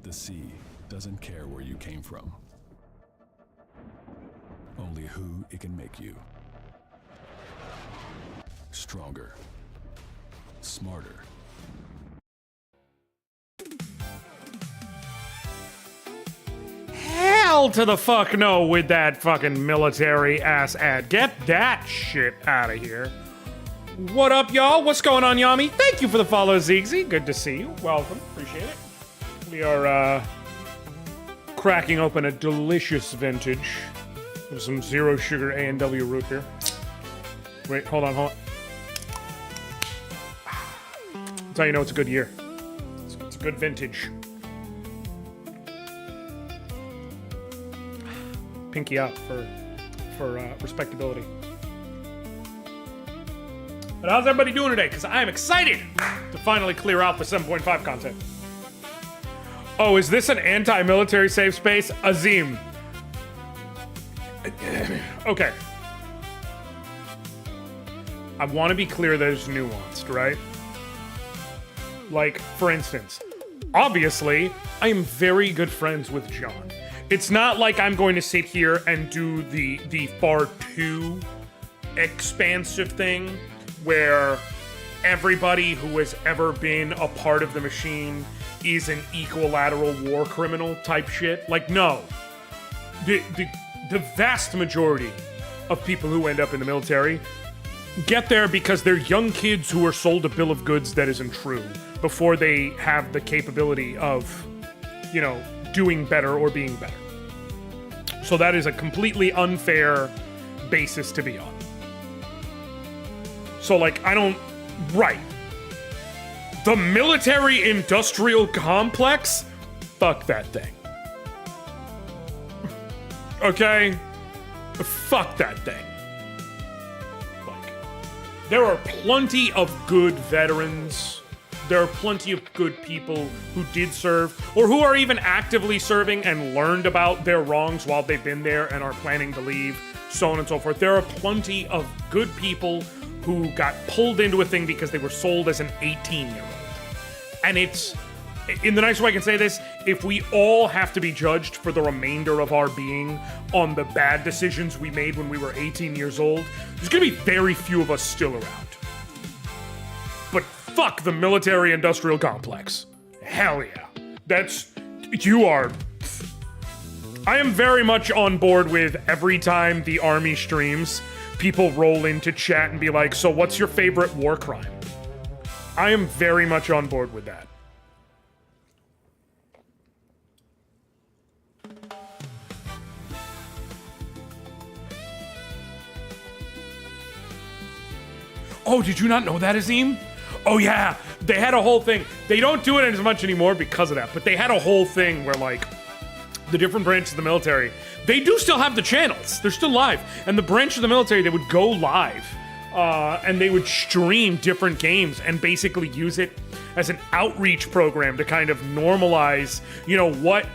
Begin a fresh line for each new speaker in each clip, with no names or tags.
The sea doesn't care where you came from. Only who it can make you. Stronger. Smarter.
Hell to the fuck no with that fucking military ass ad. Get that shit out of here. What up, y'all? What's going on, Yami? Thank you for the follow, Zigzy. Good to see you. Welcome. Appreciate it. We are cracking open a delicious vintage with some zero sugar A&W root beer. Wait, hold on. That's how you know it's a good year. It's a good vintage. Pinky up for respectability. But how's everybody doing today? Because I am excited to finally clear out the 7.5 content. Oh, is this an anti-military safe space? Azim. Okay. I want to be clear that it's nuanced, right? Like, for instance, obviously, I am very good friends with John. It's not like I'm going to sit here and do the far too expansive thing where everybody who has ever been a part of the machine is an equilateral war criminal type shit. Like, no. The vast majority of people who end up in the military get there because they're young kids who are sold a bill of goods that isn't true before they have the capability of, you know, doing better or being better. So that is a completely unfair basis to be on. So, like, right. The military-industrial complex? Fuck that thing. Okay? Fuck that thing. Like, there are plenty of good veterans. There are plenty of good people who did serve, or who are even actively serving and learned about their wrongs while they've been there and are planning to leave, so on and so forth. There are plenty of good people who got pulled into a thing because they were sold as an 18-year-old. And it's, in the nicest way I can say this, if we all have to be judged for the remainder of our being on the bad decisions we made when we were 18 years old, there's gonna be very few of us still around. But fuck the military-industrial complex. Hell yeah. I am very much on board with every time the army streams, people roll into chat and be like, so what's your favorite war crime? I am very much on board with that. Oh, did you not know that, Azim? Oh yeah, they had a whole thing. They don't do it as much anymore because of that, but they had a whole thing where, like, the different branches of the military, they do still have the channels. They're still live. And the branch of the military, they would go live. And they would stream different games and basically use it as an outreach program to kind of normalize, you know, what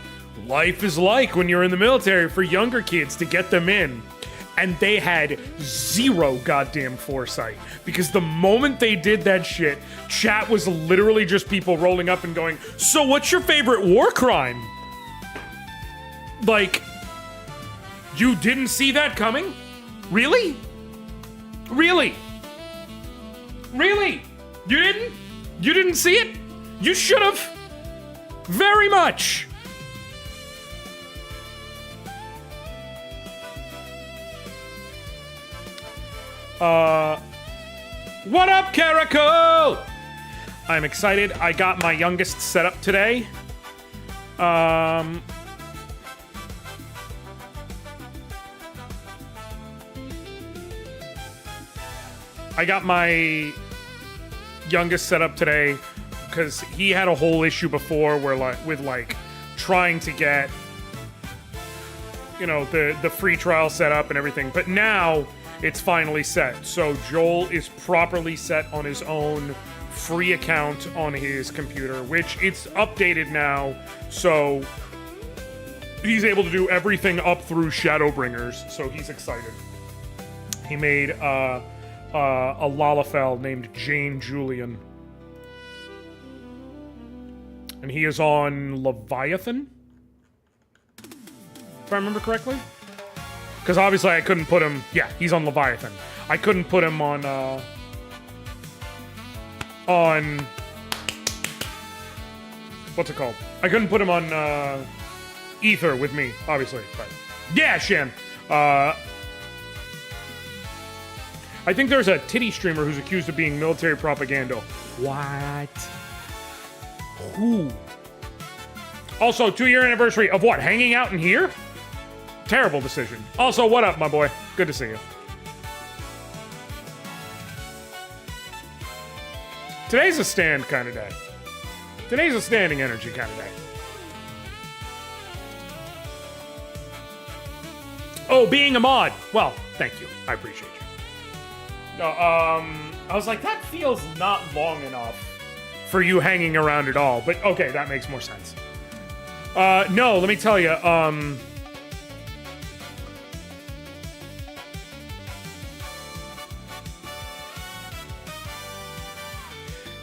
life is like when you're in the military for younger kids to get them in. And they had zero goddamn foresight. Because the moment they did that shit, chat was literally just people rolling up and going, so what's your favorite war crime? Like, you didn't see that coming? Really? Really? Really? You didn't? You didn't see it? You should have. Very much. What up, Caracal? I'm excited. I got my youngest set up today. I got my youngest set up today because he had a whole issue before where, like, with, like, trying to get, you know, the free trial set up and everything. But now it's finally set. So Joel is properly set on his own free account on his computer, which it's updated now. So he's able to do everything up through Shadowbringers. So he's excited. He made, a Lalafell named Jane Julian. And he is on Leviathan? If I remember correctly? Because obviously I couldn't put him... Yeah, he's on Leviathan. I couldn't put him on... What's it called? I couldn't put him on Ether with me, obviously. But yeah, Shan. I think there's a titty streamer who's accused of being military propaganda. What? Who? Also, 2-year anniversary of what? Hanging out in here? Terrible decision. Also, what up, my boy? Good to see you. Today's a stand kind of day. Today's a standing energy kind of day. Oh, being a mod. Well, thank you. I appreciate you. No, I was like, that feels not long enough for you hanging around at all. But okay, that makes more sense. No, let me tell you,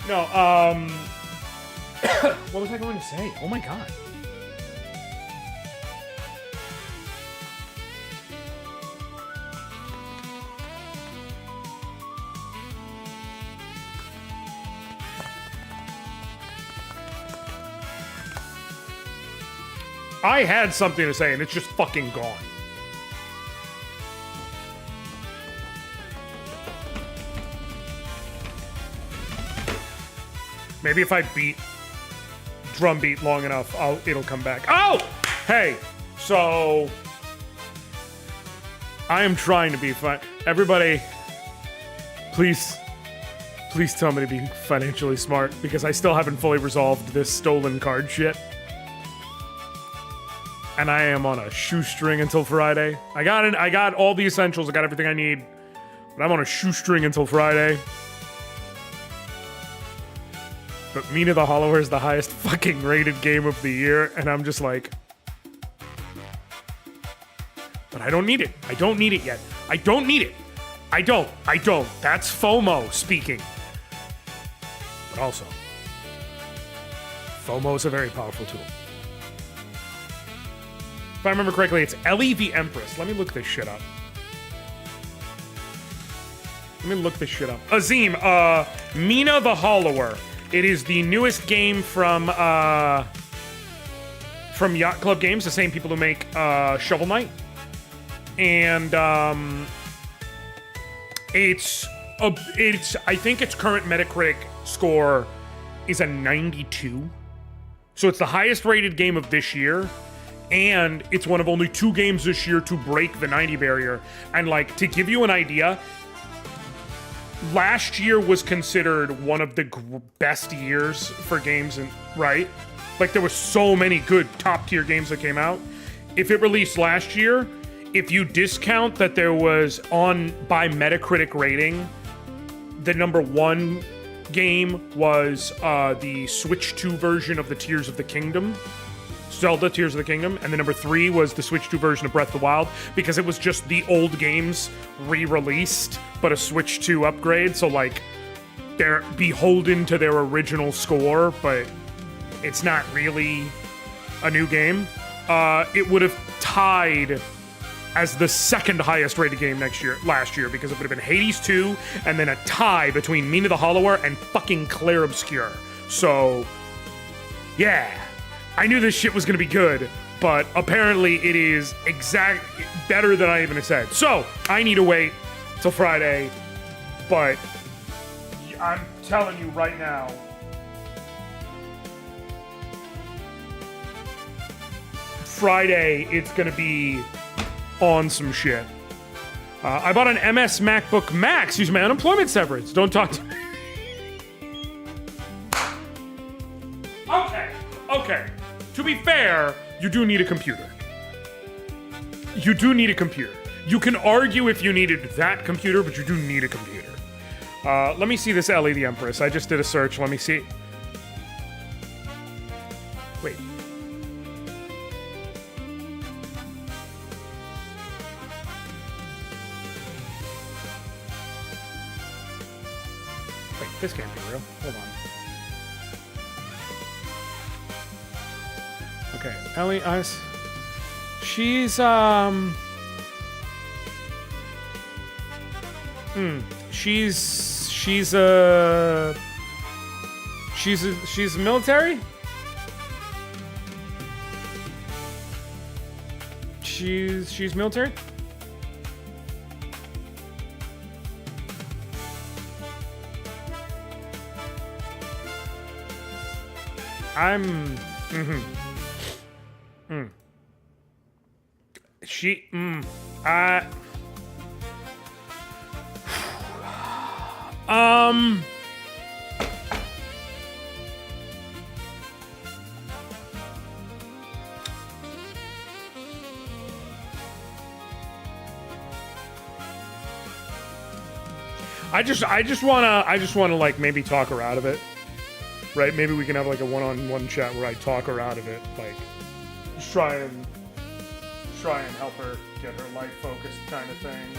no, what was I going to say? Oh my god. I had something to say and it's just fucking gone. Maybe if I beat drum beat long enough, it'll come back. Oh! Hey, so I am trying to be fun. Everybody, please tell me to be financially smart because I still haven't fully resolved this stolen card shit. And I am on a shoestring until Friday. I got all the essentials. I got everything I need. But I'm on a shoestring until Friday. But Mina the Hollower is the highest fucking rated game of the year. And I'm just like... But I don't need it. I don't need it yet. I don't need it. I don't. That's FOMO speaking. But also... FOMO is a very powerful tool. If I remember correctly, it's Ellie the Empress. Let me look this shit up. Azim, Mina the Hollower. It is the newest game from Yacht Club Games, the same people who make Shovel Knight. And it's I think its current Metacritic score is a 92. So it's the highest rated game of this year. And it's one of only 2 games this year to break the 90 barrier. And like, to give you an idea, last year was considered one of the best years for games, right? Like, there were so many good top tier games that came out. If it released last year, if you discount that there was by Metacritic rating, the number 1 game was the Switch 2 version of the Tears of the Kingdom. Zelda Tears of the Kingdom, and the number 3 was the Switch 2 version of Breath of the Wild, because it was just the old games re-released, but a Switch 2 upgrade, so like, they're beholden to their original score, but it's not really a new game. It would have tied as the second highest rated game last year, because it would have been Hades 2, and then a tie between Mina the Hollower and fucking Clair Obscur. So, yeah. I knew this shit was gonna be good, but apparently it is better than I even said. So, I need to wait till Friday, but I'm telling you right now, Friday, it's gonna be on some shit. I bought an MS MacBook Max using my unemployment severance. Don't talk to me. Okay. To be fair, you do need a computer. You can argue if you needed that computer, but you do need a computer. Let me see this Ellie the Empress. I just did a search. Let me see. Wait. Wait, this can't be real. Hold on. Okay, Ellie, she's she's military. She's military. I'm. She. I just wanna like maybe talk her out of it. Right? Maybe we can have like a one-on-one chat where I talk her out of it. Like, just try and help her get her life focused kind of thing.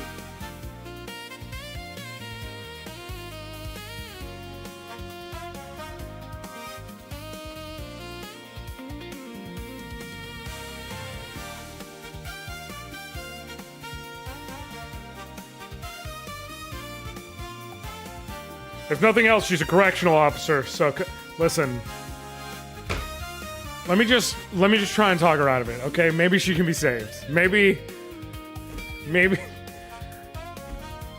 If nothing else, she's a correctional officer, so listen. Let me just try and talk her out of it, okay? Maybe she can be saved. Maybe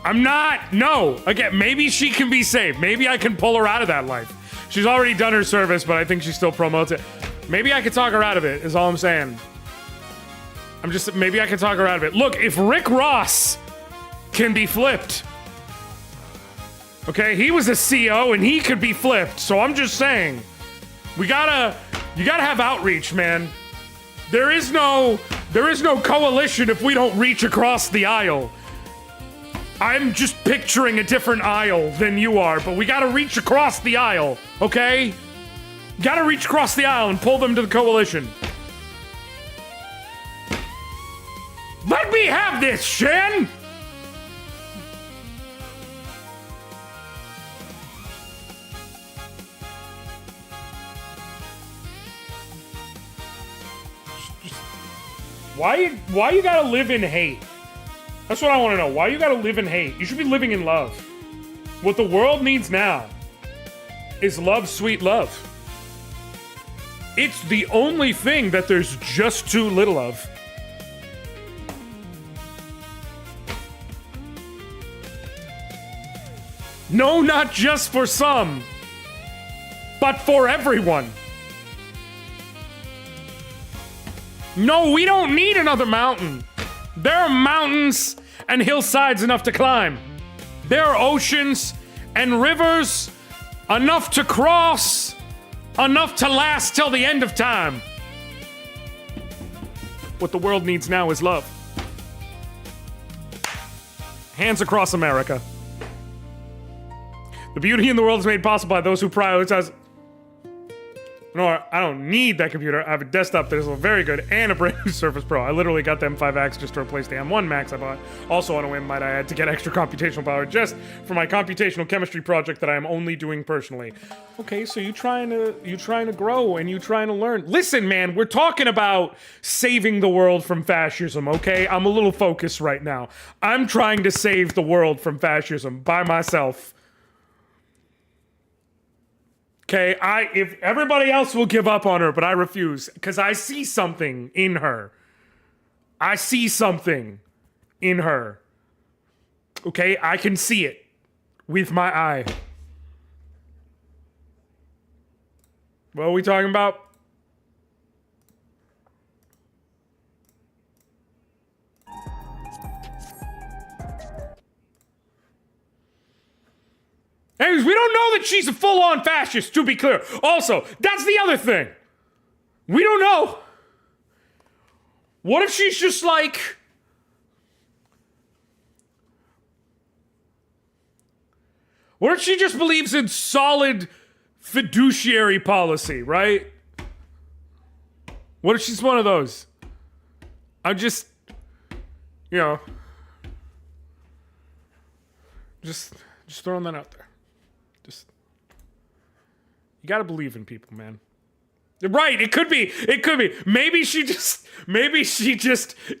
I'm not. No. Again, maybe she can be saved. Maybe I can pull her out of that life. She's already done her service, but I think she still promotes it. Maybe I can talk her out of it, is all I'm saying. Maybe I can talk her out of it. Look, if Rick Ross can be flipped, okay, he was a CO and he could be flipped. So I'm just saying, you gotta have outreach, man. There is no coalition if we don't reach across the aisle. I'm just picturing a different aisle than you are, but we gotta reach across the aisle, okay? Gotta reach across the aisle and pull them to the coalition. Let me have this, Shan! Why you gotta live in hate? That's what I want to know. Why you gotta live in hate? You should be living in love. What the world needs now is love, sweet love. It's the only thing that there's just too little of. No, not just for some, but for everyone. No, we don't need another mountain. There are mountains and hillsides enough to climb. There are oceans and rivers enough to cross, enough to last till the end of time. What the world needs now is love. Hands across America. The beauty in the world is made possible by those who prioritize. No, I don't need that computer. I have a desktop that is very good and a brand new Surface Pro. I literally got the M5X just to replace the M1 Max I bought. Also on a whim, might I add, to get extra computational power just for my computational chemistry project that I am only doing personally. Okay, so you trying to grow and you trying to learn. Listen, man, we're talking about saving the world from fascism, okay? I'm a little focused right now. I'm trying to save the world from fascism by myself. Okay, if everybody else will give up on her, but I refuse, because I see something in her. I see something in her. Okay, I can see it with my eye. What are we talking about? Anyways, we don't know that she's a full-on fascist, to be clear. Also, that's the other thing. We don't know. What if she's just like... What if she just believes in solid fiduciary policy, right? What if she's one of those? I'm just... You know... Just throwing that out there. You gotta believe in people, man. Right, it could be. It could be. Maybe she just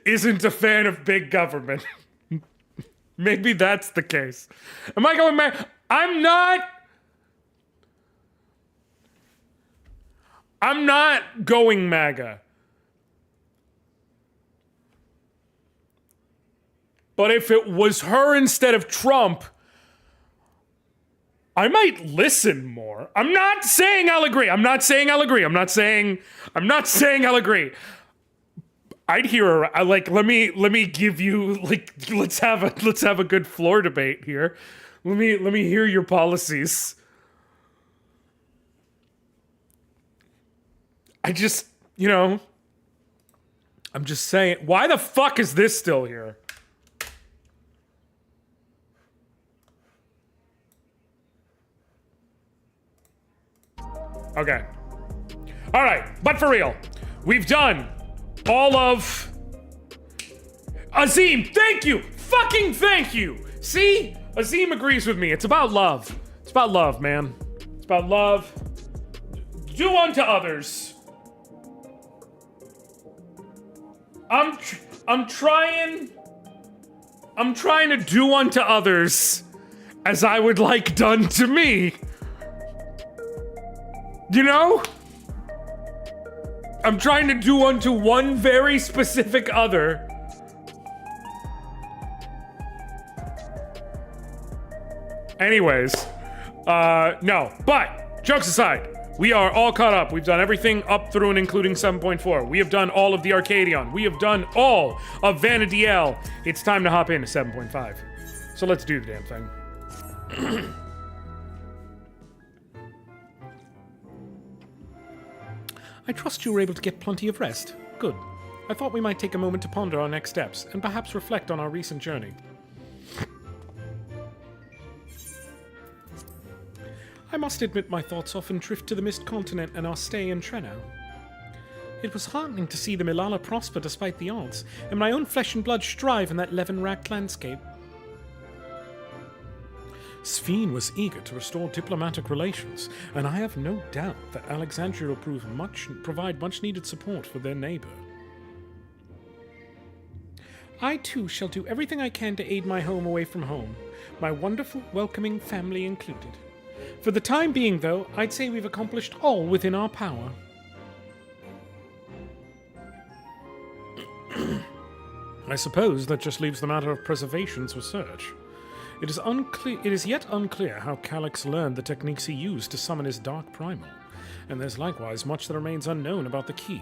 isn't a fan of big government. Maybe that's the case. Am I going MAGA? I'm not going MAGA. But if it was her instead of Trump, I might listen more. I'm not saying I'll agree. I'm not saying I'll agree. I'd hear her. Like, let me give you, like, let's have a good floor debate here. Let me hear your policies. I just, I'm just saying, why the fuck is this still here? Okay. All right, but for real, we've done all of... Azim, thank you! Fucking thank you! See? Azim agrees with me. It's about love. It's about love, man. It's about love. Do unto others. I'm trying to do unto others as I would like done to me. You know? I'm trying to do unto one very specific other. Anyways, no, but jokes aside, we are all caught up. We've done everything up through and including 7.4. We have done all of the Arcadion. We have done all of Vanity L. It's time to hop into 7.5. So let's do the damn thing. I trust you were able to get plenty of rest. Good. I thought we might take a moment to ponder our next steps, and perhaps reflect on our recent journey. I must admit my thoughts often drift to the Mist Continent and our stay in Trenau. It was heartening to see the Milala prosper despite the odds, and my own flesh and blood strive in that levin-racked landscape. Sphene was eager to restore diplomatic relations, and I have no doubt that Alexandria will provide much-needed support for their neighbor. I, too, shall do everything I can to aid my home away from home, my wonderful, welcoming family included. For the time being, though, I'd say we've accomplished all within our power. I suppose that just leaves the matter of preservation's research. It is yet unclear how Calyx learned the techniques he used to summon his Dark Primal, and there's likewise much that remains unknown about the key.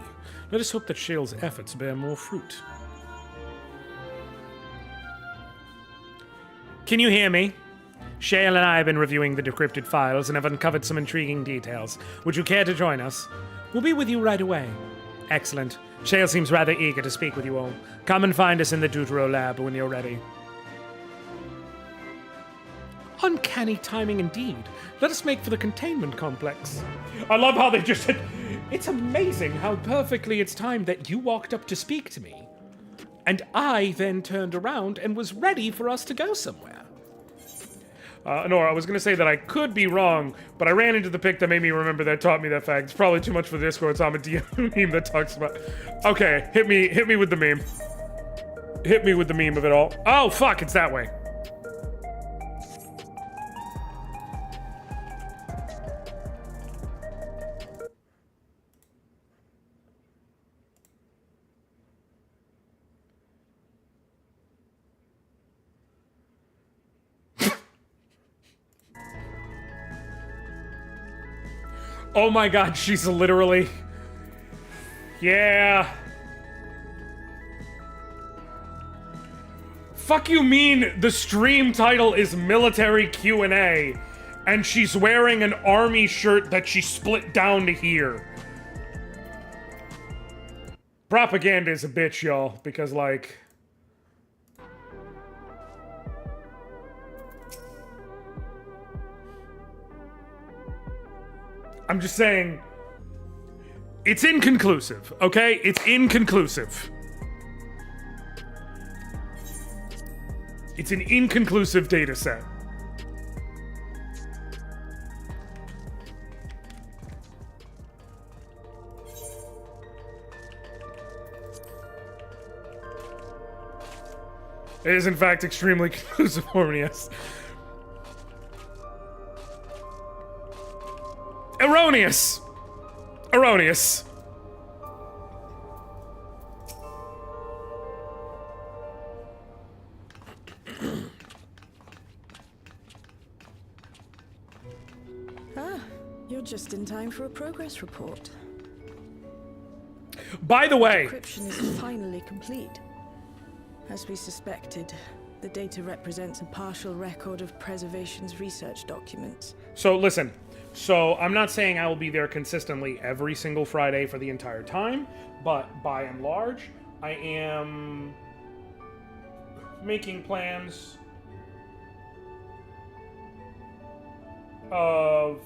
Let us hope that Shale's efforts bear more fruit. Can you hear me? Shale and I have been reviewing the decrypted files and have uncovered some intriguing details. Would you care to join us? We'll be with you right away. Excellent. Shale seems rather eager to speak with you all. Come and find us in the Tural lab when you're ready. Uncanny timing indeed. Let us make for the containment complex. I love how they just said, it's amazing how perfectly it's timed that you walked up to speak to me. And I then turned around and was ready for us to go somewhere. Nora, I was going to say that I could be wrong, but I ran into the pic that made me remember that taught me that fact. It's probably too much for the Discord, so I'm a DM meme that talks about... Okay, hit me with the meme. Hit me with the meme of it all. Oh, fuck, it's that way. Oh my god, she's literally... Yeah. Fuck you mean the stream title is Military Q&A, and she's wearing an army shirt that she split down to here. Propaganda is a bitch, y'all, because, like... I'm just saying, it's inconclusive, okay? It's inconclusive. It's an inconclusive data set. It is, in fact, extremely cruciform, Erroneous! Erroneous.
You're just in time for a progress report.
By the way...
Decryption is finally complete. As we suspected, the data represents a partial record of Preservation's research documents.
So, listen. So, I'm not saying I will be there consistently every single Friday for the entire time, but by and large, I am making plans of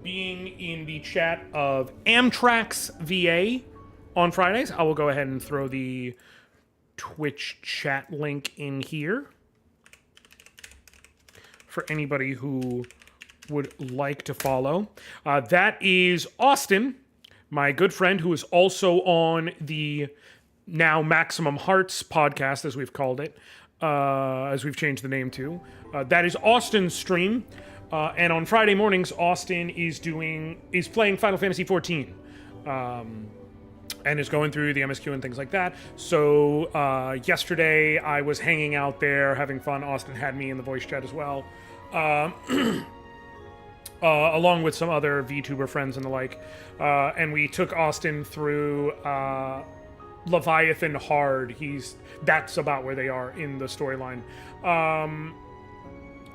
being in the chat of Amtrak's VA on Fridays. I will go ahead and throw the Twitch chat link in here for anybody who would like to follow. That is Austin, my good friend, who is also on the now Maximum Hearts podcast, as we've called it, as we've changed the name to. That is Austin's stream. And on Friday mornings, Austin is playing Final Fantasy XIV, and is going through the MSQ and things like that. So yesterday, I was hanging out there, having fun. Austin had me in the voice chat as well, along with some other VTuber friends and the like. And we took Austin through Leviathan Hard. That's about where they are in the storyline.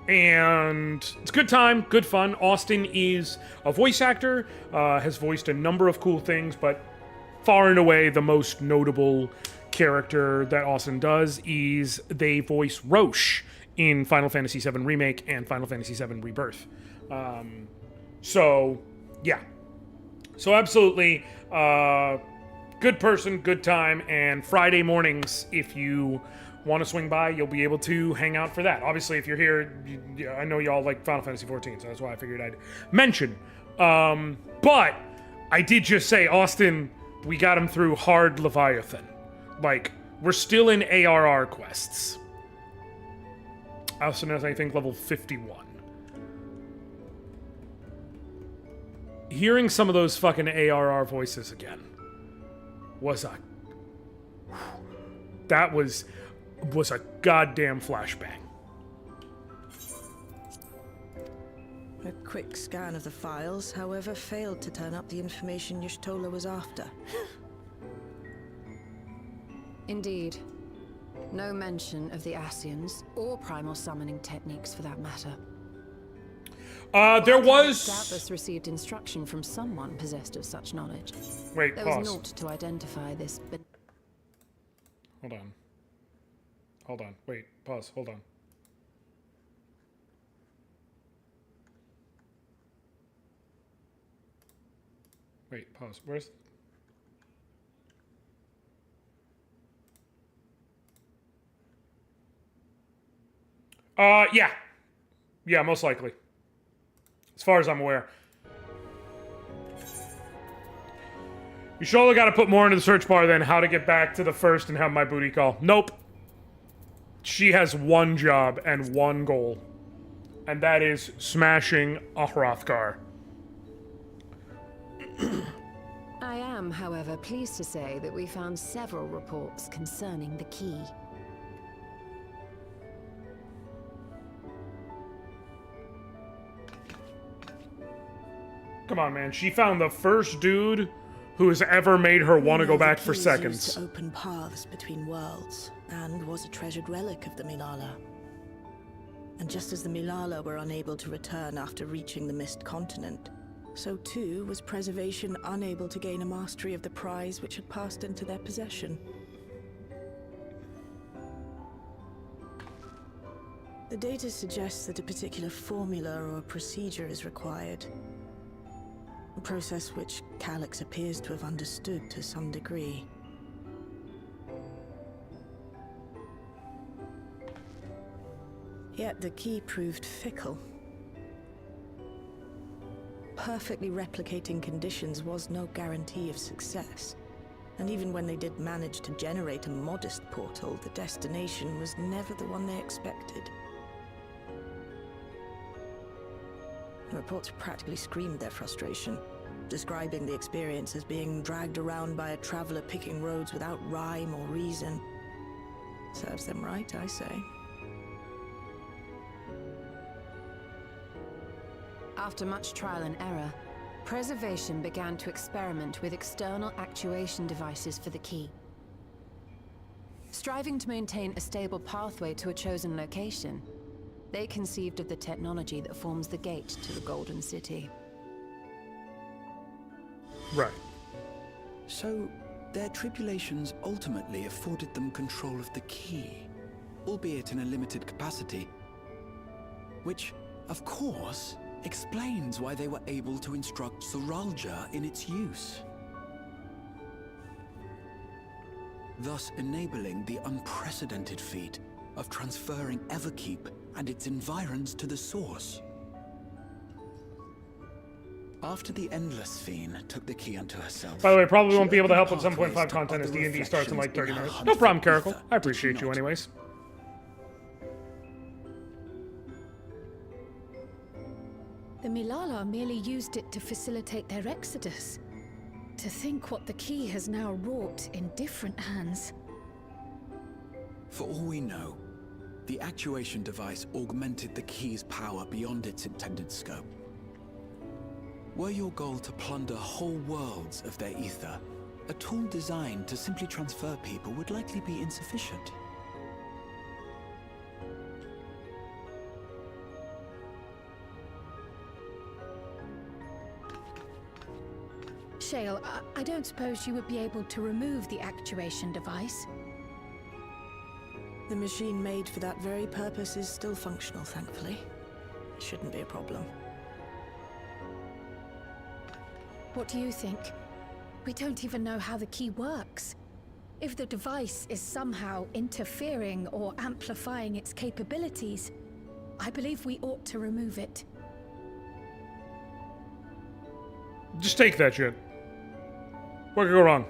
And it's a good time, good fun. Austin is a voice actor, has voiced a number of cool things, but far and away the most notable character that Austin does is they voice Roche in Final Fantasy VII Remake and Final Fantasy VII Rebirth. So, yeah. So absolutely, good person, good time, and Friday mornings, if you want to swing by, you'll be able to hang out for that. Obviously, if you're here, I know y'all like Final Fantasy XIV, so that's why I figured I'd mention. But I did just say, Austin, we got him through Hard Leviathan. Like, we're still in ARR quests. Austin is, I think, level 51. Hearing some of those fucking ARR voices again was a goddamn flashbang.
A quick scan of the files, however, failed to turn up the information Y'shtola was after.
Indeed. No mention of the Ascians, or primal summoning techniques for that matter.
There was...
Doubtless received instruction from someone possessed of such knowledge.
Wait,
there
pause.
was naught to identify this, but...
Hold on. Wait, pause. Hold on. Wait, pause. Where's... Yeah. Yeah, most likely. As far as I'm aware. You surely got to put more into the search bar than how to get back to the first and have my booty call. Nope. She has one job and one goal. And that is smashing a Hrothgar.
I am, however, pleased to say that we found several reports concerning the key.
Come on, man. She found the first dude who has ever made her want to go back for seconds.
To open paths between worlds, and was a treasured relic of the Milala. And just as the Milala were unable to return after reaching the Mist Continent, so too was Preservation unable to gain a mastery of the prize which had passed into their possession. The data suggests that a particular formula or procedure is required. A process which Calyx appears to have understood to some degree. Yet the key proved fickle. Perfectly replicating conditions was no guarantee of success. And even when they did manage to generate a modest portal, the destination was never the one they expected. The reports practically screamed their frustration, describing the experience as being dragged around by a traveler picking roads without rhyme or reason. Serves them right, I say.
After much trial and error, Preservation began to experiment with external actuation devices for the key. Striving to maintain a stable pathway to a chosen location, they conceived of the technology that forms the gate to the Golden City.
Right.
So, their tribulations ultimately afforded them control of the key, albeit in a limited capacity. Which, of course, explains why they were able to instruct Zoralja in its use. Thus enabling the unprecedented feat of transferring Everkeep and its environs to the Source. After the Endless Fiend took the key unto herself...
By the way, probably
she
won't be able to help
opened
with 7.5
pathways to
content as
other
D&D starts in like 30
reflections in
minutes.
her
No
hunt
problem,
for
Caracal.
ether,
I
did she
appreciate you
not?
anyways.
The Milala merely used it to facilitate their exodus. To think what the key has now wrought in different hands.
For all we know, the actuation device augmented the key's power beyond its intended scope. Were your goal to plunder whole worlds of their ether, a tool designed to simply transfer people would likely be insufficient.
Shale, I don't suppose you would be able to remove the actuation device?
The machine made for that very purpose is still functional, thankfully. It shouldn't be a problem.
What do you think? We don't even know how the key works. If the device is somehow interfering or amplifying its capabilities, I believe we ought to remove it.
Just take that shit. What could go wrong?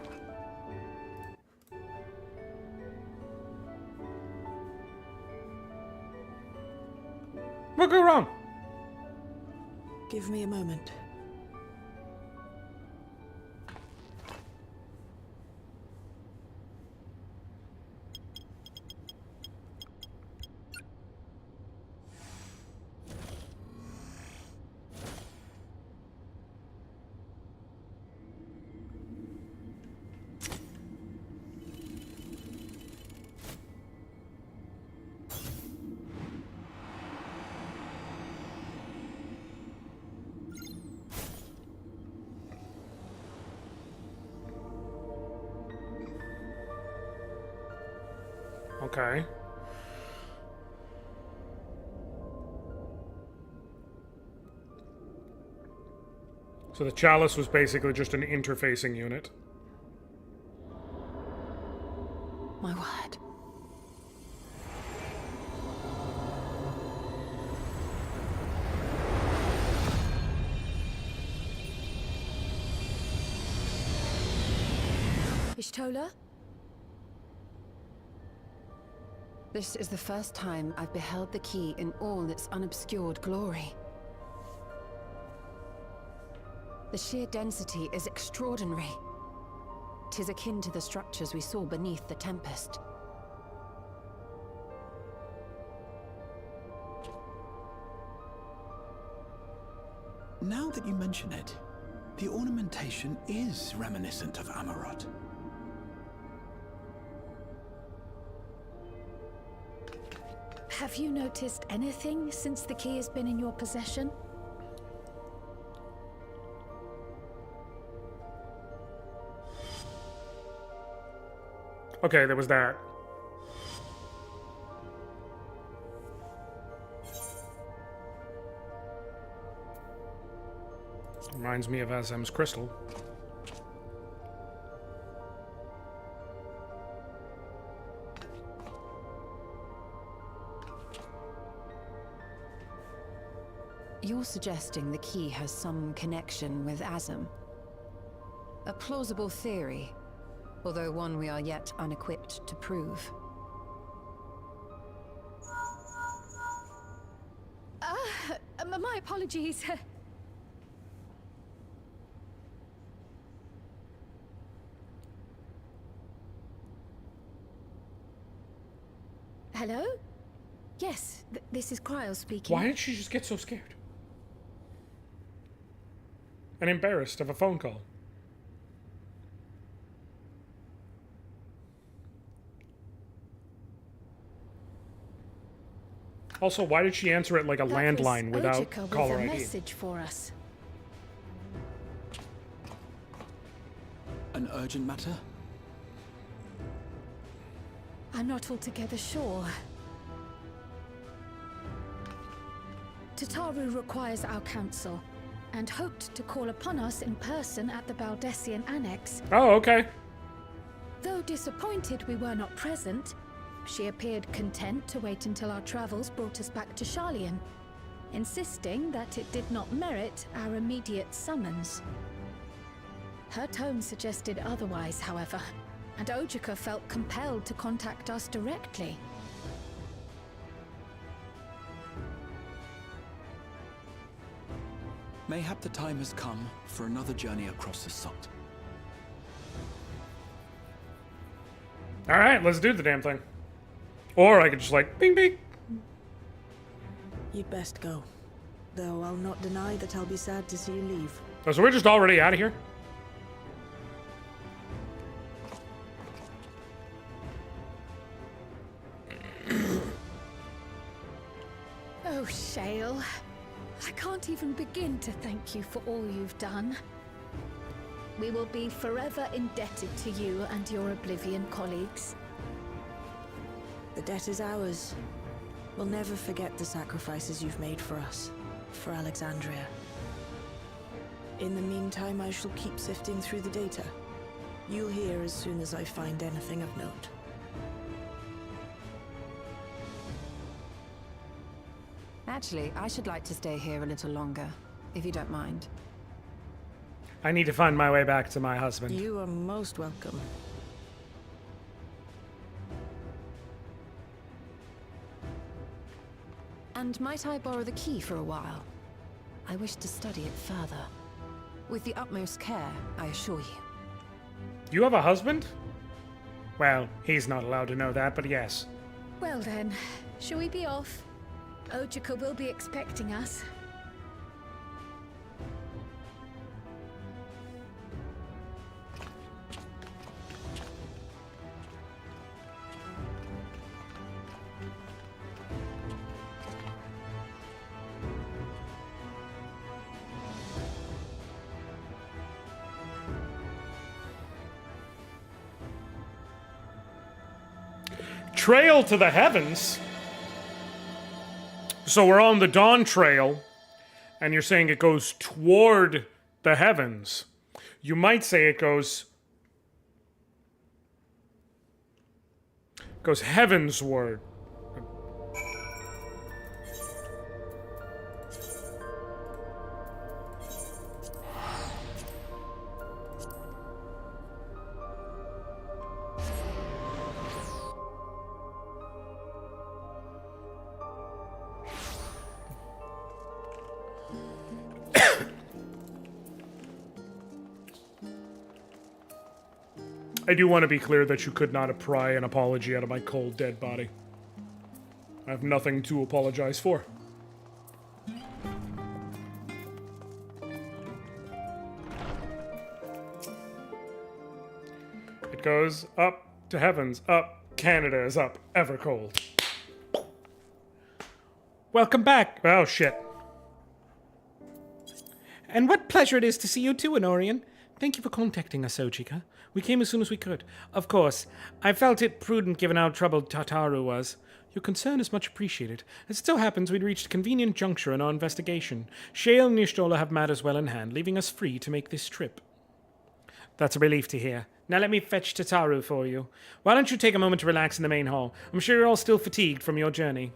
What could go wrong?
Give me a moment.
Okay. So the chalice was basically just an interfacing unit.
My word.
Ishtola?
This is the first time I've beheld the key in all its unobscured glory. The sheer density is extraordinary. 'Tis akin to the structures we saw beneath the Tempest.
Now that you mention it, the ornamentation is reminiscent of Amarot.
Have you noticed anything since the key has been in your possession?
Okay, there was that. Reminds me of Azem's crystal.
You're suggesting the key has some connection with Azem? A plausible theory, although one we are yet unequipped to prove.
My apologies. Hello? Yes, this is Cryo speaking.
Why did she just get so scared? And embarrassed of a phone call. Also, why did she answer it like a landline without caller
with a
ID?
message for us.
An urgent matter?
I'm not altogether sure. Tataru requires our counsel, and hoped to call upon us in person at the Baldessian Annex.
Oh, okay.
Though disappointed we were not present, she appeared content to wait until our travels brought us back to Sharlayan, insisting that it did not merit our immediate summons. Her tone suggested otherwise, however, and Ojika felt compelled to contact us directly.
Mayhap the time has come for another journey across the Sot.
Alright, let's do the damn thing. Or I could just like, bing bing.
You'd best go. Though I'll not deny that I'll be sad to see you leave.
Oh, so we're just already out of here?
Oh, Shale. I can't even begin to thank you for all you've done. We will be forever indebted to you and your Oblivion colleagues.
The debt is ours. We'll never forget the sacrifices you've made for us, for Alexandria. In the meantime, I shall keep sifting through the data. You'll hear as soon as I find anything of note.
Actually, I should like to stay here a little longer, if you don't mind.
I need to find my way back to my husband.
You are most welcome.
And might I borrow the key for a while? I wish to study it further. With the utmost care, I assure you.
You have a husband? Well, he's not allowed to know that, but yes.
Well then, shall we be off? Ojika will be expecting us.
Trail to the heavens? So we're on the Dawntrail, and you're saying it goes toward the heavens. You might say it goes heavensward. I do want to be clear that you could not pry an apology out of my cold, dead body. I have nothing to apologize for. It goes up to heavens, up. Canada is up, ever cold. Welcome back. Oh, shit.
And what pleasure it is to see you too, Anoriand. Thank you for contacting us, Ojika. We came as soon as we could. Of course, I felt it prudent given how troubled Tataru was. Your concern is much appreciated. As it so happens, we'd reached a convenient juncture in our investigation. Shale and Y'shtola have matters well in hand, leaving us free to make this trip. That's a relief to hear. Now let me fetch Tataru for you. Why don't you take a moment to relax in the main hall? I'm sure you're all still fatigued from your journey.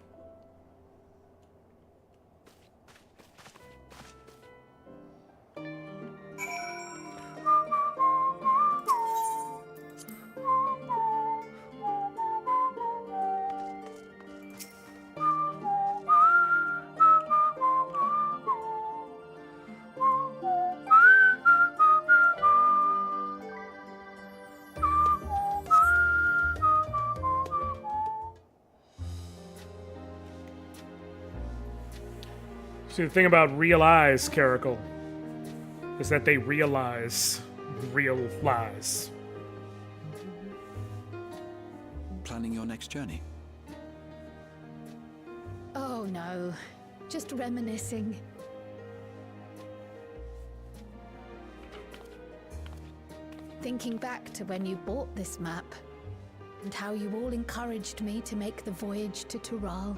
See, the thing about real eyes, Caracal, is that they realize real lies.
Planning your next journey?
Oh no, just reminiscing. Thinking back to when you bought this map, and how you all encouraged me to make the voyage to Tural.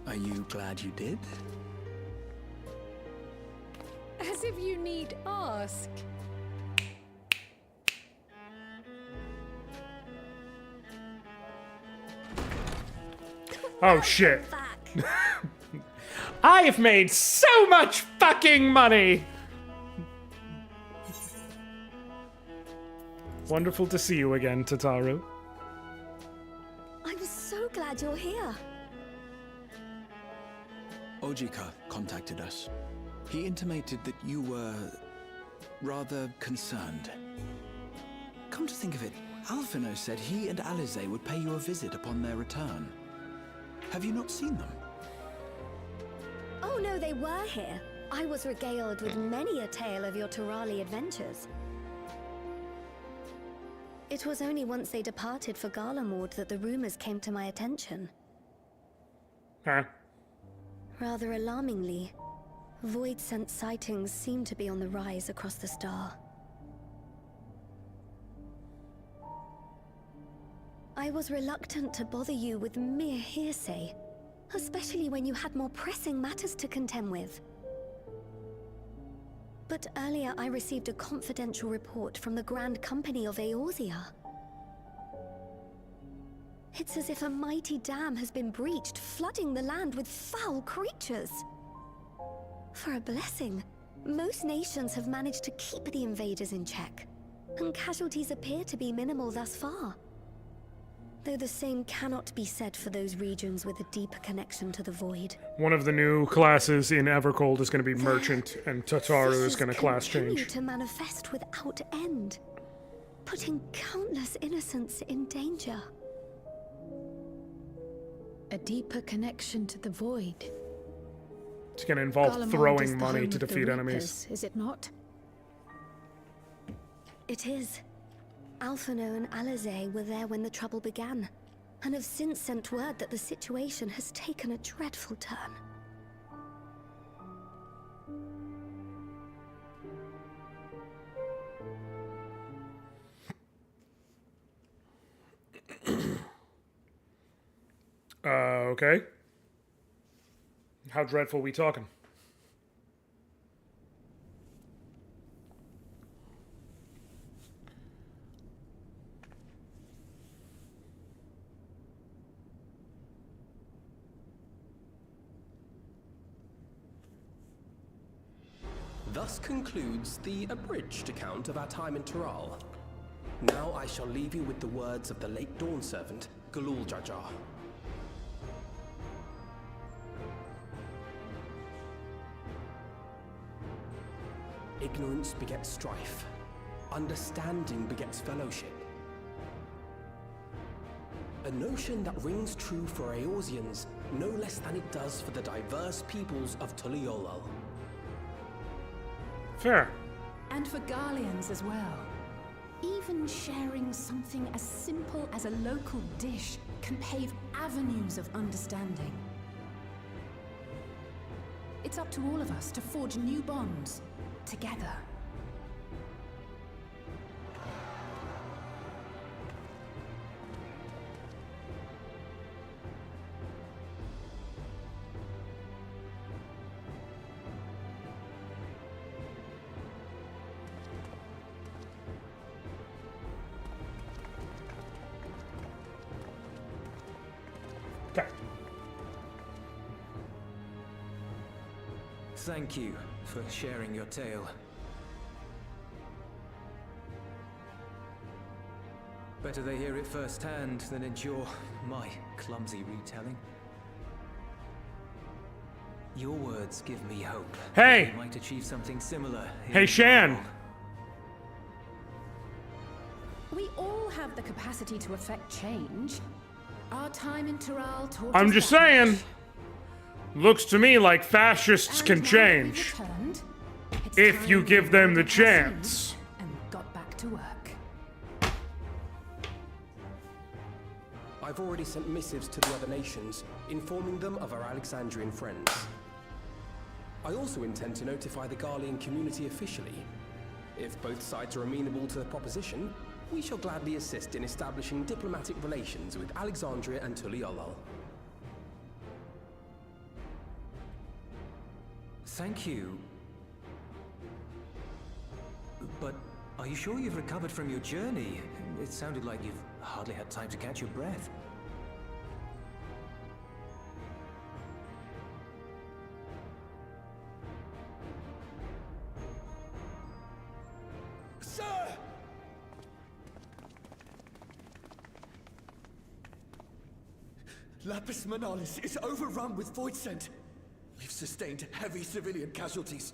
Are you glad you did?
As if you need ask.
Oh shit. I have made so much fucking money! Wonderful to see you again, Tataru.
I'm so glad you're here.
Ojika contacted us. He intimated that you were rather concerned. Come to think of it, Alphino said he and Alize would pay you a visit upon their return. Have you not seen them?
Oh no, they were here. I was regaled with many a tale of your Turali adventures. It was only once they departed for Garlemord that the rumors came to my attention.
Huh?
Rather alarmingly, void-sent sightings seem to be on the rise across the star. I was reluctant to bother you with mere hearsay, especially when you had more pressing matters to contend with. But earlier I received a confidential report from the Grand Company of Eorzea. It's as if a mighty dam has been breached, flooding the land with foul creatures. For a blessing, most nations have managed to keep the invaders in check, and casualties appear to be minimal thus far. Though the same cannot be said for those regions with a deeper connection to the void.
One of the new classes in Evercold is going to be Merchant, and Tataru is going to class
continue
change.
to manifest without end, putting countless innocents in danger.
A deeper connection to the void.
It's going to involve
Garlemald
throwing
is the
money
home
to
of the
defeat enemies.
Reapers, is it not?
It is. Alphino and Alize were there when the trouble began, and have since sent word that the situation has taken a dreadful turn.
Okay. How dreadful we talking?
Thus concludes the abridged account of our time in Tural. Now I shall leave you with the words of the late Dawn servant, Galul Jajar. Ignorance begets strife. Understanding begets fellowship. A notion that rings true for Eorzeans no less than it does for the diverse peoples of Tuliolal.
Fair.
And for Garleans as well. Even sharing something as simple as a local dish can pave avenues of understanding. It's up to all of us to forge new bonds, together.
Okay.
Thank you for sharing your tale. Better they hear it firsthand than endure my clumsy retelling. Your words give me hope.
Hey!
We might achieve something similar.
Hey, Shan!
We all have the capacity to affect change. Our time in Tural taught
I'm
us
just
that
saying.
much.
Looks to me like fascists
And
can
now that
change
we've returned, it's
if
time
you
we
give them the
rolled up our
chance.
sleeves and got back to work.
I've already sent missives to the other nations, informing them of our Alexandrian friends. I also intend to notify the Garlean community officially. If both sides are amenable to the proposition, we shall gladly assist in establishing diplomatic relations with Alexandria and Tural.
Thank you. But are you sure you've recovered from your journey? It sounded like you've hardly had time to catch your breath.
Sir! Lapis Manalis is overrun with void scent. We've sustained heavy civilian casualties.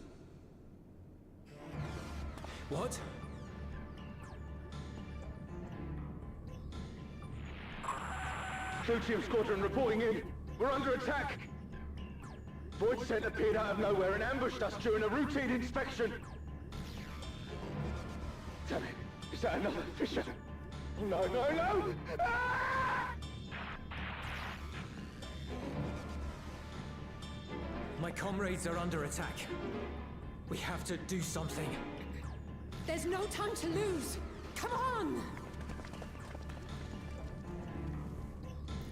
What?
Tritium Squadron reporting in. We're under attack. Void scent appeared out of nowhere and ambushed us during a routine inspection. Damn it. Is that another fisher? Oh, no, no, no! Ah!
My comrades are under attack. We have to do something.
There's no time to lose. Come on!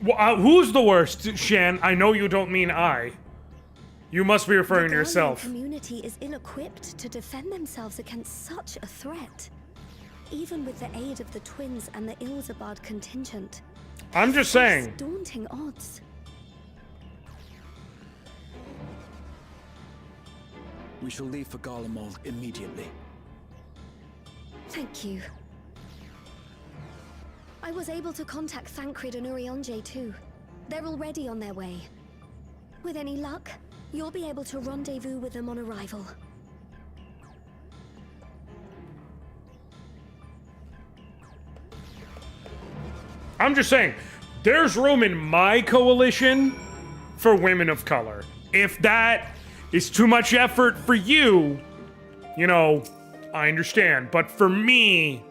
Well, who's the worst, Shan? I know you don't mean I. You must be referring to yourself.
The community is ill-equipped to defend themselves against such a threat. Even with the aid of the twins and the Eorzea contingent.
I'm just saying.
It's daunting odds.
We shall leave for Garlemald immediately.
Thank you. I was able to contact Thancred and Anoriand too. They're already on their way. With any luck, you'll be able to rendezvous with them on arrival.
I'm just saying, there's room in my coalition for women of color. If that is too much effort for you, you know, I understand. But for me,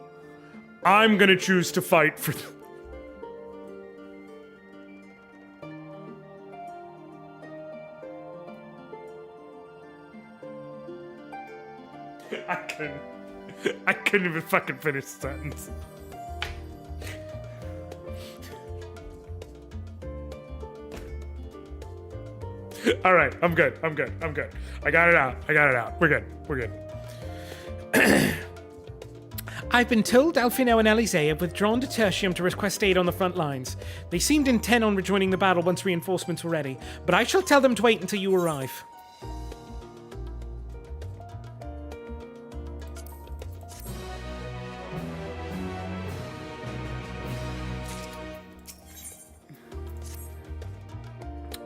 I'm gonna choose to fight for them. I couldn't even fucking finish the sentence. All right, I'm good. I got it out. We're good.
I've been told Alfino and Eorzea have withdrawn to Tertium to request aid on the front lines. They seemed intent on rejoining the battle once reinforcements were ready, but I shall tell them to wait until you arrive.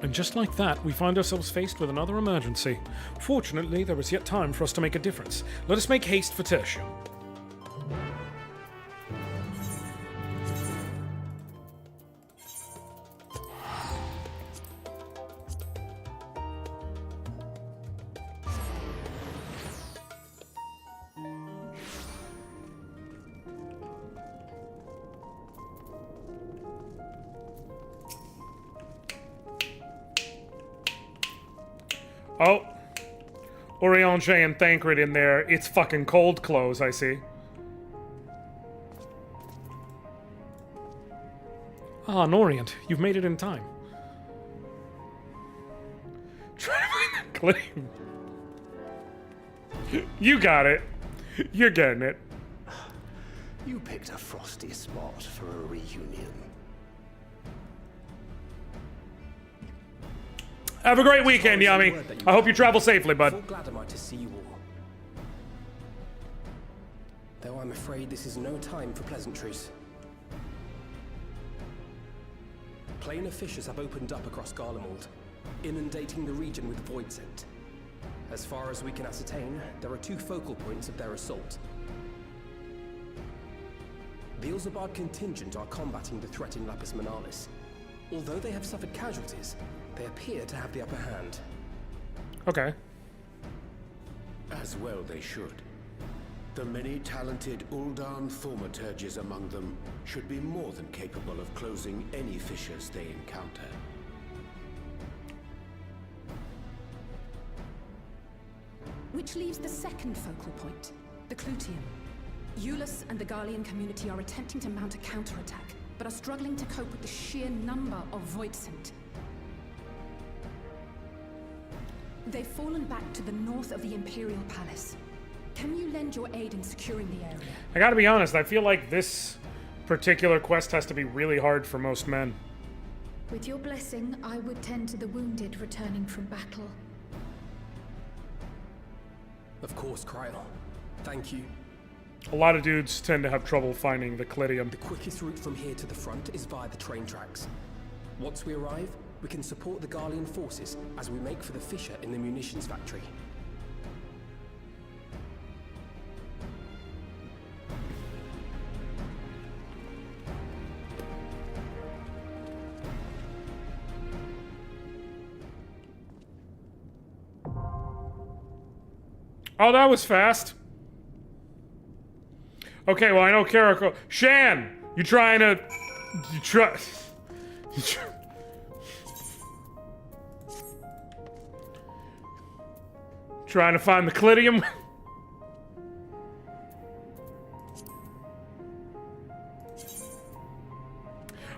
And just like that, we find ourselves faced with another emergency. Fortunately, there is yet time for us to make a difference. Let us make haste for Tertium. Oh, Eorzea and Thancred in there. It's fucking cold clothes, I see. Ah, Anoriand, you've made it in time. Try to find that claim. You got it. You're getting it.
You picked a frosty spot for a reunion.
Have a great weekend, Yami. I hope you travel safely, bud.
Full glad am I to see you all. Though I'm afraid this is no time for pleasantries. Planar fissures have opened up across Garlemald, inundating the region with void scent. As far as we can ascertain, there are two focal points of their assault. The Eorzea contingent are combating the threat in Lapis Manalis, Although they have suffered casualties, they appear to have the upper hand.
Okay.
As well they should. The many talented Uldan thaumaturges among them should be more than capable of closing any fissures they encounter.
Which leaves the second focal point, the Clutium. Eulus and the Garlean community are attempting to mount a counterattack, but are struggling to cope with the sheer number of Voidsent. They've fallen back to the north of the Imperial Palace. Can you lend your aid in securing the area?
I gotta be honest, I feel like this particular quest has to be really hard for most men.
With your blessing, I would tend to the wounded returning from battle.
Of course, Kryl. Thank you.
A lot of dudes tend to have trouble finding the Clidium.
The quickest route from here to the front is via the train tracks. Once we arrive, we can support the Garlean forces as we make for the fissure in the munitions factory.
Oh, that was fast. Okay, well, I know Carrico. Shan! You trying to... Trying to find the Clidium?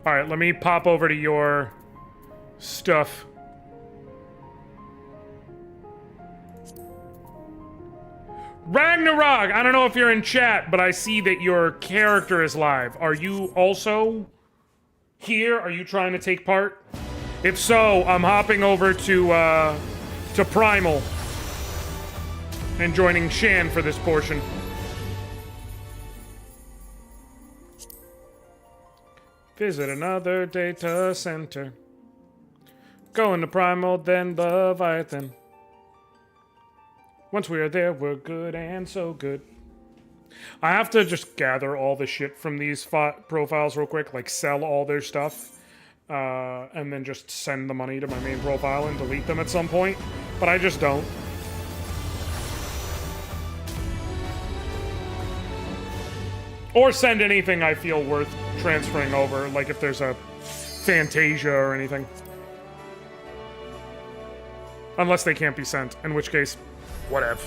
Alright, let me pop over to your stuff. Ragnarok! I don't know if you're in chat, but I see that your character is live. Are you also here? Are you trying to take part? If so, I'm hopping over to Primal and joining Shan for this portion. Visit another data center. Go into Primal, then Leviathan. Once we are there, we're good and so good. I have to just gather all the shit from these profiles real quick, like sell all their stuff, and then just send the money to my main profile and delete them at some point, but I just don't. Or send anything I feel worth transferring over, like if there's a Fantasia or anything. Unless they can't be sent, in which case... whatever.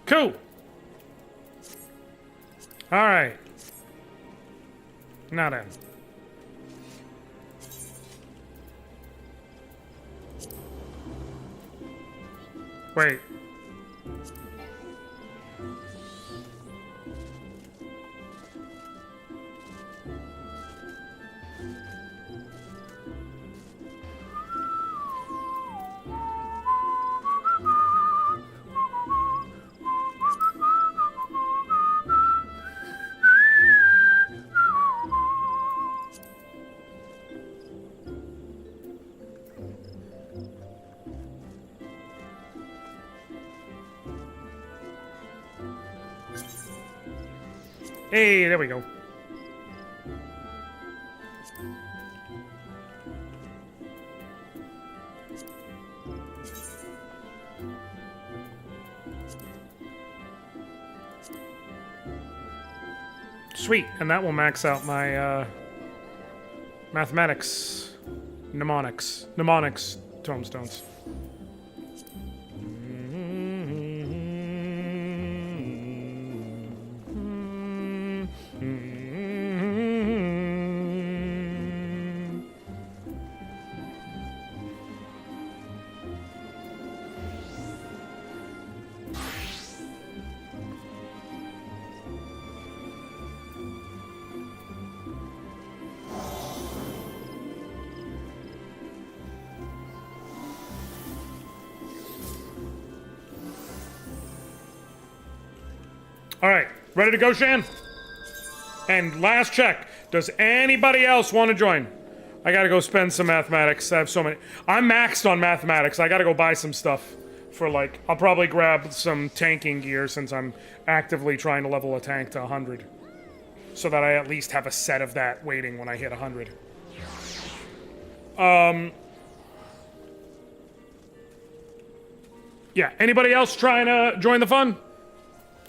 Cool. All right. Now then. Wait. Hey, there we go. Sweet, and that will max out my mathematics, mnemonics tomestones. All right, ready to go, Shan? And last check. Does anybody else want to join? I gotta go spend some mathematics. I have so many. I'm maxed on mathematics. I gotta go buy some stuff for like. I'll probably grab some tanking gear since I'm actively trying to level a tank to 100, so that I at least have a set of that waiting when I hit 100. Yeah. Anybody else trying to join the fun,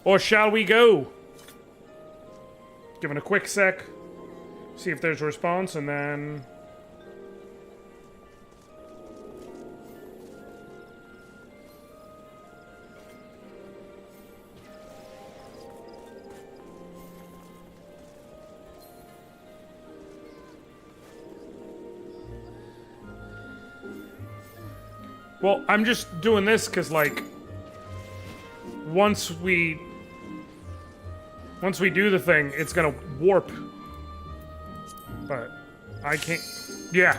or shall we go? Give it a quick sec. See if there's a response, and then... Well, I'm just doing this because, like, once we do the thing, it's gonna warp. But I can't... Yeah.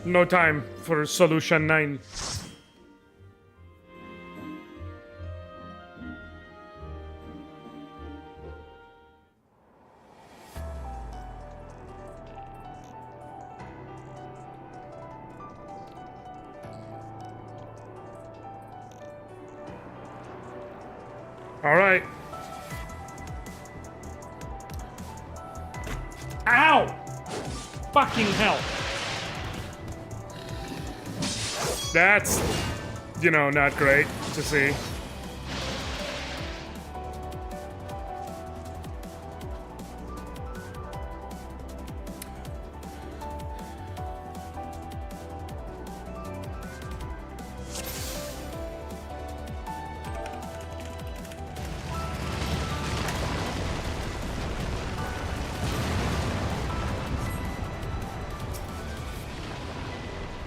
No time for solution 9. All right. Ow! Fucking hell. That's, you know, not great to see.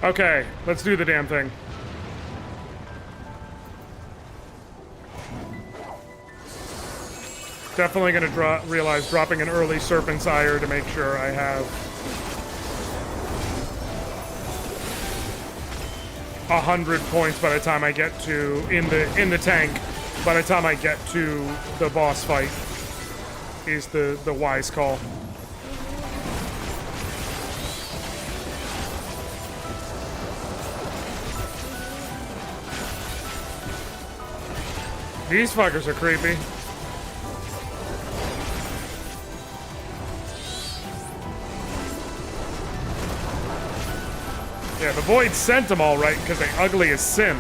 Okay, let's do the damn thing. Definitely gonna realize dropping an early Serpent's Ire to make sure I have 100 points by the time I get to in the tank. By the time I get to the boss fight, is the wise call. These fuckers are creepy. Yeah, the Void sent them all right because they ugly as sin.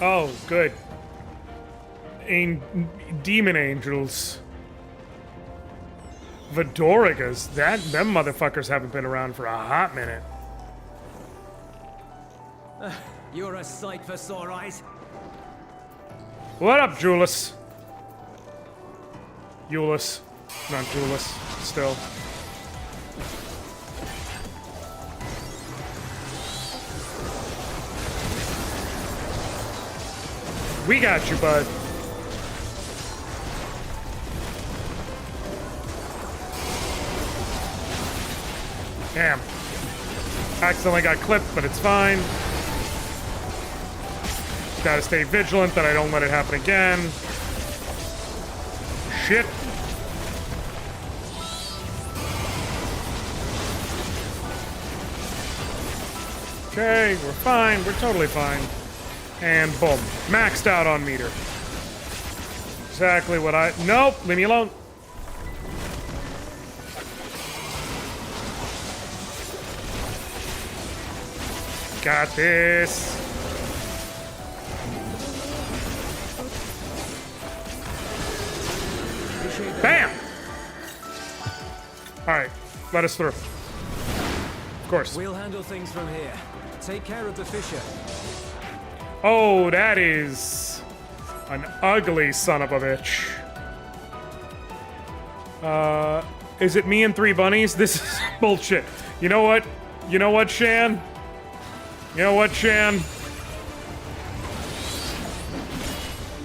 Oh, good. Demon angels. Vidorigas. Them motherfuckers haven't been around for a hot minute.
You're a sight for sore eyes.
What up, Julius? Euless. Not Julius. Still. We got you, bud. Damn. Accidentally got clipped, but it's fine. Gotta stay vigilant that I don't let it happen again. Shit. Okay, we're fine. We're totally fine. And boom. Maxed out on meter. Exactly what I... Nope, leave me alone. Got this. Bam! Alright, let us through. Of course.
We'll handle things from here. Take care of the fissure.
Oh, that is an ugly son of a bitch. Is it me and 3 bunnies? This is bullshit. You know what? You know what, Shan? You know what, Shan?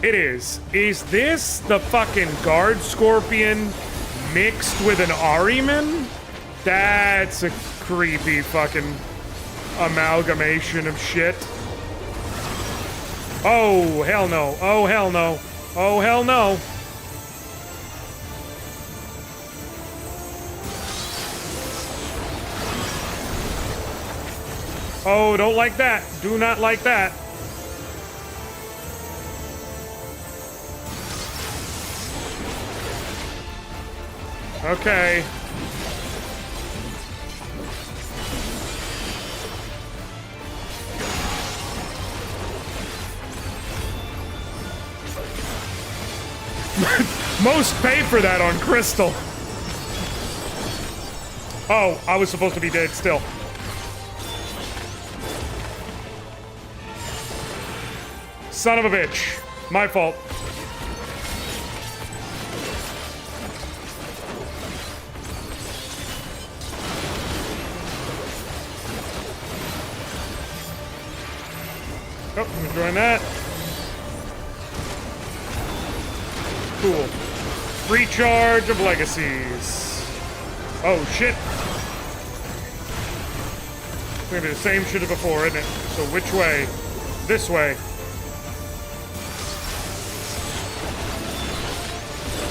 It is. Is this the fucking guard scorpion mixed with an Ahriman? That's a creepy fucking amalgamation of shit. Oh, hell no. Oh, hell no. Oh, hell no. Oh, don't like that. Do not like that. Okay. Most pay for that on Crystal. Oh, I was supposed to be dead still. Son of a bitch. My fault. Oh, I'm enjoying that. Cool. Recharge of legacies. Oh, shit. It's gonna be the same shit as before, isn't it? So which way? This way.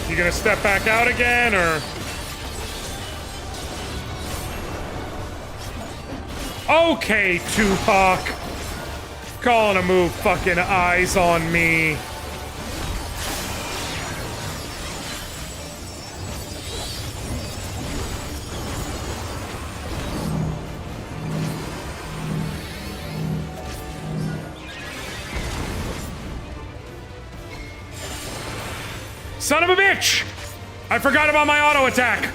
You gonna step back out again, or? Okay, Tupac. Calling a move, fucking eyes on me. Son of a bitch! I forgot about my auto attack.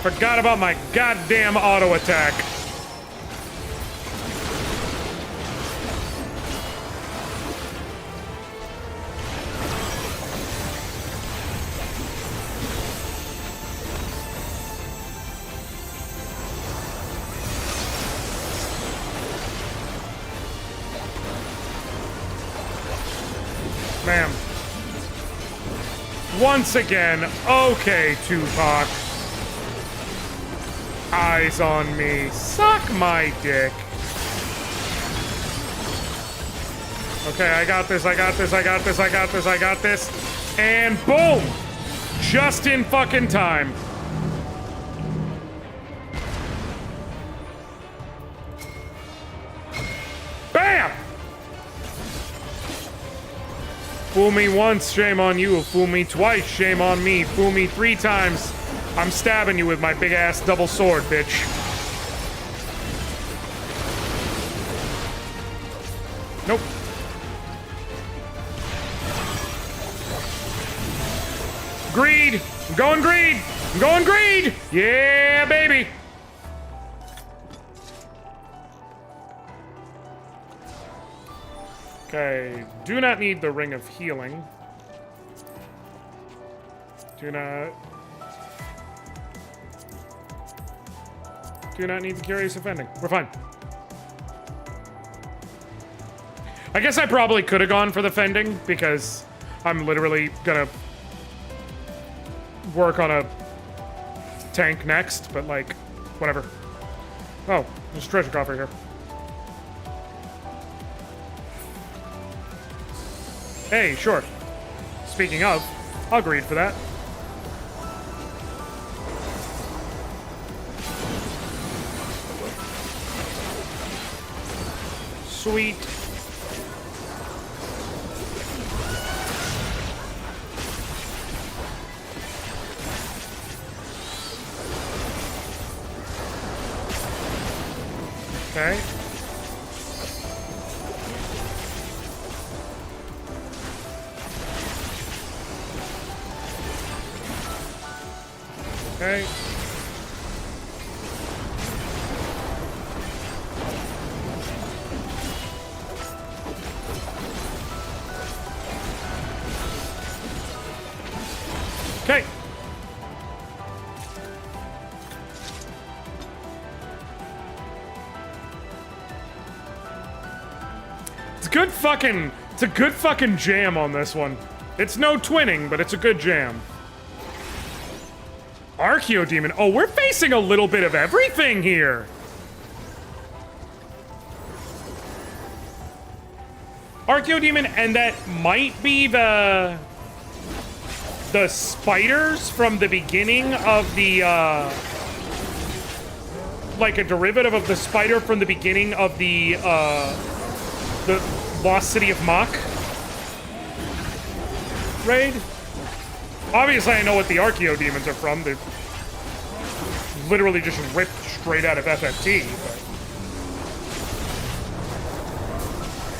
Forgot about my goddamn auto attack. Ma'am. Once again, okay, Tupac. Eyes on me. Suck my dick. Okay, I got this, I got this, I got this, I got this, I got this. And boom! Just in fucking time. Bam! Fool me once, shame on you. Fool me twice, shame on me. Fool me 3 times. I'm stabbing you with my big ass double sword, bitch. Nope. Greed! I'm going greed! I'm going greed! Yeah, baby! Okay, do not need the Ring of Healing. Do not need the Curious Offending. We're fine. I guess I probably could have gone for the Fending, because I'm literally gonna work on a tank next, but like, whatever. Oh, there's a treasure coffer here. Hey, sure. Speaking of, I'll greed for that. Sweet. Okay. Okay. Okay. It's a good fucking jam on this one. It's no twinning, but it's a good jam. Archaeodemon. Oh, we're facing a little bit of everything here. Archaeodemon, and that might be the spiders from the beginning of the, like a derivative of the spider from the beginning of the Lost City of Mach raid. Obviously, I know what the Archaeodemons are from. They're literally just ripped straight out of FFT. But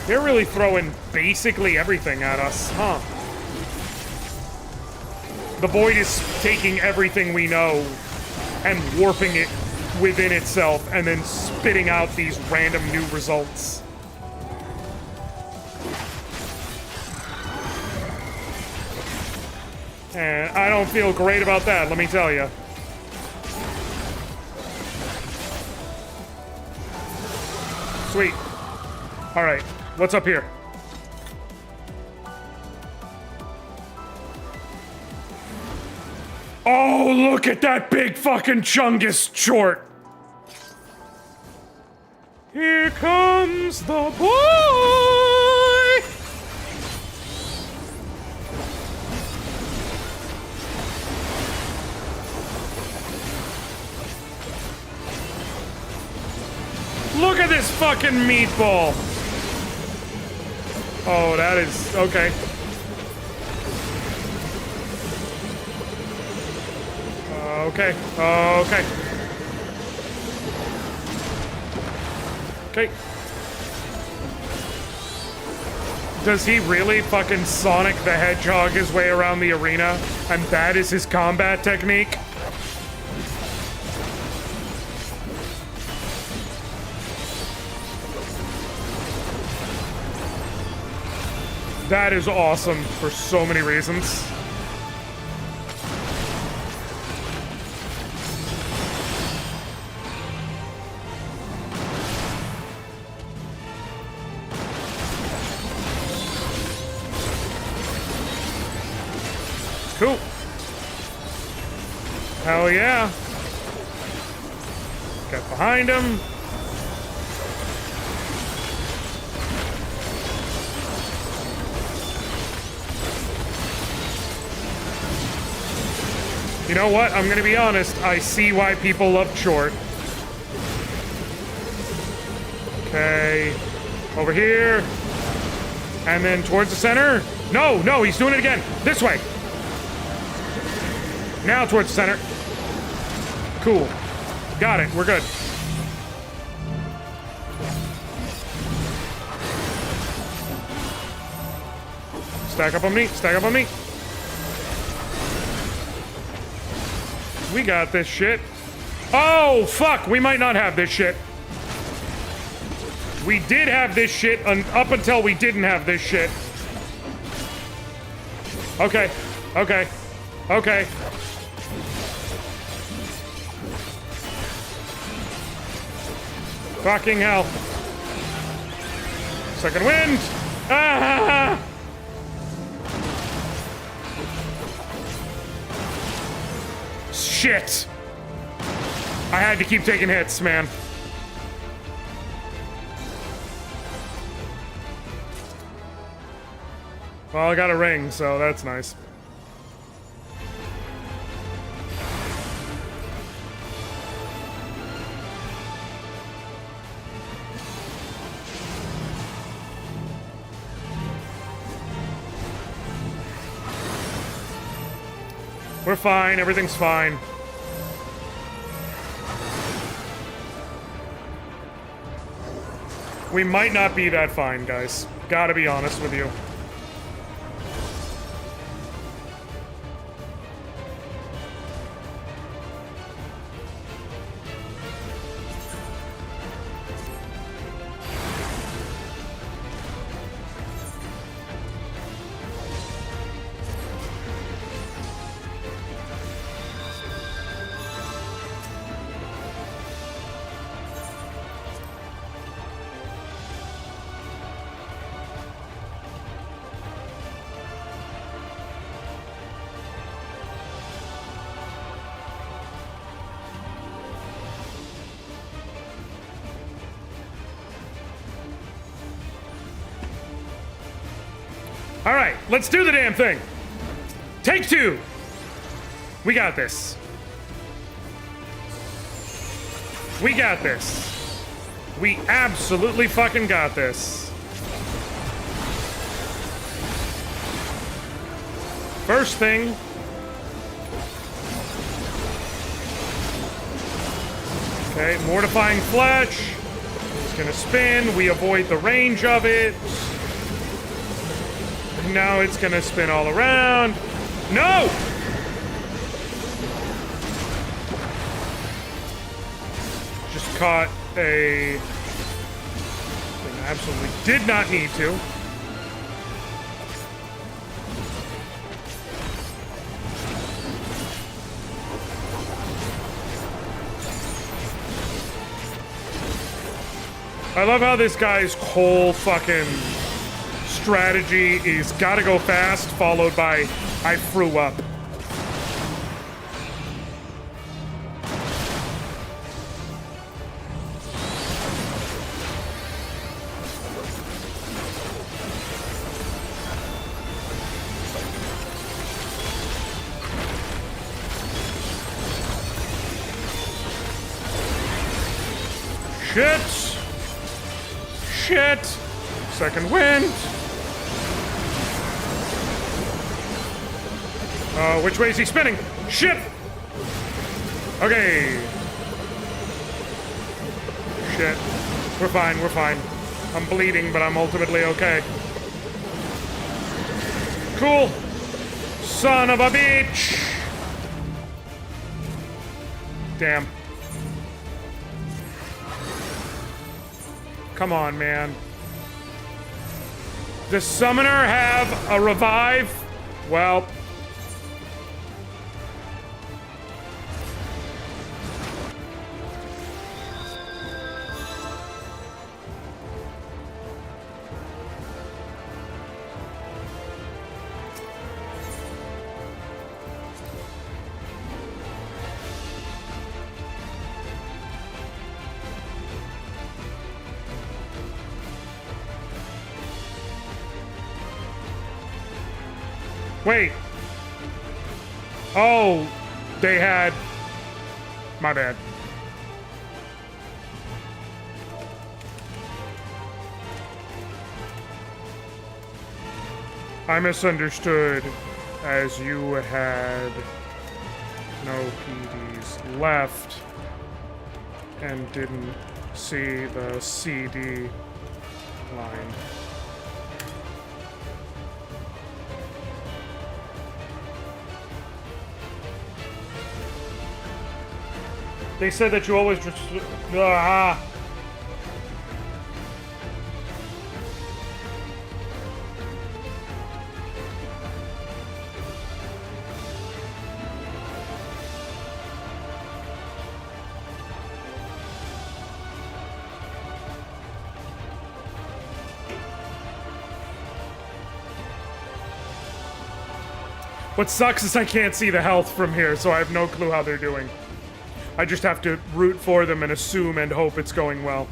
they're really throwing basically everything at us, huh? The Void is taking everything we know and warping it within itself and then spitting out these random new results. And I don't feel great about that, let me tell you. Sweet. All right, what's up here? Oh, look at that big fucking Chungus short. Here comes the boy. Look at this fucking meatball. Oh, that is okay. Okay. Okay. Okay. Does he really fucking Sonic the Hedgehog his way around the arena? And that is his combat technique? That is awesome for so many reasons. Cool. Hell yeah. Get behind him. You know what? I'm gonna be honest. I see why people love short. Okay. Over here. And then towards the center. No, no, he's doing it again. This way. Now towards the center. Cool. Got it. We're good. Stack up on me. Stack up on me. We got this shit. Oh, fuck. We might not have this shit. We did have this shit up until we didn't have this shit. Okay. Okay. Okay. Fucking hell. Second wind. Ah! Shit. I had to keep taking hits, man. Well, I got a ring, so that's nice. We're fine, everything's fine. We might not be that fine, guys. Gotta be honest with you. All right, let's do the damn thing. Take 2. We got this. We got this. We absolutely fucking got this. First thing. Okay, mortifying flesh. It's gonna spin. We avoid the range of it. Now it's gonna spin all around. No! Just caught a thing I absolutely did not need to. I love how this guy's whole fucking strategy is gotta go fast, followed by I threw up. Shit! Shit! Second wind! Which way is he spinning? Shit! Okay. Shit. We're fine, we're fine. I'm bleeding, but I'm ultimately okay. Cool. Son of a bitch! Damn. Come on, man. Does Summoner have a revive? Well... Wait. Oh, they had... My bad. I misunderstood, as you had no PDs left and didn't see the CD line. They said that you always just... What sucks is I can't see the health from here, so I have no clue how they're doing. I just have to root for them and assume and hope it's going well.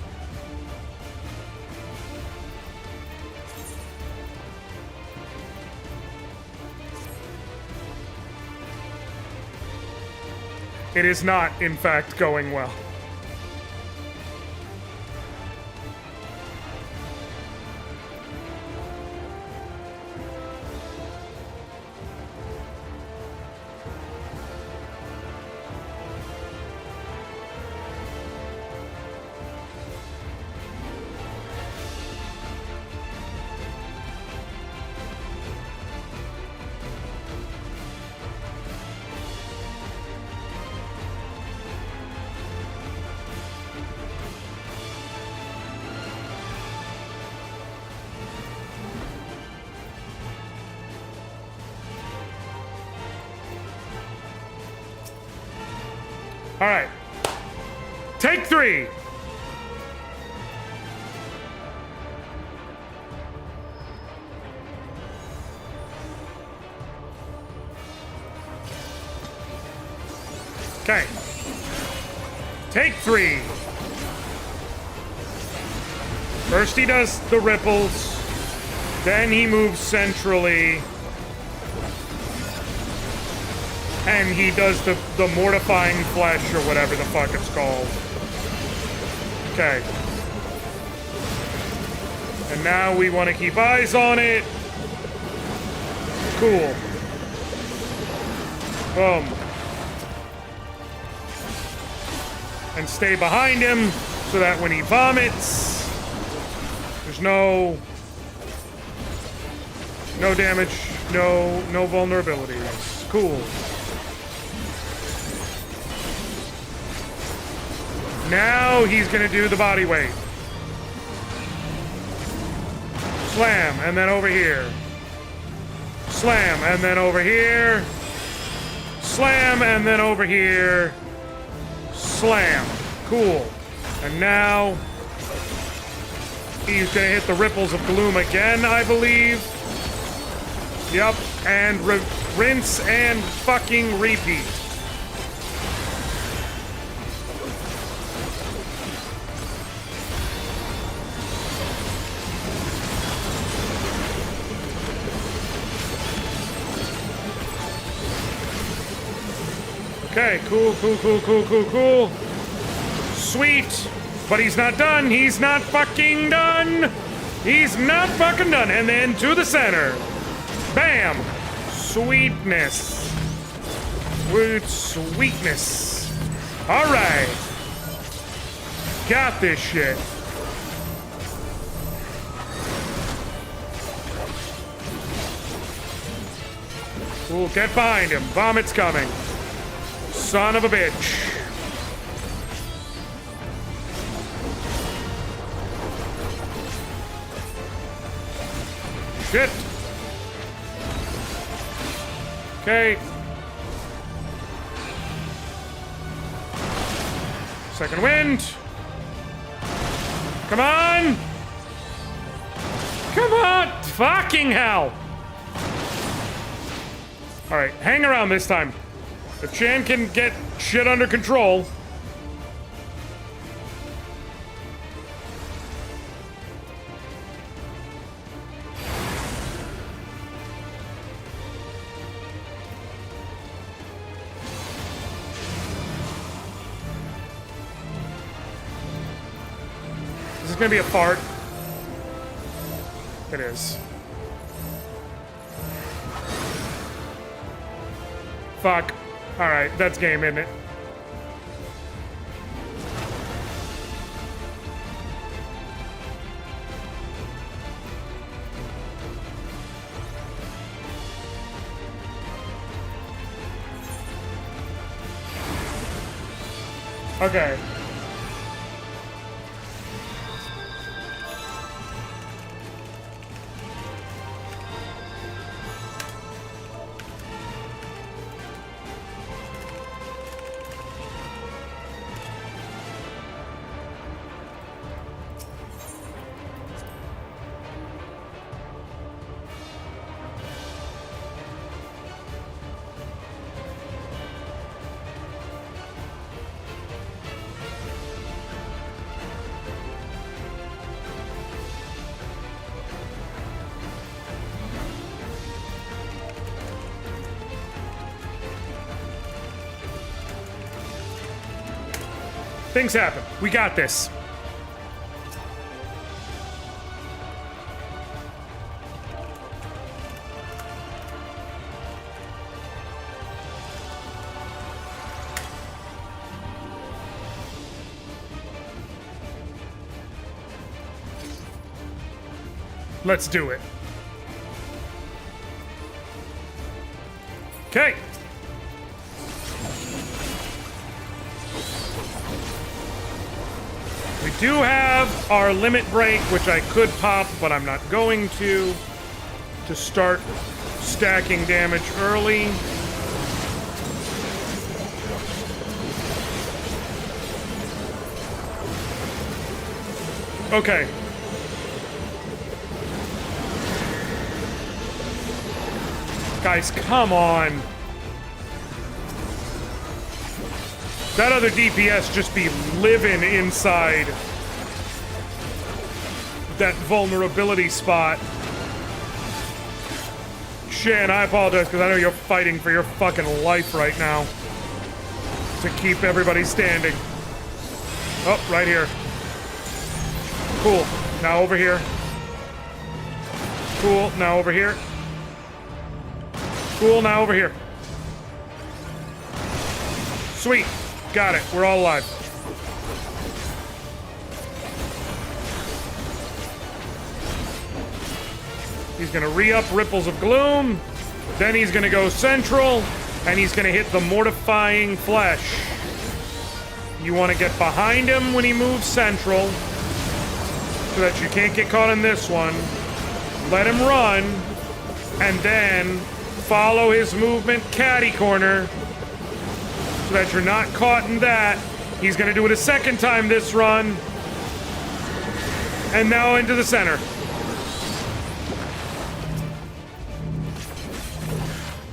It is not, in fact, going well. All right. Take 3. Okay. Take 3. First he does the ripples. Then he moves centrally. And he does the mortifying flesh or whatever the fuck it's called. Okay. And now we want to keep eyes on it. Cool. Boom. And stay behind him so that when he vomits, there's no damage, no vulnerabilities. Cool. Now he's gonna do the body weight. Slam, and then over here. Slam, and then over here. Slam, and then over here. Slam. Cool. And now he's gonna hit the ripples of gloom again, I believe. Yep, and rinse and fucking repeat. Okay, cool. Sweet. But he's not done. He's not fucking done. He's not fucking done. And then to the center. Bam. Sweetness. With sweetness. All right. Got this shit. Cool, get behind him. Vomit's coming. Son of a bitch. Shit. Okay. Second wind. Come on. Come on. Fucking hell. All right, hang around this time. If Chan can get shit under control. Is this gonna be a fart? It is. Fuck. Alright, that's game, isn't it? Okay. Things happen. We got this. Let's do it. Okay. We do have our limit break, which I could pop, but I'm not going to start stacking damage early. Okay. Guys, come on. That other DPS just be living inside that vulnerability spot. Shan, I apologize because I know you're fighting for your fucking life right now to keep everybody standing. Oh, right here. Cool. Now over here. Cool. Now over here. Cool. Now over here. Sweet. Got it. We're all alive. He's gonna re-up Ripples of Gloom. Then he's gonna go central. And he's gonna hit the Mortifying Flesh. You want to get behind him when he moves central. So that you can't get caught in this one. Let him run. And then follow his movement catty corner. So that you're not caught in that. He's gonna do it a second time this run. And now into the center.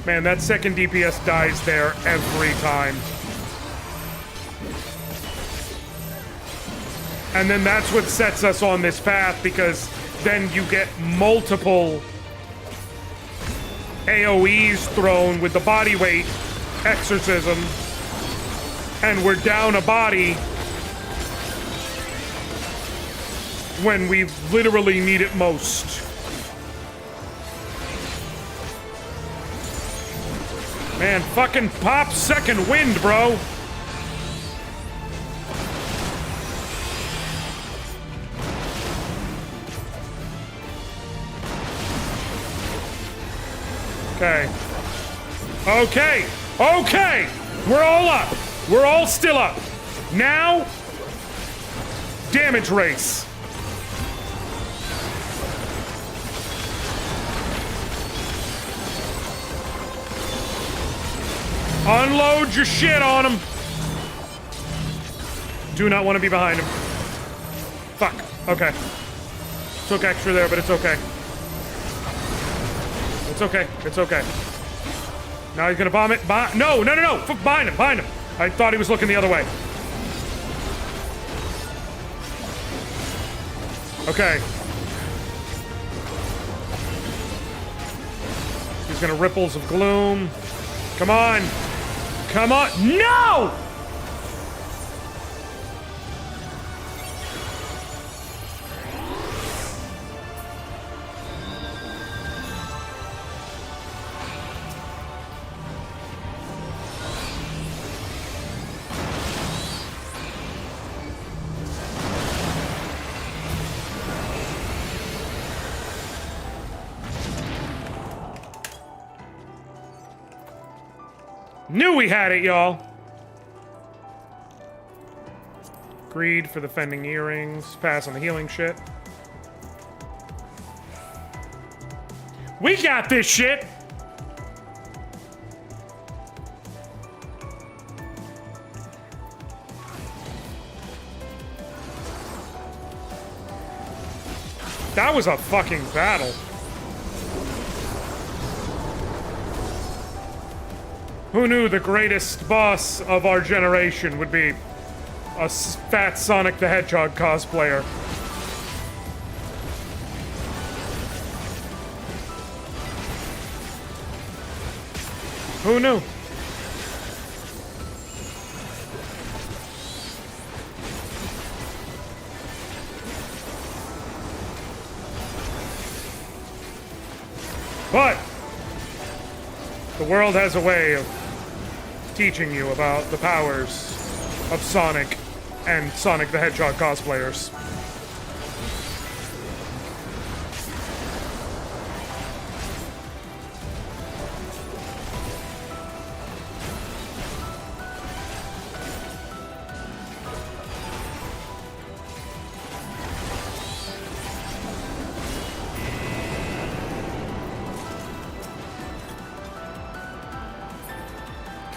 Man, that second DPS dies there every time. And then that's what sets us on this path, because then you get multiple AoEs thrown with the body weight exorcism. And we're down a body when we literally need it most. Man, fucking pop second wind, bro. Okay. Okay. Okay. We're all up. We're all still up. Now, damage race. Unload your shit on him. Do not want to be behind him. Fuck. Okay. Took extra there, but it's okay. It's okay. It's okay. Now he's gonna bomb it. No, no, no, no. Behind him. Behind him. I thought he was looking the other way. Okay. He's gonna Ripples of Gloom. Come on. Come on. No! Knew we had it, y'all. Greed for the Fending Earrings. Pass on the healing shit. We got this shit! That was a fucking battle. Who knew the greatest boss of our generation would be a fat Sonic the Hedgehog cosplayer? Who knew? But the world has a way of teaching you about the powers of Sonic and Sonic the Hedgehog cosplayers.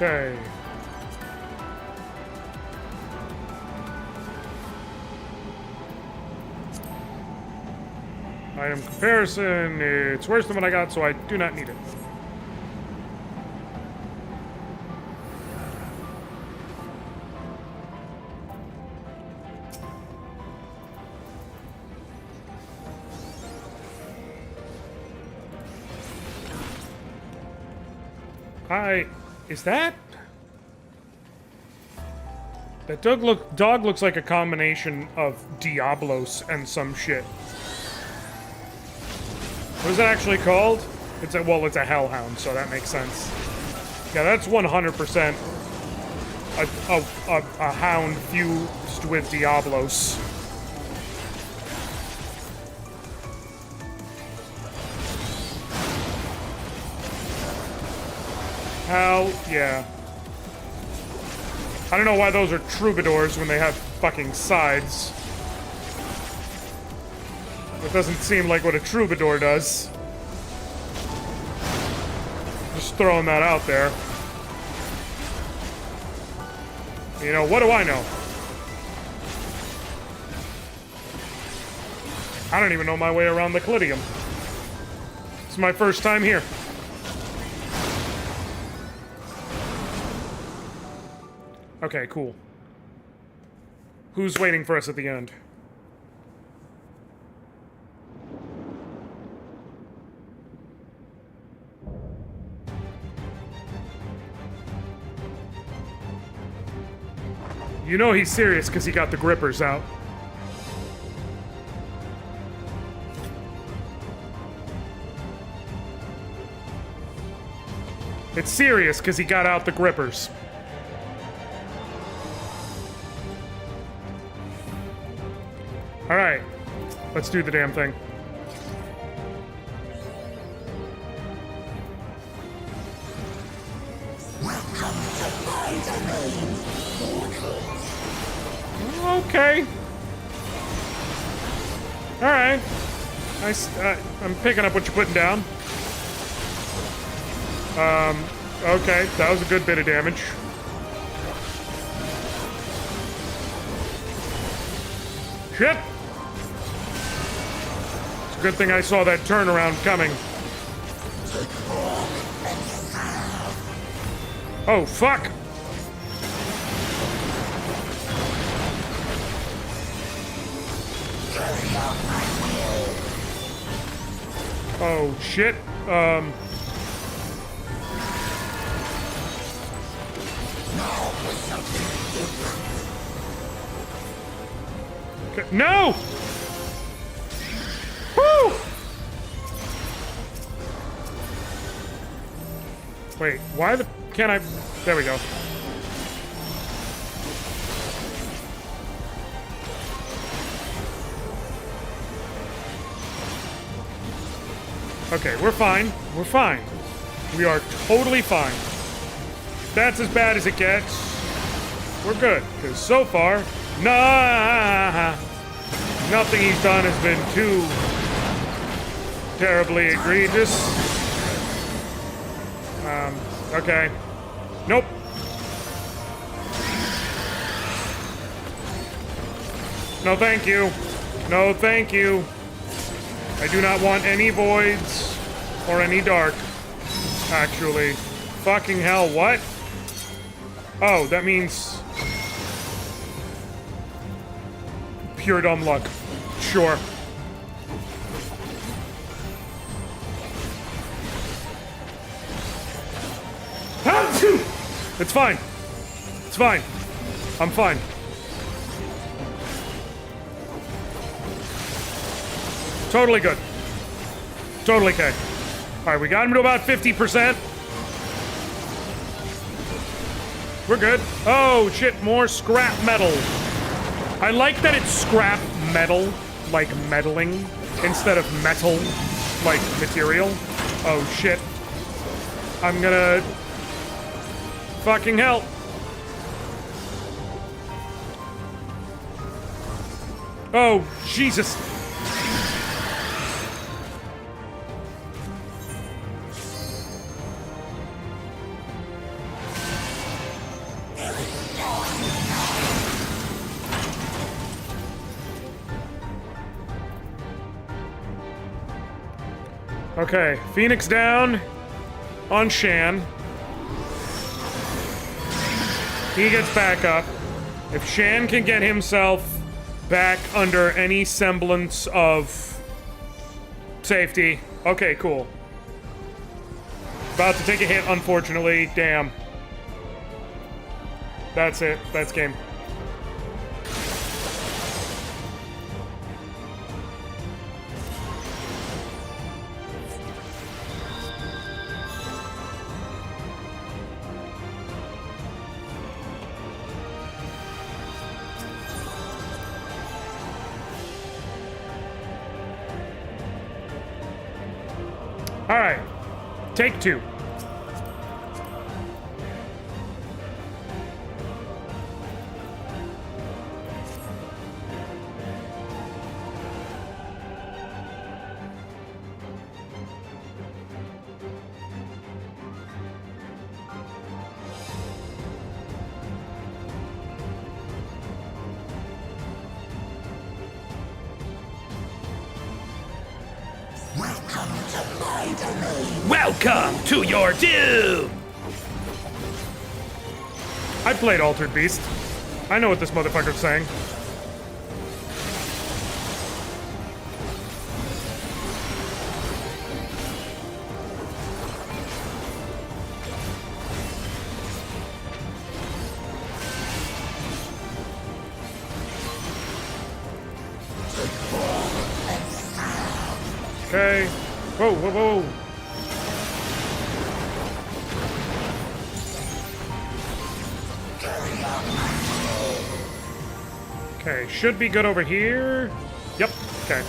Okay. Item comparison, it's worse than what I got, so I do not need it. Is that? That dog looks like a combination of Diablos and some shit. What is it actually called? It's a hellhound, so that makes sense. Yeah, that's 100% a hound fused with Diablos. Hell yeah. I don't know why those are troubadours when they have fucking sides. It doesn't seem like what a troubadour does. Just throwing that out there. You know, what do I know? I don't even know my way around the Callidium. It's my first time here. Okay, cool. Who's waiting for us at the end? You know he's serious because he got the grippers out. It's serious because he got out the grippers. All right, let's do the damn thing. Okay. All right. Nice. I'm picking up what you're putting down. Okay, that was a good bit of damage. Shit. Good thing I saw that turnaround coming. Oh, fuck! Oh, shit. Okay. No! Woo! Wait, why the... Can't I... There we go. Okay, we're fine. We're fine. We are totally fine. That's as bad as it gets. We're good, because so far, nothing he's done has been too terribly egregious. Okay. Nope. No, thank you. No, thank you. I do not want any voids or any dark, actually. Fucking hell, what? Oh, that means... pure dumb luck. Sure. It's fine. It's fine. I'm fine. Totally good. Totally okay. Alright, we got him to about 50%. We're good. Oh, shit, more scrap metal. I like that it's scrap metal, like meddling, instead of metal, like material. Oh, shit. I'm gonna... fucking hell. Oh, Jesus. Okay, Phoenix down on Shan. He gets back up. If Shan can get himself back under any semblance of safety. Okay, cool. About to take a hit, unfortunately. Damn. That's it. That's game. All right. Take two. Welcome to your doom! I played Altered Beast. I know what this motherfucker's saying. Okay. Whoa, whoa, whoa. Okay, should be good over here. Yep, okay.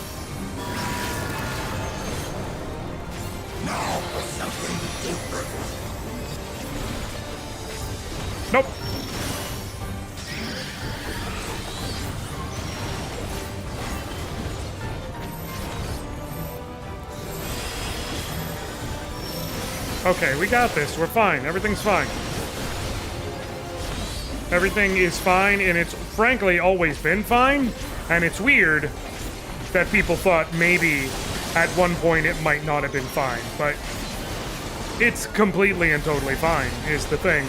Now for something different.
Nope. Okay, we got this. We're fine. Everything's fine. Everything is fine, and it's frankly always been fine. And it's weird that people thought maybe at one point it might not have been fine, but it's completely and totally fine, is the thing.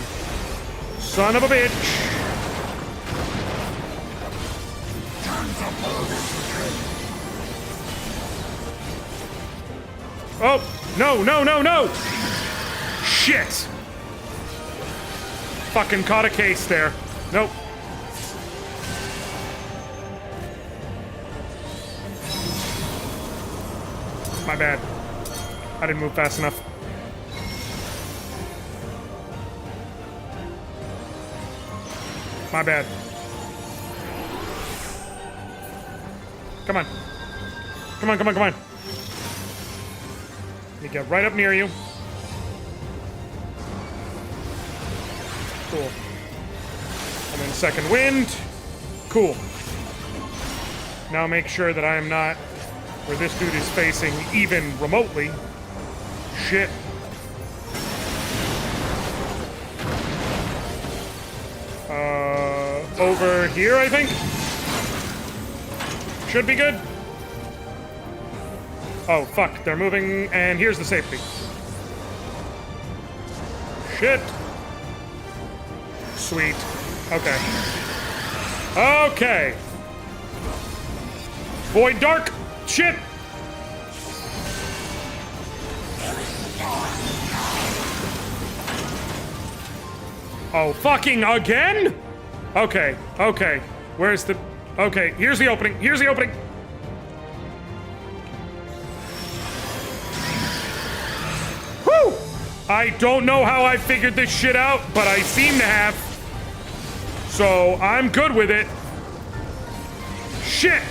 Son of a bitch! Oh, no, no, no, no! Shit! Fucking caught a case there. Nope. My bad. I didn't move fast enough. My bad. Come on. Come on, come on, come on. Let me get right up near you. Cool. And then second wind. Cool. Now make sure that I am not where this dude is facing even remotely. Shit. Over here, I think? Should be good. Oh, fuck. They're moving, and here's the safety. Shit. Sweet. Okay. Okay. Void Dark. Shit. Oh, fucking again? Okay, okay. Where's the... Okay, here's the opening. Here's the opening. Whew! I don't know how I figured this shit out, but I seem to have. So, I'm good with it. Shit!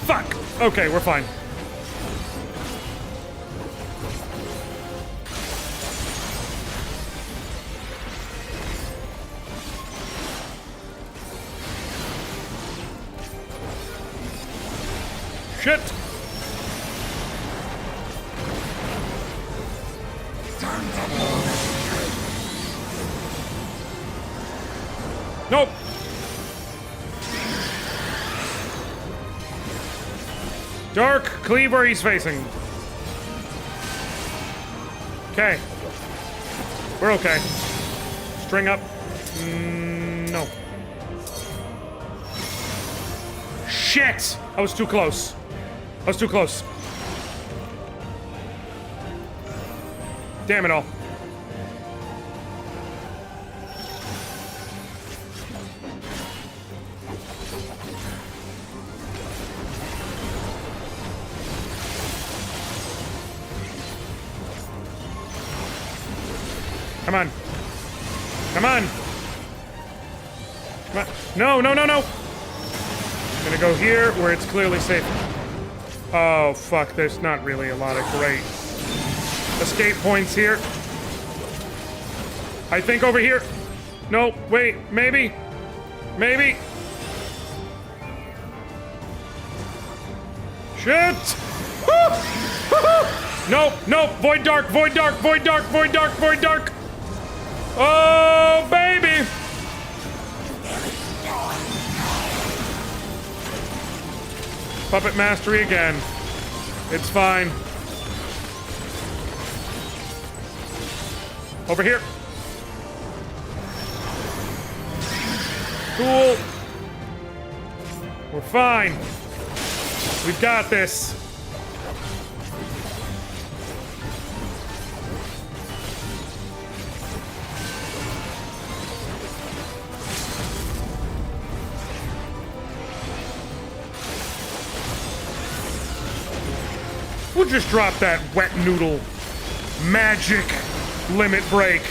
Fuck! Okay, we're fine. Shit! Nope! Dark, cleave where he's facing. Okay. We're okay. String up. No. Shit! I was too close. I was too close. Damn it all. Come on. Come on. Come on. No, no, no, no. I'm gonna go here where it's clearly safe. Oh, fuck. There's not really a lot of great escape points here. I think over here. No, wait. Maybe. Maybe. Shit. Woo! Woo-hoo! No, no. Void dark, void dark, void dark, void dark, void dark. Oh, baby! Puppet mastery again. It's fine. Over here. Cool. We're fine. We've got this. We'll just drop that wet noodle magic limit break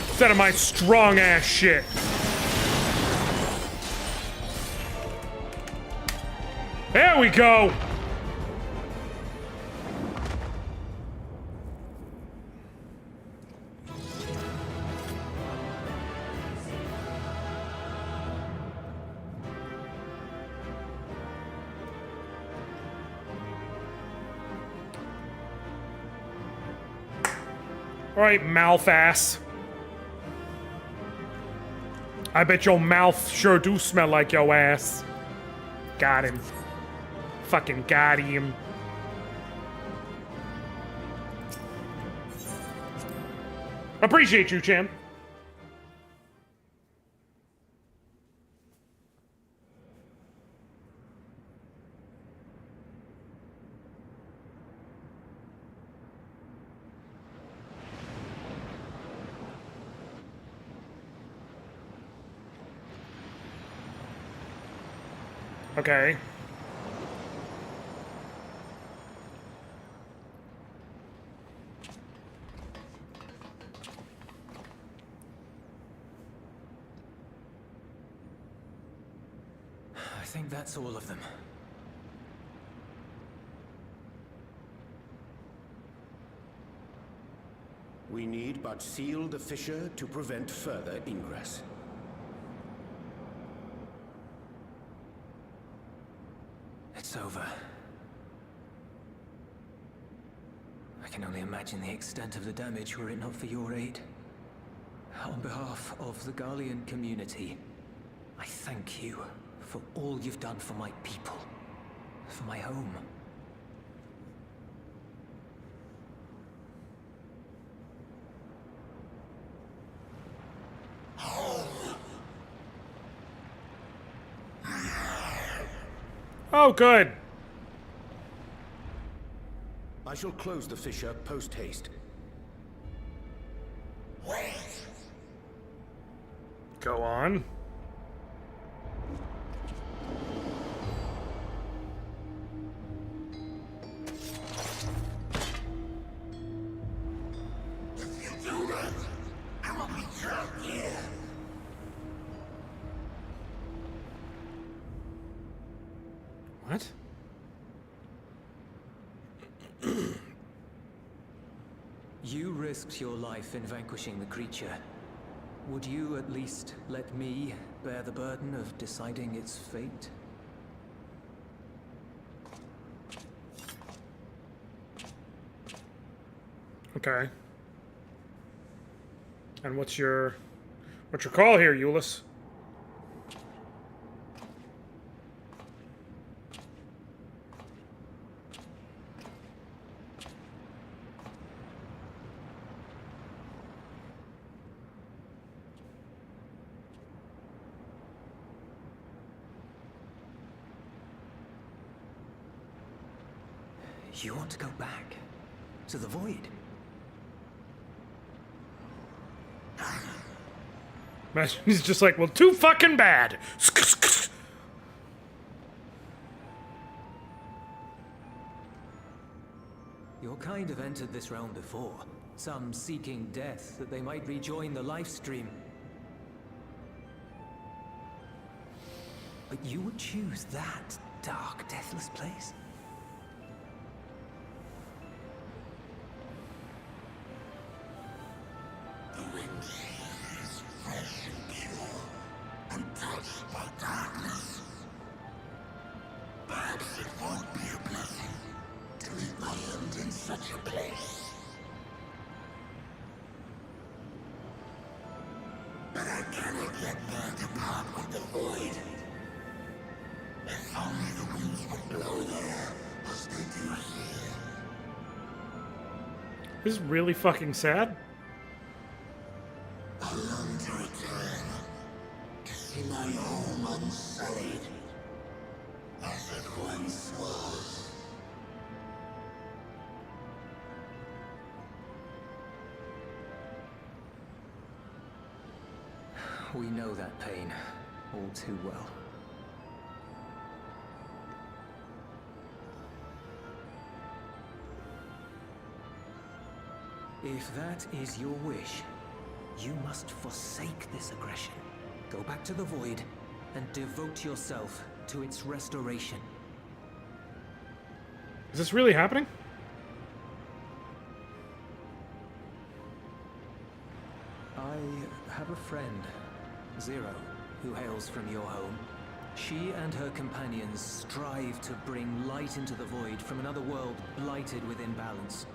instead of my strong ass shit. There we go. All right, mouth ass. I bet your mouth sure do smell like your ass. Got him. Fucking got him. Appreciate you, champ. Okay.
I think that's all of them.
We need but seal the fissure to prevent further ingress.
It's over. I can only imagine the extent of the damage were it not for your aid. On behalf of the Garlean community, I thank you for all you've done for my people, for my home.
Oh, good.
I shall close the fissure post-haste.
Go on.
If you do that, I will be trapped here.
What?
You risked your life in vanquishing the creature. Would you at least let me bear the burden of deciding its fate?
Okay. And what's your call here, Euless?
You want to go back to the void?
Imagine he's just like, well, too fucking bad.
Your kind have entered this realm before. Some seeking death that they might rejoin the life stream. But you would choose that dark, deathless place?
The wind is fresh and pure, untouched by darkness. Perhaps it won't be a blessing to meet my end in such a place. But I cannot yet bear to part with the void. If only the winds would blow there as they do here.
This is really fucking sad.
I long to return, to see my home unsullied, as it once was.
We know that pain all too well. If that is your wish, you must forsake this aggression. Go back to the Void and devote yourself to its restoration.
Is this really happening?
I have a friend, Zero, who hails from your home. She and her companions strive to bring light into the Void from another world blighted with imbalance.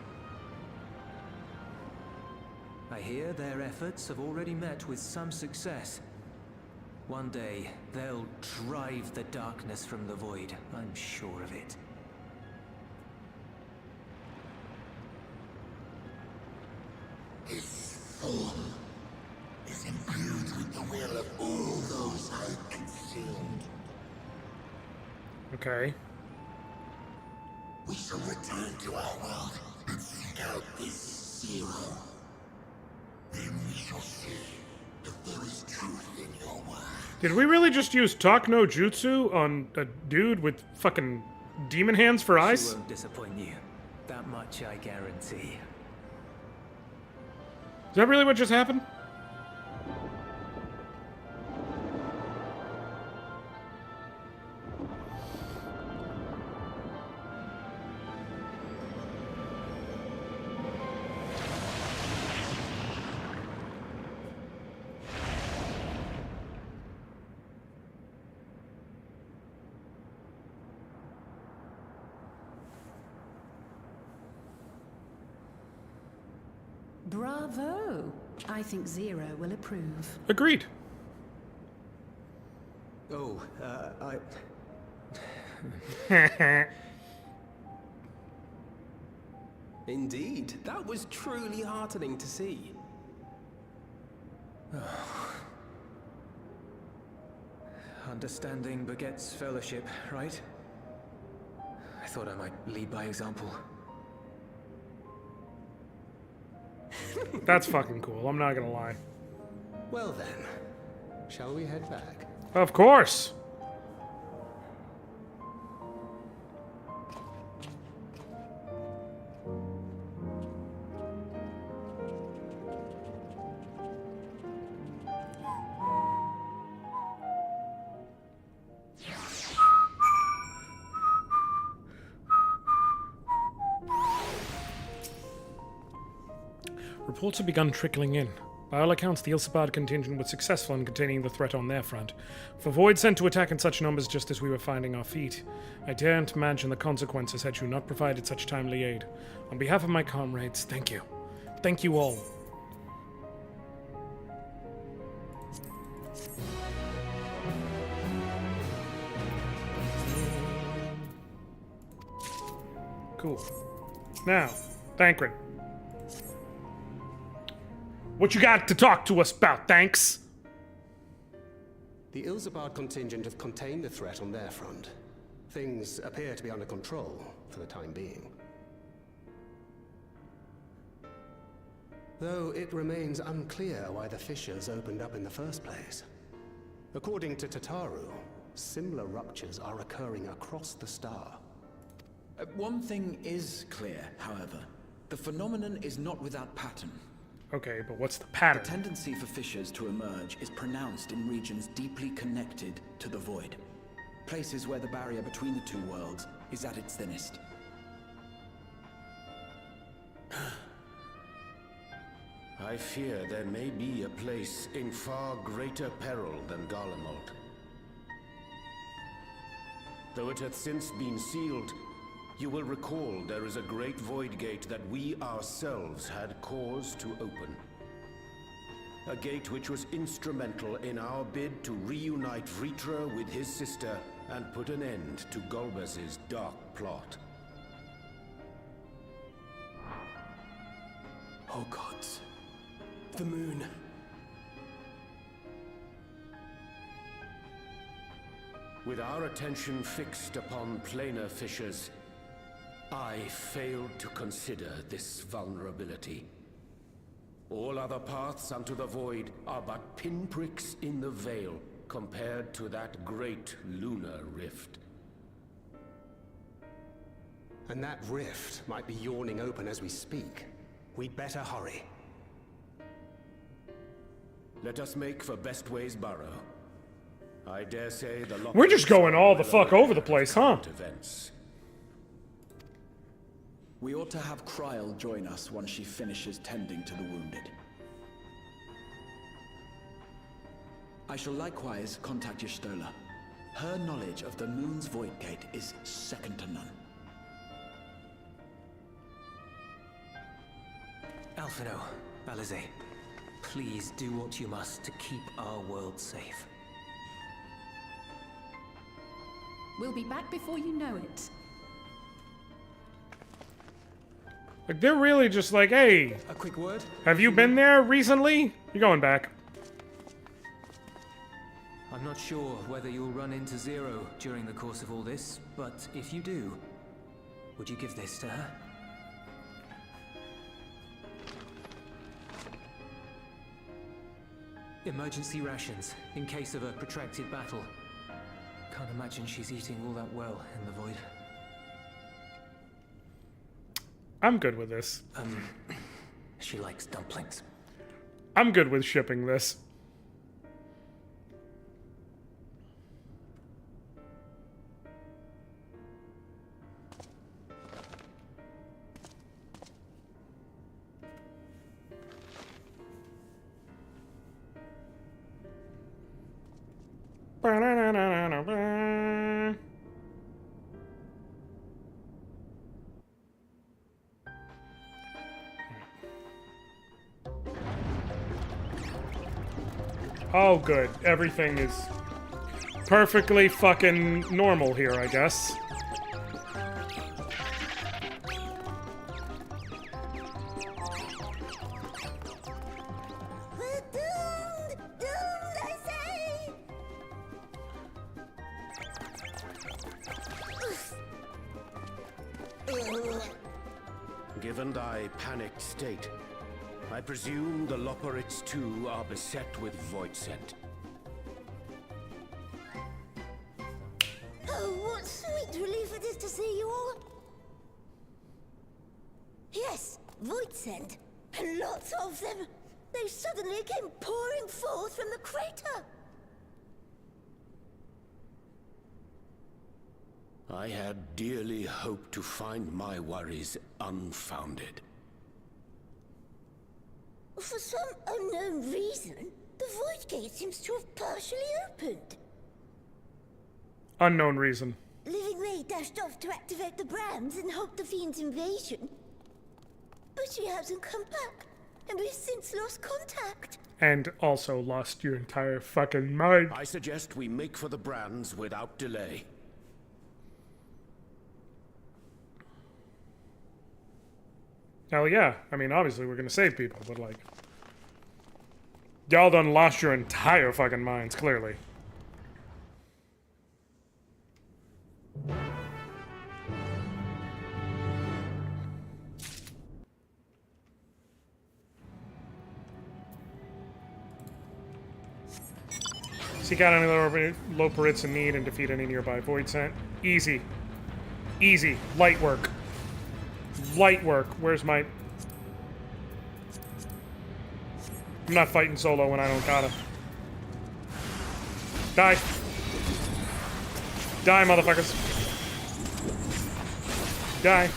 I hear their efforts have already met with some success. One day, they'll drive the darkness from the Void, I'm sure of it.
His form is imbued with the will of all those I've consumed.
Okay.
We shall return to our world and seek out this Zero. Then we shall see if there is truth in your word.
Did we really just use Talk No Jutsu on a dude with fucking demon hands for eyes?
She won't disappoint you. That much I guarantee.
Is that really what just happened?
Bravo! I think Zero will approve.
Agreed.
Oh, Indeed, that was truly heartening to see.
Understanding begets fellowship, right? I thought I might lead by example.
That's fucking cool, I'm not gonna lie.
Well then, shall we head back?
Of course! Reports have begun trickling in. By all accounts, the Ilsabard contingent was successful in containing the threat on their front. For Void sent to attack in such numbers just as we were finding our feet, I daren't imagine the consequences had you not provided such timely aid. On behalf of my comrades, thank you. Thank you all. Cool. Now, Thancred. What you got to talk to us about, thanks?
The Ilsabard contingent have contained the threat on their front. Things appear to be under control for the time being.
though it remains unclear why the fissures opened up in the first place. According to Tataru, similar ruptures are occurring across the star.
One thing is clear, however. The phenomenon is not without pattern.
Okay, but what's the
The
pattern?
tendency for fissures to emerge is pronounced in regions deeply connected to the void. Places where the barrier between the two worlds is at its thinnest.
I fear there may be a place in far greater peril than Garlemald. Though it hath since been sealed, you will recall there is a great void gate that we ourselves had cause to open. A gate which was instrumental in our bid to reunite Vritra with his sister and put an end to Golbez's dark plot.
Oh gods. The moon.
With our attention fixed upon planar fissures, I failed to consider this vulnerability. All other paths unto the void are but pinpricks in the veil compared to that great lunar rift.
And that rift might be yawning open as we speak. We'd better hurry.
Let us make for Bestway's Burrow. I dare say the
We're just going all the fuck over the place, huh?
Events.
We ought to have Kryl join us once she finishes tending to the wounded. I shall likewise contact Y'shtola. Her knowledge of the moon's void gate is second to none.
Alphino, Balize, please do what you must to keep our world safe.
We'll be back before you know it.
Like, they're really just like, hey,
A quick word?
have you been there recently? You're going back.
I'm not sure whether you'll run into Zero during the course of all this, but if you do, would you give this to her? Emergency rations, in case of a protracted battle. Can't imagine she's eating all that well in the void.
I'm good with this.
She likes dumplings.
I'm good with shipping this. Oh, good. Everything is perfectly fucking normal here, I guess.
Given thy panicked state, I presume the Loporrits too are beset with void scent.
Oh, what sweet relief it is to see you all. Yes, void scent, and lots of them. They suddenly came pouring forth from the crater.
I had dearly hoped to find my worries unfounded.
For some unknown reason, the void gate seems to have partially opened.
Unknown reason.
Living Ray dashed off to activate the brands and halt the Fiend's invasion. But she hasn't come back, and we've since lost contact.
And also lost your entire fucking mind.
I suggest we make for the brands without delay.
Hell yeah. I mean, obviously we're gonna save people, but like... Y'all done lost your entire fucking minds, clearly. Seek out any low parits in need and defeat any nearby void sent. Easy. Easy. Light work. Light work. Where's my... I'm not fighting solo when I don't gotta. Die. Die, motherfuckers. Die.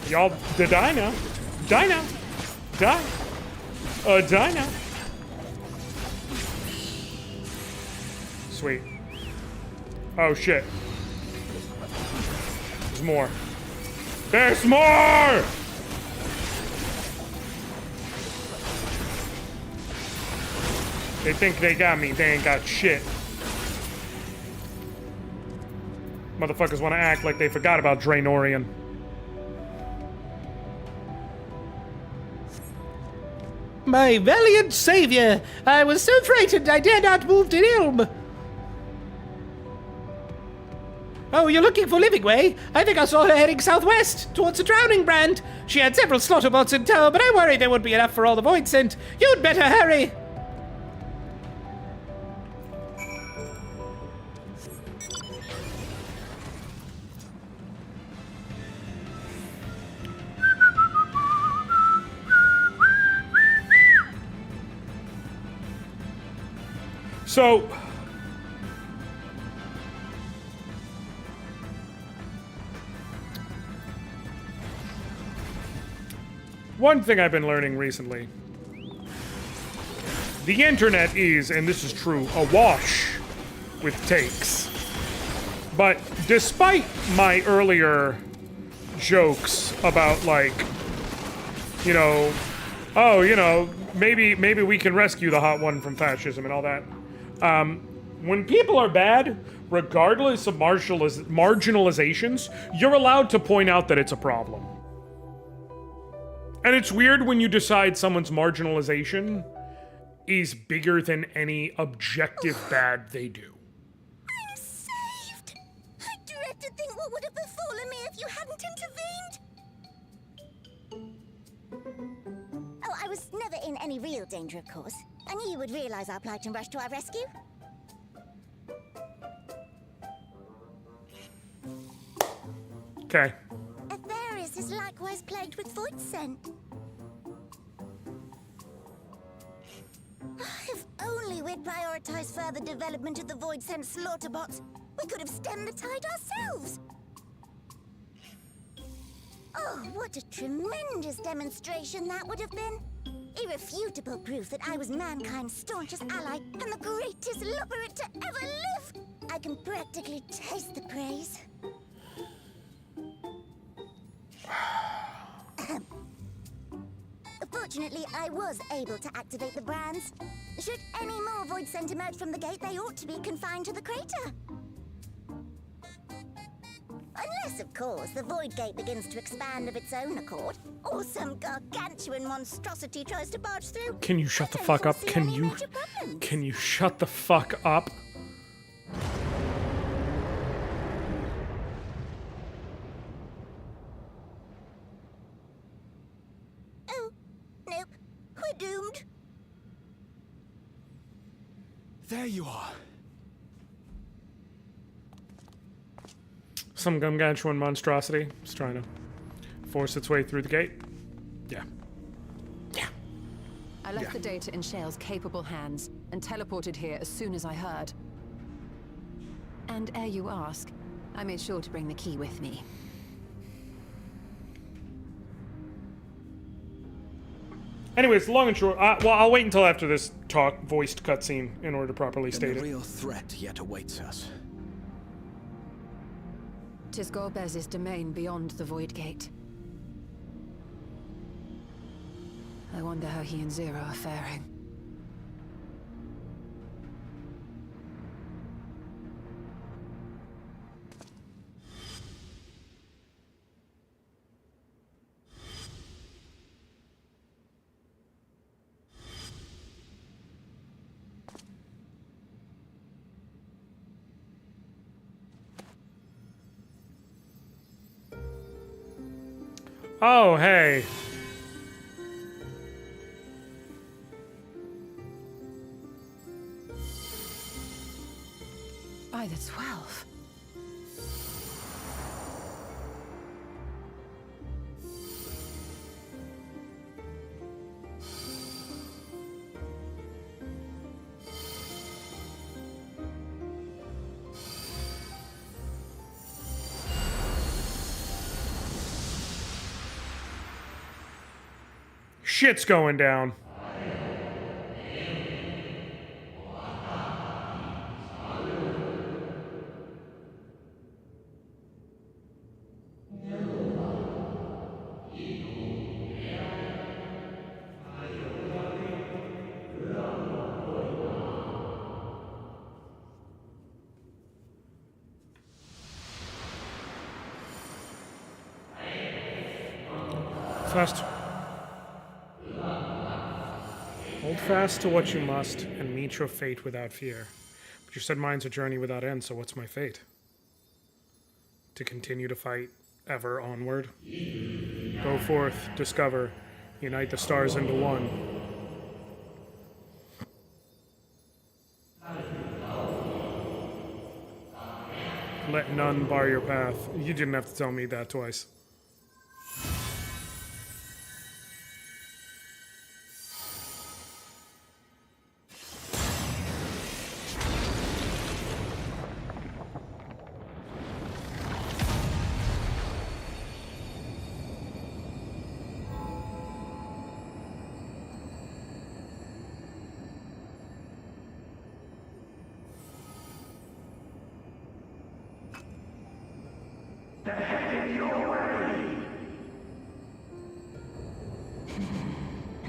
Y'all, die now. Die now. Die. Die now. Sweet. Oh, shit. There's more. There's more! They think they got me. They ain't got shit. Motherfuckers want to act like they forgot about Draenorian.
My valiant savior! I was so frightened I dare not move to Ilm. Oh, you're looking for Livingway? I think I saw her heading southwest, towards the Drowning Brand. She had several slaughterbots in tow, but I worry there won't be enough for all the void sent. You'd better hurry!
So, one thing I've been learning recently, the internet is, and this is true, awash with takes. But despite my earlier jokes about, like, you know, oh, you know, maybe we can rescue the hot one from fascism and all that. When people are bad, regardless of marginalizations, you're allowed to point out that it's a problem. And it's weird when you decide someone's marginalization is bigger than any objective bad they do.
I'm saved! I dread to think what would have befallen me if you hadn't intervened! Oh, I was never in any real danger, of course. I knew you would realize our plight and rush to our rescue.
Okay.
Etheris is likewise plagued with void scent. If only we'd prioritized further development of the void scent slaughterbots, we could have stemmed the tide ourselves. Oh, what a tremendous demonstration that would have been. Irrefutable proof that I was mankind's staunchest ally and the greatest lubberate to ever live. I can practically taste the praise. Fortunately, I was able to activate the brands. Should any more void scent emerge from the gate, they ought to be confined to the crater. Unless, of course, the void gate begins to expand of its own accord, or some gargantuan monstrosity tries to barge through.
Can you shut the fuck up? Can you shut the fuck up?
Oh, nope. We're doomed.
There you are.
Some gargantuan monstrosity is trying to force its way through the gate. Yeah.
I left the data in Shale's capable hands and teleported here as soon as I heard. And ere you ask, I made sure to bring the key with me.
Anyways, long and short, well, I'll wait until after this voiced cutscene in order to properly state it.
A real threat yet awaits us.
'Tis Gorbez's domain beyond the Void Gate. I wonder how he and Zero are faring.
Oh, hey.
By the 12.
Shit's going down. Fast. Hold fast to what you must, and meet your fate without fear. But you said mine's a journey without end, so what's my fate? To continue to fight ever onward? Go forth, discover, unite the stars into one. Let none bar your path. You didn't have to tell me that twice.
They're headed your way!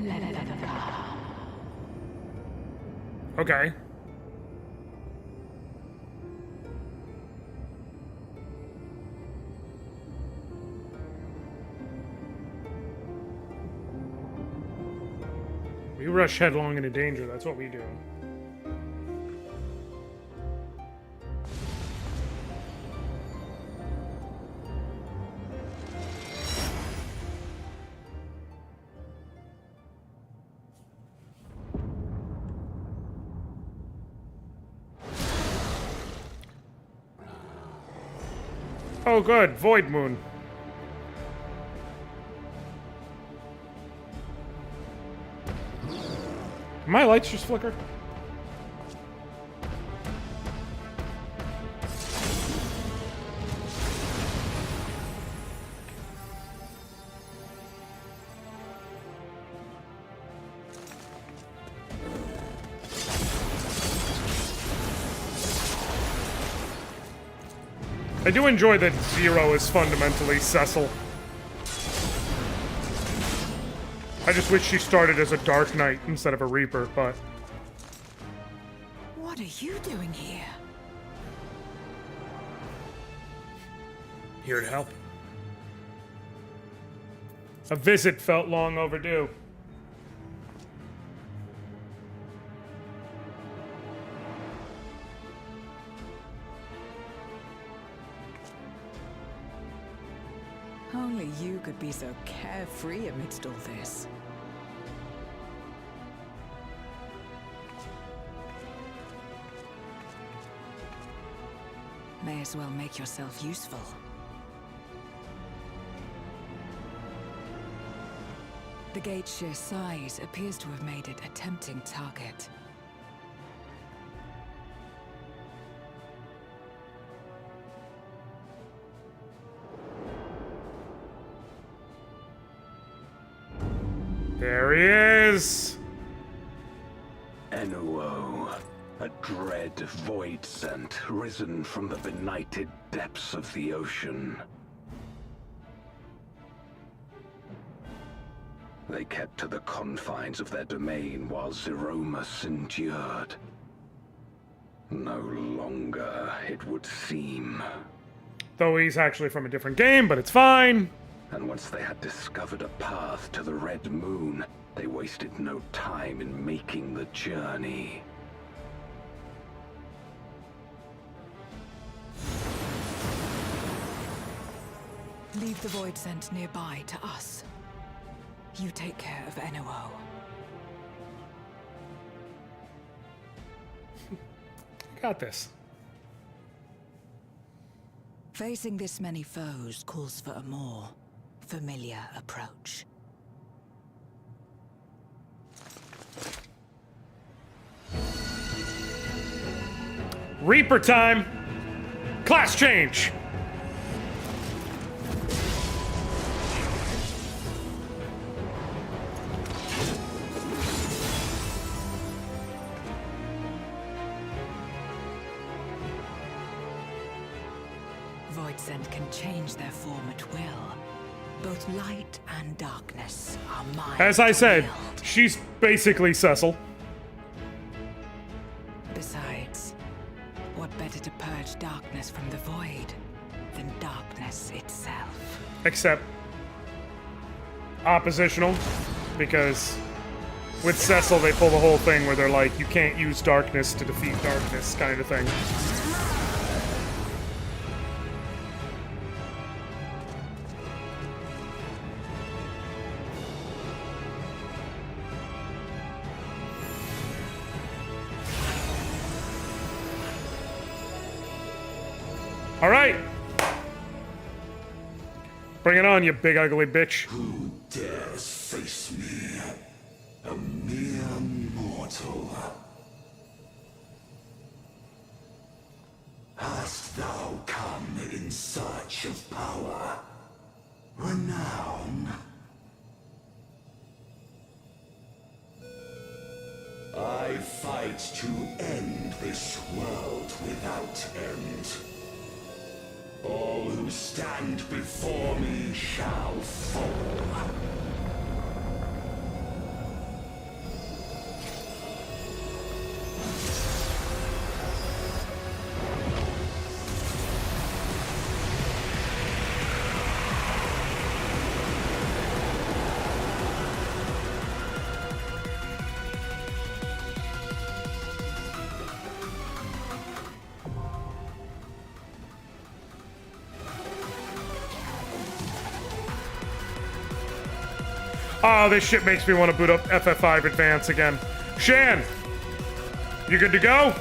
Let them come.
Okay. We rush headlong into danger, that's what we do. Oh good, Void Moon. My lights just flicker. I do enjoy that Zero is fundamentally Cecil. I just wish she started as a Dark Knight instead of a Reaper, but...
What are you doing here?
Here to help. A visit felt long overdue.
Only you could be so carefree amidst all this. May as well make yourself useful. The gate's sheer size appears to have made it a tempting target.
There he is!
Enuo, a dread void scent risen from the benighted depths of the ocean. They kept to the confines of their domain while Zeromus endured. No longer, it would seem.
Though he's actually from a different game, but it's fine.
And once they had discovered a path to the Red Moon, they wasted no time in making the journey.
Leave the void scent nearby to us. You take care of Enuo.
Got this.
Facing this many foes calls for a more familiar approach.
Reaper time! Class change!
Voidsent can change their form at will. Both light and darkness are mine.
As I said,
to wield.
she's basically Cecil.
Besides, what better to purge darkness from the void than darkness itself?
Except oppositional, because with Cecil they pull the whole thing where they're like, you can't use darkness to defeat darkness kind of thing. All right. Bring it on, you big ugly bitch.
Who dares face me? A mere mortal. Hast thou come in search of power? Renown? I fight to end this world without end. All who stand before me shall fall.
Oh, this shit makes me want to boot up FF5 Advance again. Shan! You good to go?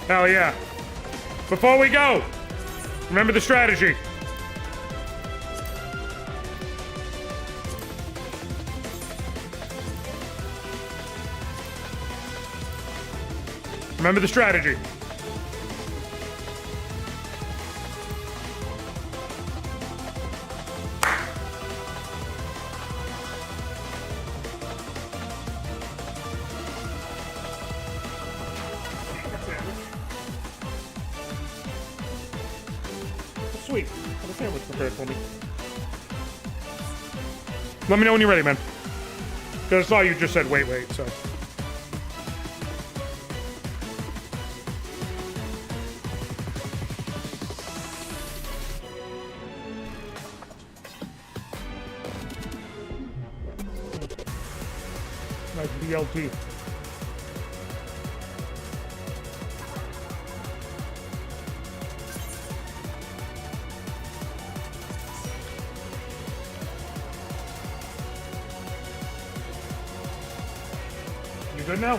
Hell yeah. Before we go, remember the strategy. Remember the strategy. Sweet. Have a sandwich prepared for me. Let me know when you're ready, man. Because I saw you just said wait, so. Nice BLT. You good now?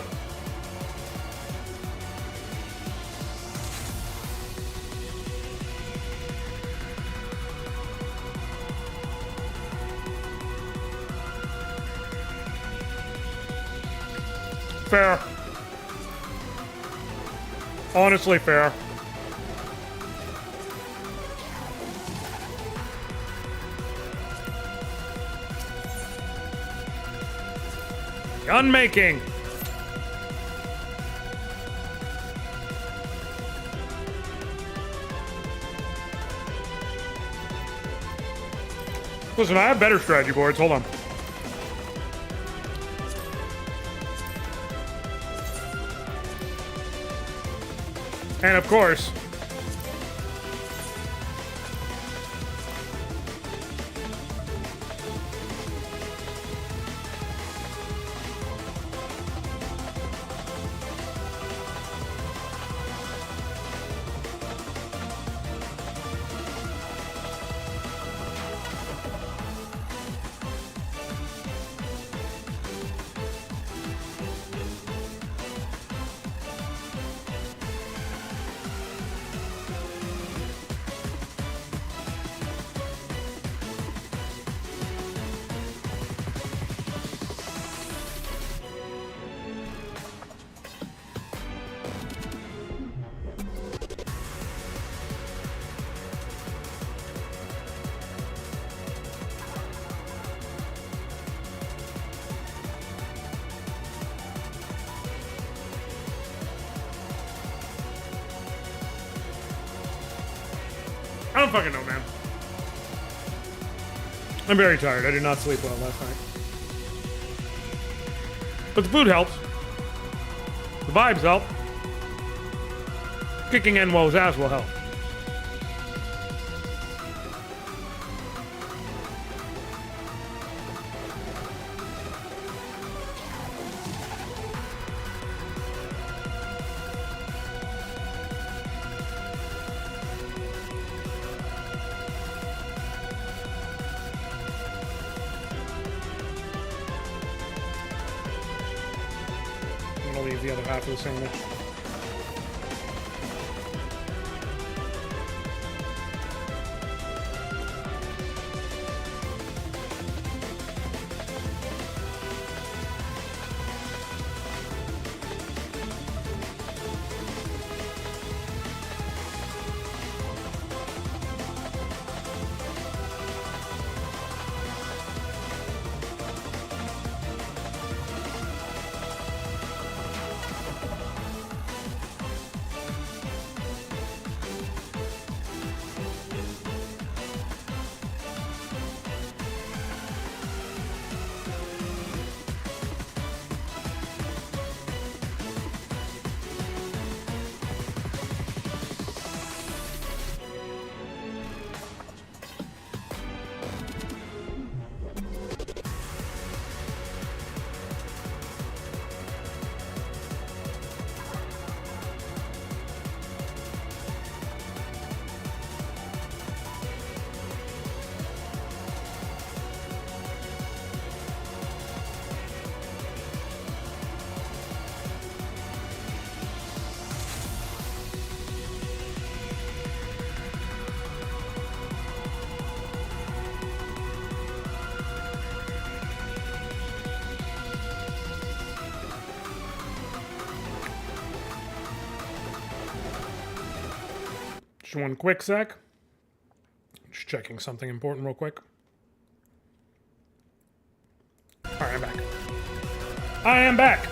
Fair. Honestly, fair. Gun making. Listen, I have better strategy boards. Hold on. And of course, I don't fucking know, man. I'm very tired. I did not sleep well last night. But the food helps. The vibes help. Kicking Enwo's ass will help. I'm gonna leave the other half of the sandwich. Just one quick sec. Just checking something important real quick. Alright, I'm back. I am back!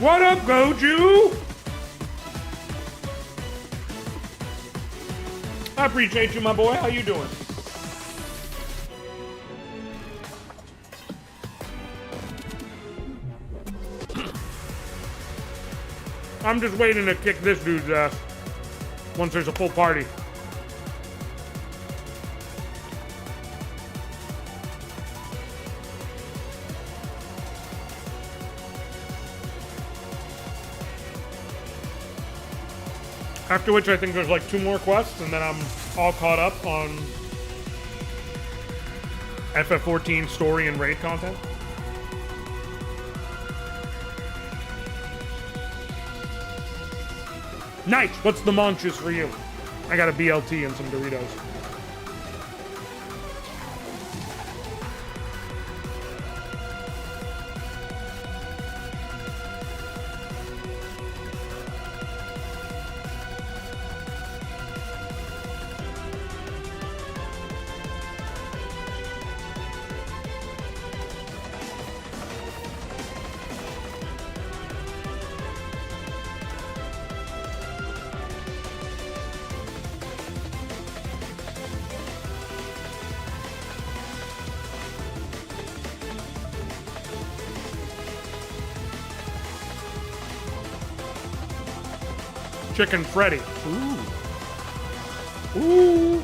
What up, Goju? I appreciate you, my boy. How you doing? I'm just waiting to kick this dude's ass once there's a full party. After which I think there's like 2 more quests, and then I'm all caught up on FF14 story and raid content. Nice! What's the munches for you? I got a BLT and some Doritos. Chicken Freddy. Ooh. Ooh.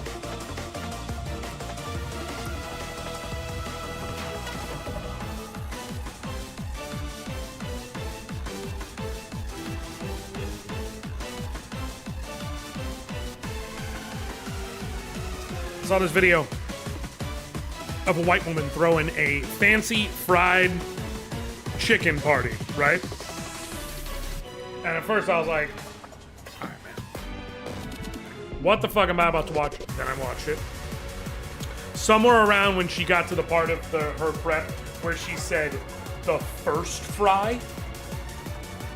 saw this video of a white woman throwing a fancy fried chicken party, right? And at first I was like, all right, man, what the fuck am I about to watch? Then I watched it. Somewhere around when she got to the part of her prep where she said the first fry,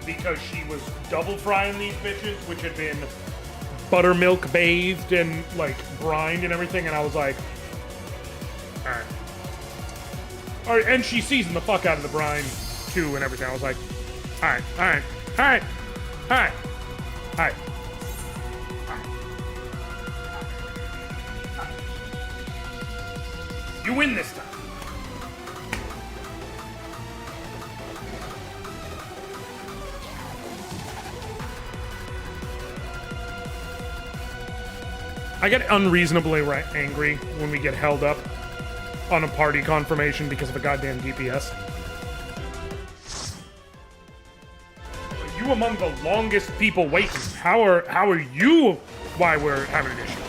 because she was double frying these bitches, which had been buttermilk bathed and like brined and everything, and I was like, all right, and she seasoned the fuck out of the brine too and everything. I was like, all right, all right, all right, all right, all right. You win this time. I get unreasonably angry when we get held up on a party confirmation because of a goddamn DPS. You among the longest people waiting. How are you why we're having an issue?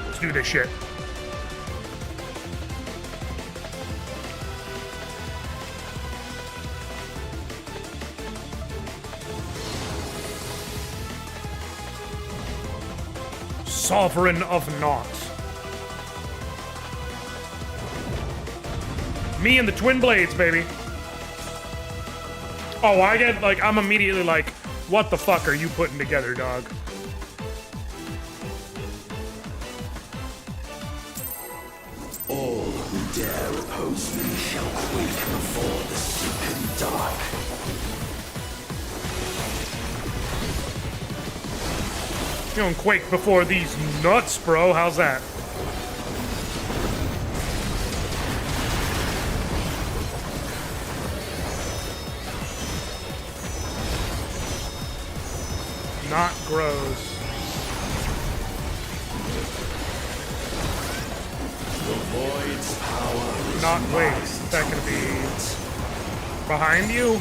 Let's do this shit. Sovereign of Naught. Me and the Twin Blades, baby. Oh, I get, like, I'm immediately like, what the fuck are you putting together, dog?
All who dare oppose me shall quake before the second dark.
You don't quake before these nuts, bro. How's that? Not grows.
The void's power is
Not wait. Is that gonna be behind you?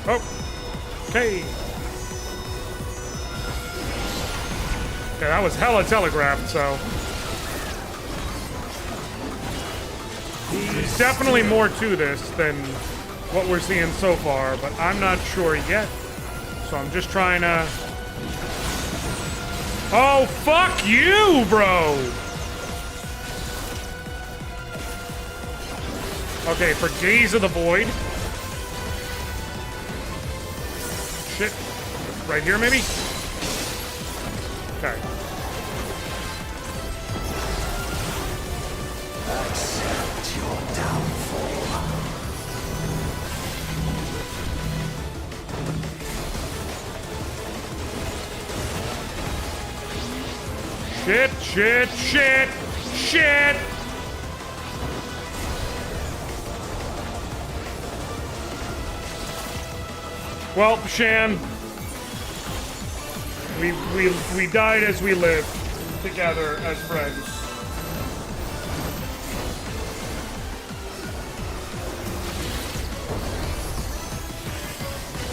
Oh, okay. Okay, that was hella telegraphed, so. There's definitely more to this than what we're seeing so far, but I'm not sure yet. So I'm just trying to... Oh, fuck you, bro! Okay, for Gaze of the Void. Shit. Right here, maybe? Okay.
Accept your downfall.
Shit, shit, shit, shit! Well, Shan, we died as we lived, together as friends.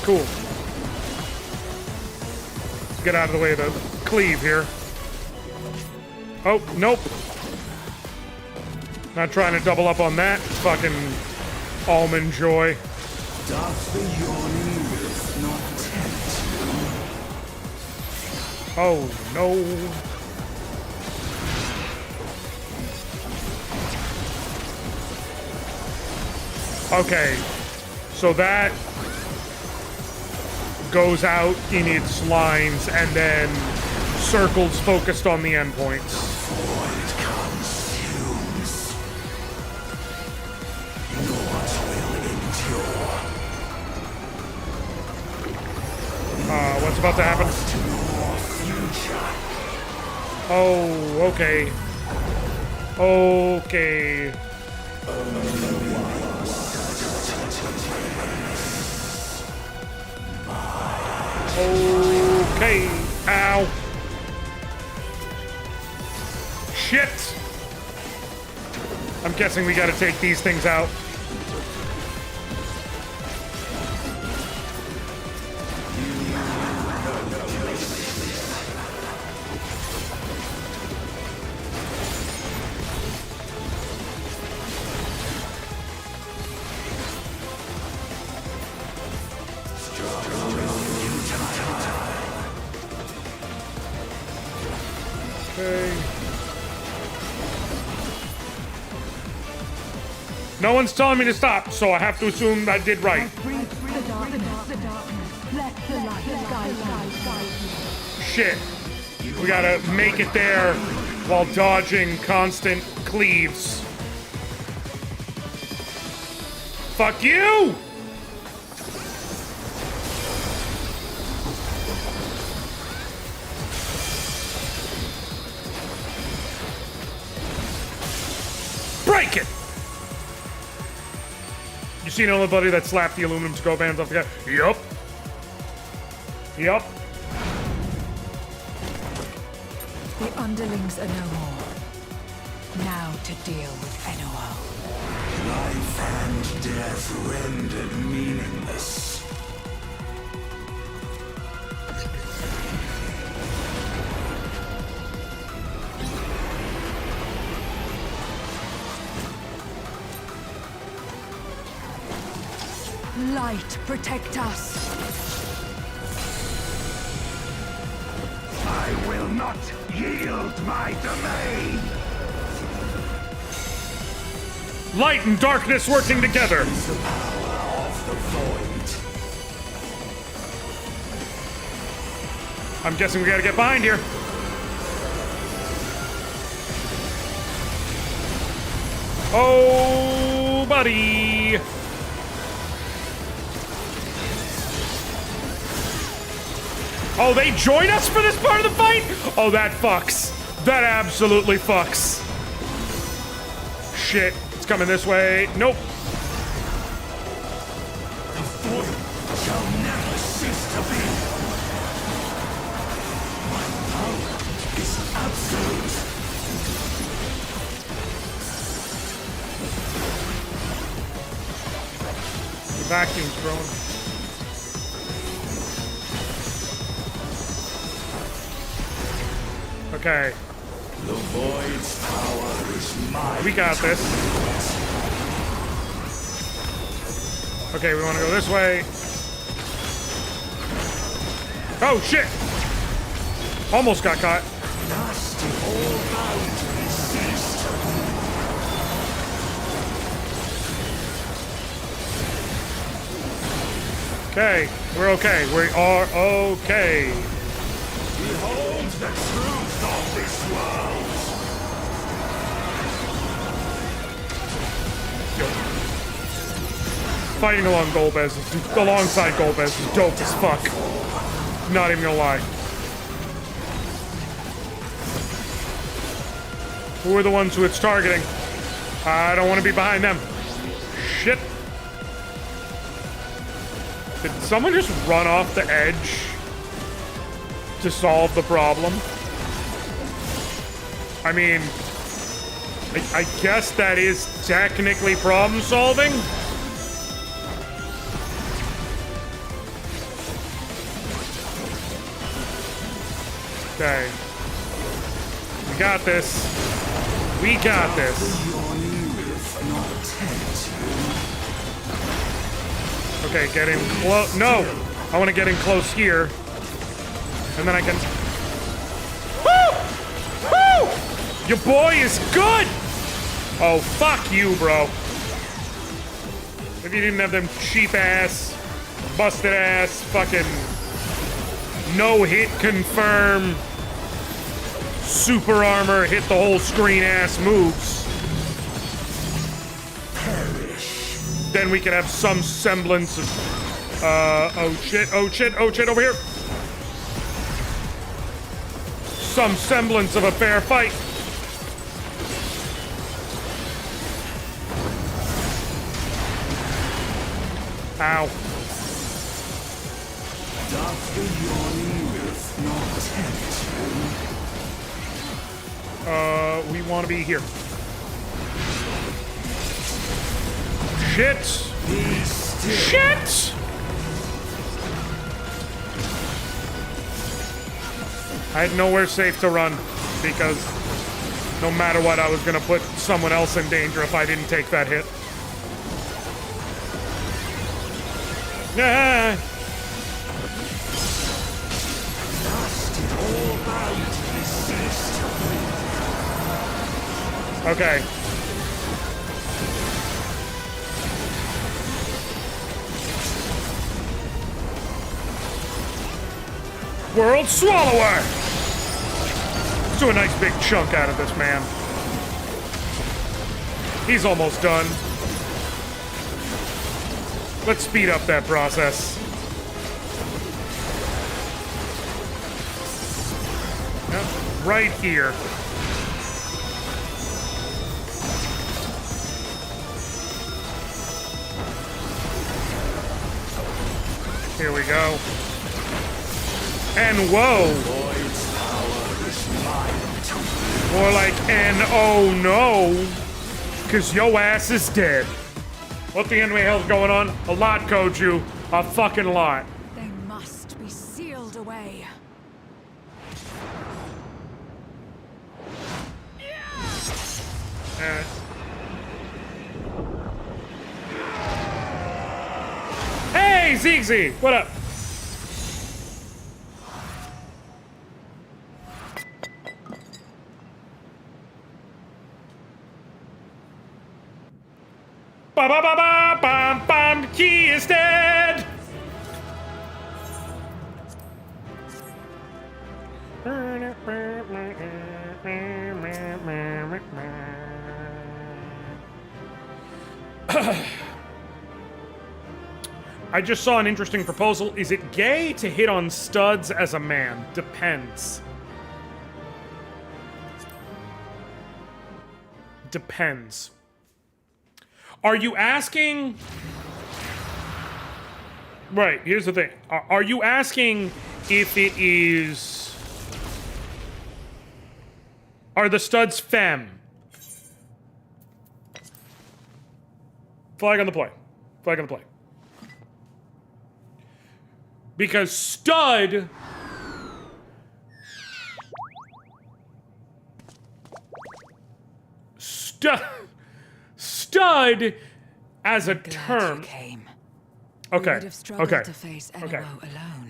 Cool. Let's get out of the way of the cleave here. Oh, nope. Not trying to double up on that. Fucking almond joy.
Doth the yawning myth not tempt you?
Oh, no. Okay. So that goes out in its lines and then circles focused on the endpoints.
Void consumes. Naught will endure.
What's about to happen? Oh, okay. Okay. Okay. Ow. Shit. I'm guessing we gotta take these things out. No one's telling me to stop, so I have to assume I did right. Shit. We gotta make it there while dodging constant cleaves. Fuck you! Break it! You seen anybody that slapped the aluminum to-go bands off the guy? Yup. Yup.
The underlings are no more. Now to deal with Enor.
Life and death rendered meaningless.
Light, protect us.
I will not yield my domain!
Light and darkness working together.
The power of the void.
I'm guessing we gotta get behind here. Oh, buddy. Oh, they join us for this part of the fight? Oh, that fucks. That absolutely fucks. Shit. It's coming this way. Nope.
The void shall never cease to be. My power is absolute.
The vacuum's growing. Okay.
The void's power is mine.
We got this. Okay, we want to go this way. Oh, shit! Almost got caught.
Dust all boundaries ceased.
Okay, we're okay. We are okay.
Behold the truth of this world.
Fighting alongside Golbez is dope as fuck. Not even gonna lie. Who are the ones who it's targeting? I don't want to be behind them. Shit. Did someone just run off the edge to solve the problem? I mean, I guess that is technically problem solving. Okay. We got this. We got this. Okay, get in close. No! I want to get in close here. And then I can... Woo! Woo! Your boy is good! Oh, fuck you, bro. If you didn't have them cheap ass, busted ass, fucking no hit confirm, super armor, hit the whole screen ass moves, then we can have some semblance of, oh shit, over here. Some semblance of a fair fight. Ow.
Doth the yawning wolf not tempt you?
We want to be here. Shit! Shit! I had nowhere safe to run because no matter what, I was gonna put someone else in danger if I didn't take that hit. Yeah. Okay. World Swallower! Let's do a nice big chunk out of this man. He's almost done. Let's speed up that process. Yep, right here. Here we go. And whoa! More like an oh no, cause yo ass is dead. What the enemy hell's going on? A lot, Koju. A fucking lot.
They must be sealed away.
Hey, Zigzy! What up? Ba ba ba ba bam bam. He is dead. I just saw an interesting proposal. Is it gay to hit on studs as a man? Depends. Depends. Are you asking... Right, here's the thing. Are you asking if it is... Are the studs femme? Flag on the play. Flag on the play. Because stud... Stud as a term. Okay. Okay. Okay.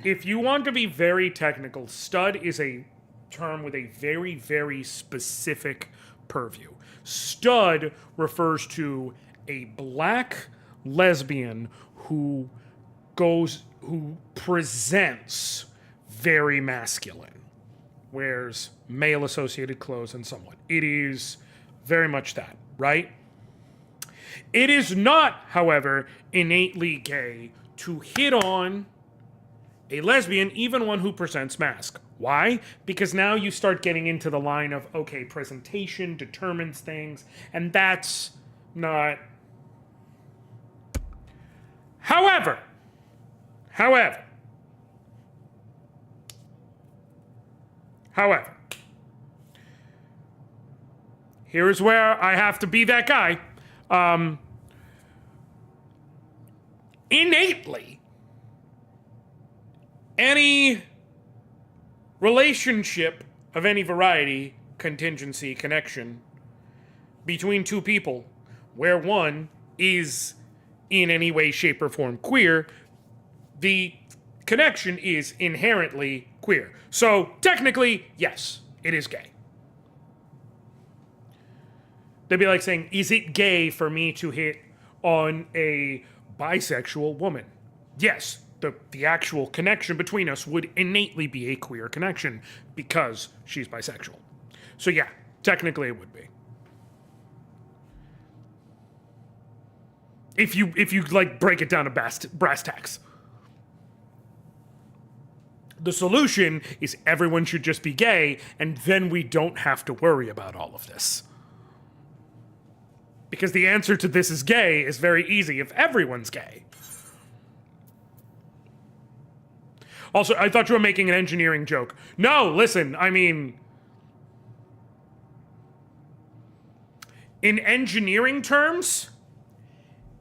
If you want to be very technical, stud is a term with a very, very specific purview. Stud refers to a black lesbian who presents very masculine, wears male associated clothes and so on. It is very much that, right? It is not, however, innately gay to hit on a lesbian, even one who presents masc. Why? Because now you start getting into the line of, okay, presentation determines things, and that's not... However, here is where I have to be that guy. Innately, any relationship of any variety, contingency, connection, between two people, where one is in any way, shape, or form queer, the connection is inherently queer. So, technically, yes, it is gay. They'd be like saying, is it gay for me to hit on a bisexual woman? Yes, the actual connection between us would innately be a queer connection because she's bisexual. So yeah, technically it would be. If you like break it down to brass tacks. The solution is everyone should just be gay, and then we don't have to worry about all of this. Because the answer to this is gay is very easy if everyone's gay. Also, I thought you were making an engineering joke. No, listen, I mean... In engineering terms,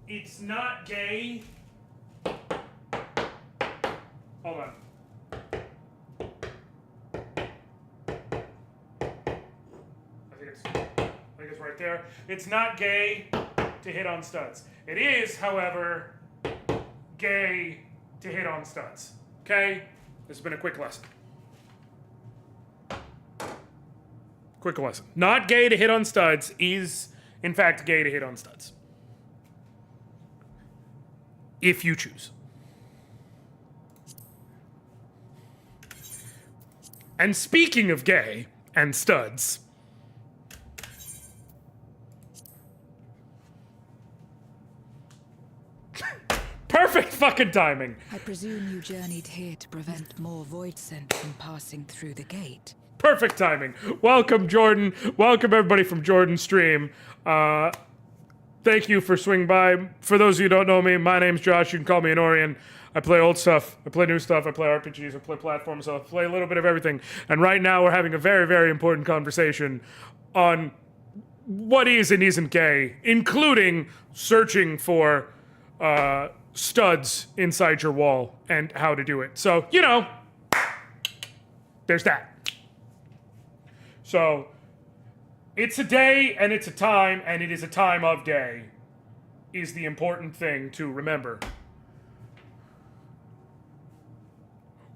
it's not gay... Hold on. I think it's right there. It's not gay to hit on studs. It is, however, gay to hit on studs. Okay? This has been a quick lesson. Quick lesson. Not gay to hit on studs is, in fact, gay to hit on studs. If you choose. And speaking of gay and studs... Perfect fucking timing.
I presume you journeyed here to prevent more void scent from passing through the gate.
Perfect timing. Welcome, Jordan. Welcome, everybody from Jordan's stream. Thank you for swinging by. For those of you who don't know me, my name's Josh. You can call me Anoriand. I play old stuff. I play new stuff. I play RPGs. I play platforms. I play a little bit of everything. And right now we're having a very, very important conversation on what is and isn't gay, including searching for studs inside your wall and how to do it. So, you know, there's that. So, it's a day and it's a time, and it is a time of day, is the important thing to remember.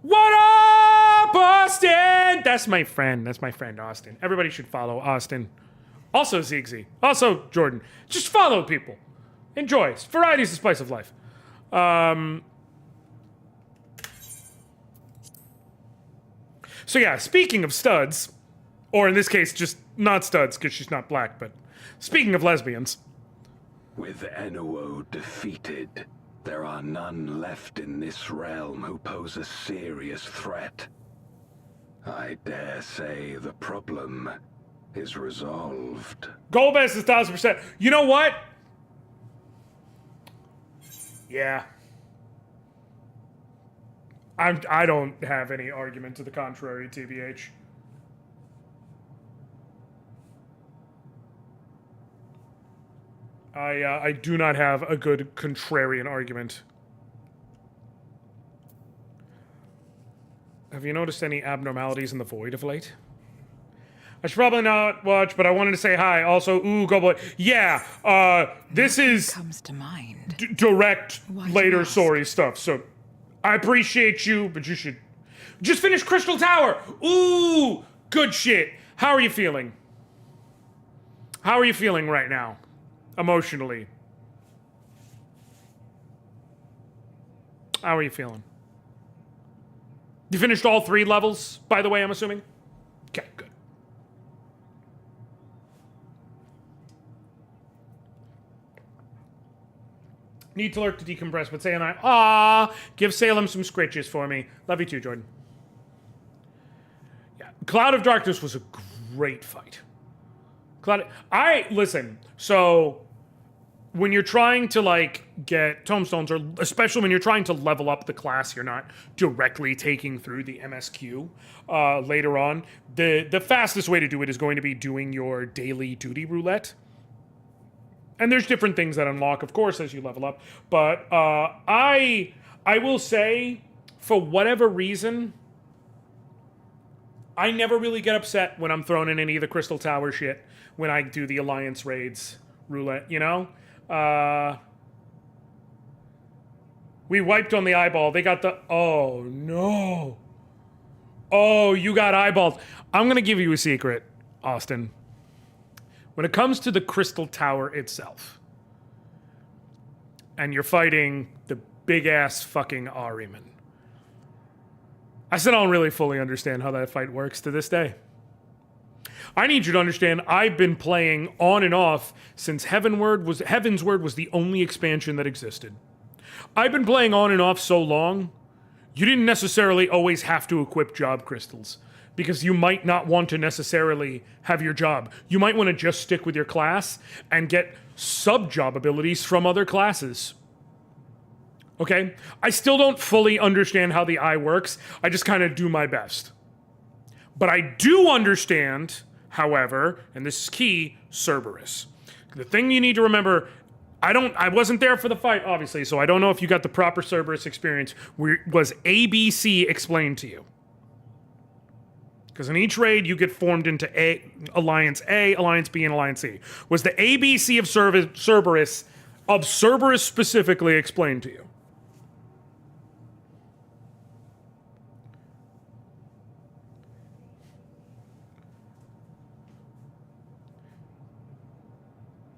What up, Austin? That's my friend. That's my friend, Austin. Everybody should follow Austin. Also Ziggsy. Also Jordan. Just follow people. Enjoy. Variety is the spice of life. So yeah, speaking of studs, or in this case, just not studs, because she's not black, but speaking of lesbians.
With Enuo defeated, there are none left in this realm who pose a serious threat. I dare say the problem is resolved.
Golbez is 1,000%. You know what? Yeah. I don't have any argument to the contrary, TBH. I do not have a good contrarian argument. Have you noticed any abnormalities in the void of late? I should probably not watch, but I wanted to say hi. Also, ooh, go boy. Yeah, this is
comes to mind.
Direct later story stuff. So I appreciate you, but you should just finish Crystal Tower. Ooh, good shit. How are you feeling? How are you feeling right now? Emotionally. How are you feeling? You finished all 3 levels, by the way, I'm assuming? Okay, good. Need to lurk to decompress, but Say and give Salem some scritches for me. Love you too, Jordan. Yeah, Cloud of Darkness was a great fight. Listen, so when you're trying to, like, get tomestones, or especially when you're trying to level up the class you're not directly taking through the MSQ later on, the fastest way to do it is going to be doing your daily duty roulette. And there's different things that unlock, of course, as you level up. But I will say, for whatever reason, I never really get upset when I'm thrown in any of the Crystal Tower shit when I do the Alliance raids roulette, you know? We wiped on the eyeball. They got the... Oh, no. Oh, you got eyeballs. I'm going to give you a secret, Austin. When it comes to the Crystal Tower itself, and you're fighting the big-ass fucking Ahriman, I still don't really fully understand how that fight works to this day. I need you to understand, I've been playing on and off since Heaven's Word was the only expansion that existed. I've been playing on and off so long, you didn't necessarily always have to equip job crystals, because you might not want to necessarily have your job. You might want to just stick with your class and get sub-job abilities from other classes. Okay? I still don't fully understand how the eye works. I just kind of do my best. But I do understand, however, and this is key, Cerberus. The thing you need to remember, I wasn't there for the fight, obviously, so I don't know if you got the proper Cerberus experience. Was ABC explained to you? Because in each raid, you get formed into Alliance A, Alliance B, and Alliance C. Was the ABC of Cerberus specifically explained to you?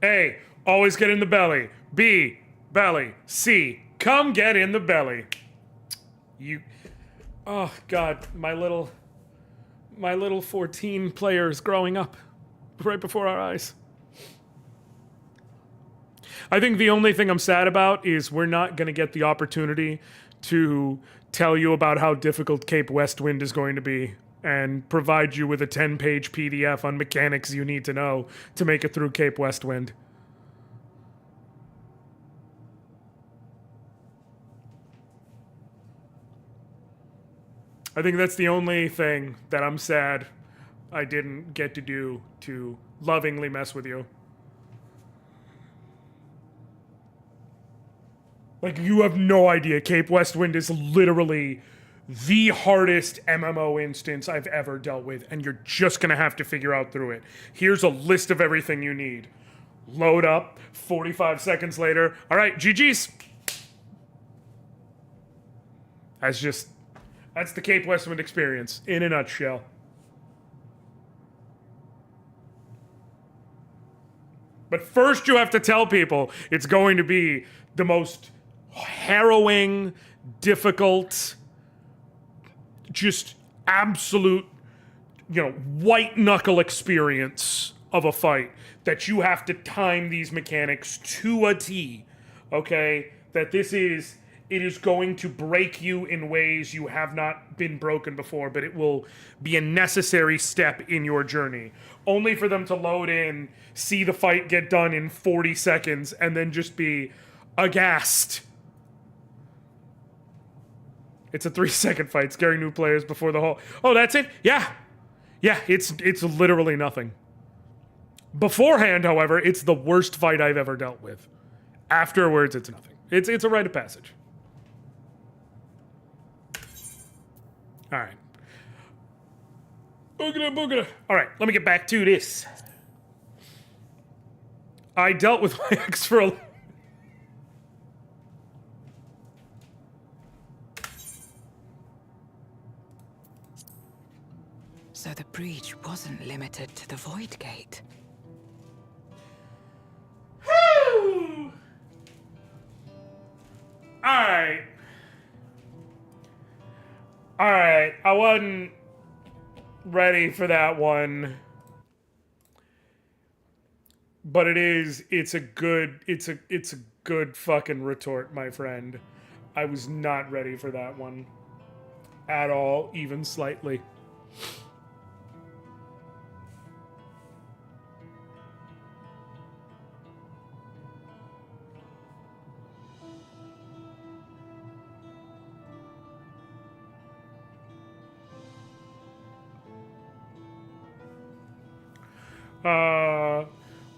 A, always get in the belly. B, belly. C, come get in the belly. Oh, God, my little my little 14 players growing up right before our eyes. I think the only thing I'm sad about is we're not going to get the opportunity to tell you about how difficult Cape Westwind is going to be and provide you with a 10-page PDF on mechanics you need to know to make it through Cape Westwind. I think that's the only thing that I'm sad I didn't get to do to lovingly mess with you. Like, you have no idea. Cape Westwind is literally the hardest MMO instance I've ever dealt with, and you're just going to have to figure out through it. Here's a list of everything you need. Load up, 45 seconds later. All right, GG's. That's the Cape Westwind experience in a nutshell. But first you have to tell people it's going to be the most harrowing, difficult, just absolute, white knuckle experience of a fight, that you have to time these mechanics to a T, okay? That it is going to break you in ways you have not been broken before, but it will be a necessary step in your journey. Only for them to load in, see the fight get done in 40 seconds, and then just be aghast. It's a 3-second fight, scaring new players before the whole... Oh, that's it? Yeah, it's literally nothing. Beforehand, however, it's the worst fight I've ever dealt with. Afterwards, it's nothing. It's a rite of passage. All right. Boogada, boogada. All right, let me get back to this. I dealt with my ex for a...
So the breach wasn't limited to the Void Gate.
Alright, I wasn't ready for that one. But it's a good fucking retort, my friend. I was not ready for that one. At all, even slightly.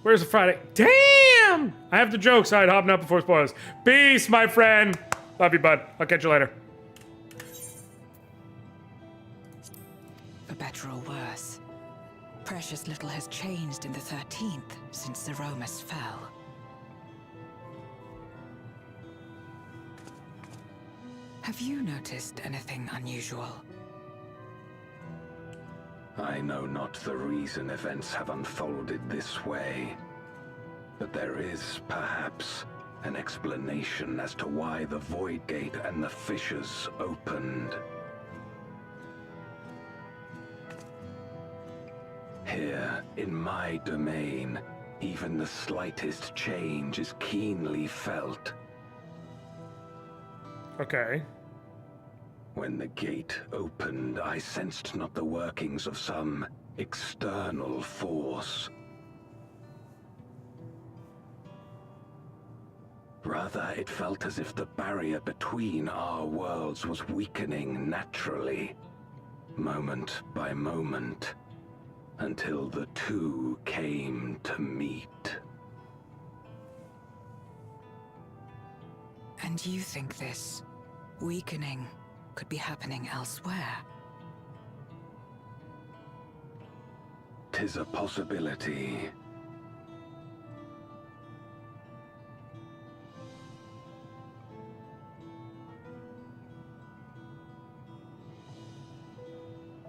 Where's the Friday? Damn! I have the jokes. All right, hopping up before spoilers. Peace, my friend. Love you, bud. I'll catch you later.
For better or worse, precious little has changed in the 13th since Zeromus fell. Have you noticed anything unusual?
I know not the reason events have unfolded this way, but there is, perhaps, an explanation as to why the Void Gate and the fissures opened. Here, in my domain, even the slightest change is keenly felt.
Okay.
When the gate opened, I sensed not the workings of some external force. Rather, it felt as if the barrier between our worlds was weakening naturally, moment by moment, until the two came to meet.
And you think this weakening could be happening elsewhere?
'Tis a possibility.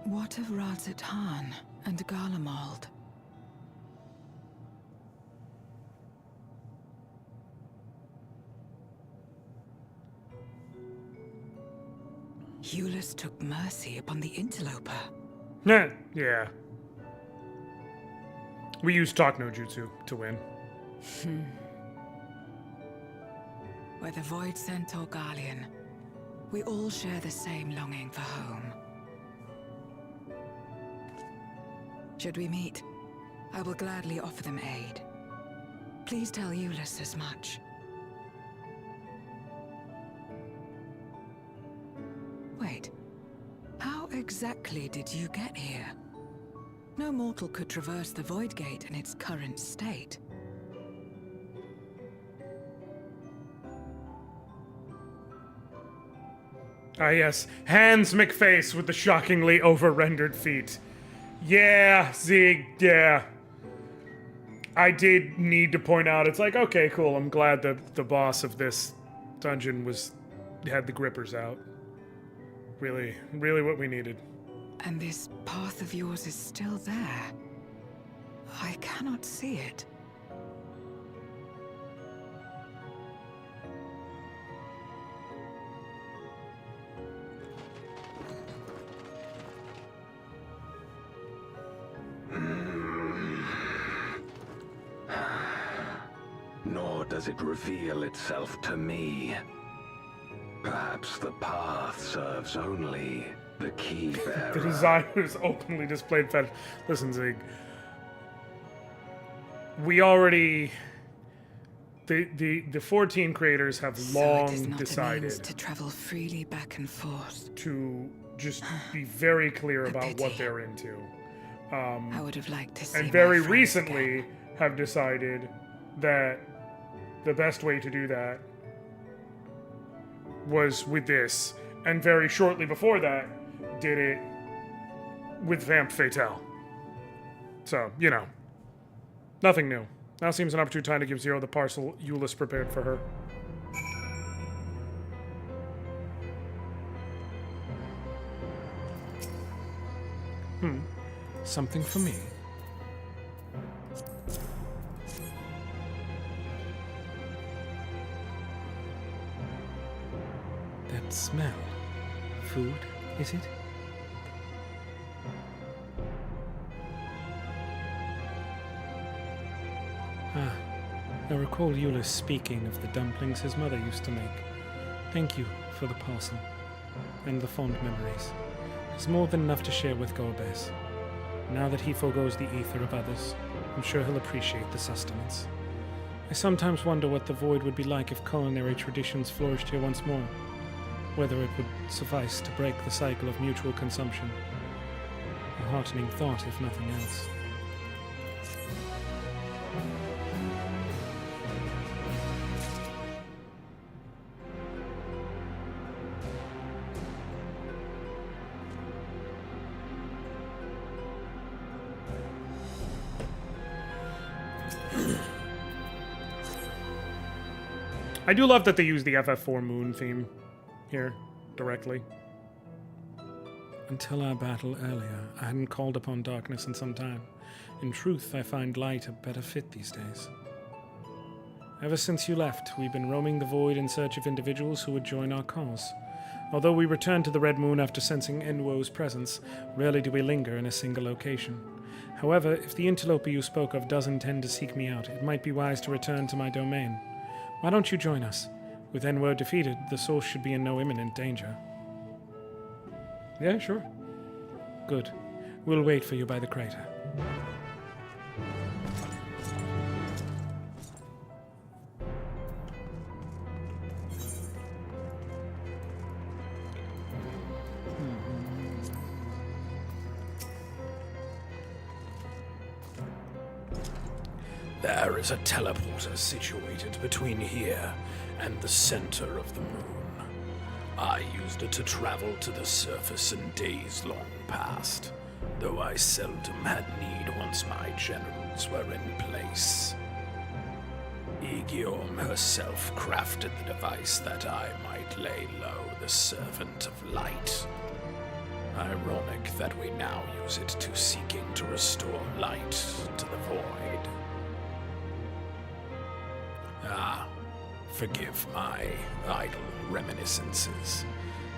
What of Radzatan and Garlemald? Eulus took mercy upon the interloper.
Yeah. We use Talk no Jutsu to win.
Whether Void Sent or Guardian, we all share the same longing for home. Should we meet, I will gladly offer them aid. Please tell Euless as much. Wait, how exactly did you get here? No mortal could traverse the Void Gate in its current state.
Ah, yes. Hans McFace with the shockingly over-rendered feet. Yeah, Zig, yeah. I did need to point out, it's like, okay, cool, I'm glad that the boss of this dungeon had the grippers out. Really, really what we needed.
And this path of yours is still there. I cannot see it.
Nor does it reveal itself to me. Perhaps the path serves only the key bearer.
The designer's openly displayed fetish. Listen, Zig. We already... The 14 creators have long decided
to travel freely back and forth.
To just be very clear about what they're into.
I would have liked to see
and very
my
recently
again.
Have decided that the best way to do that was with this, and very shortly before that did it with Vamp Fatale. So, you know, nothing new. Now seems an opportune time to give Zero the parcel Euless prepared for her.
Something for me. That smell. Food, is it? Ah, I recall Euless speaking of the dumplings his mother used to make. Thank you for the parcel, and the fond memories. It's more than enough to share with Gorbez. Now that he forgoes the ether of others, I'm sure he'll appreciate the sustenance. I sometimes wonder what the Void would be like if culinary traditions flourished here once more. Whether it would suffice to break the cycle of mutual consumption. A heartening thought, if nothing else.
I do love that they use the FF4 Moon theme here directly.
Until our battle earlier, I hadn't called upon darkness in some time. In truth, I find light a better fit these days. Ever since you left, we've been roaming the void in search of individuals who would join our cause. Although we returned to the Red Moon after sensing Enwo's presence, rarely do we linger in a single location. However, if the interloper you spoke of does intend to seek me out, it might be wise to return to my domain. Why don't you join us? With Enwo defeated, the source should be in no imminent danger.
Yeah, sure.
Good. We'll wait for you by the crater.
There is a teleporter situated between here and the center of the moon. I used it to travel to the surface in days long past, though I seldom had need once my generals were in place. Eorzea herself crafted the device that I might lay low the Servant of Light. Ironic that we now use it to seeking to restore light to the void. Ah, forgive my idle reminiscences.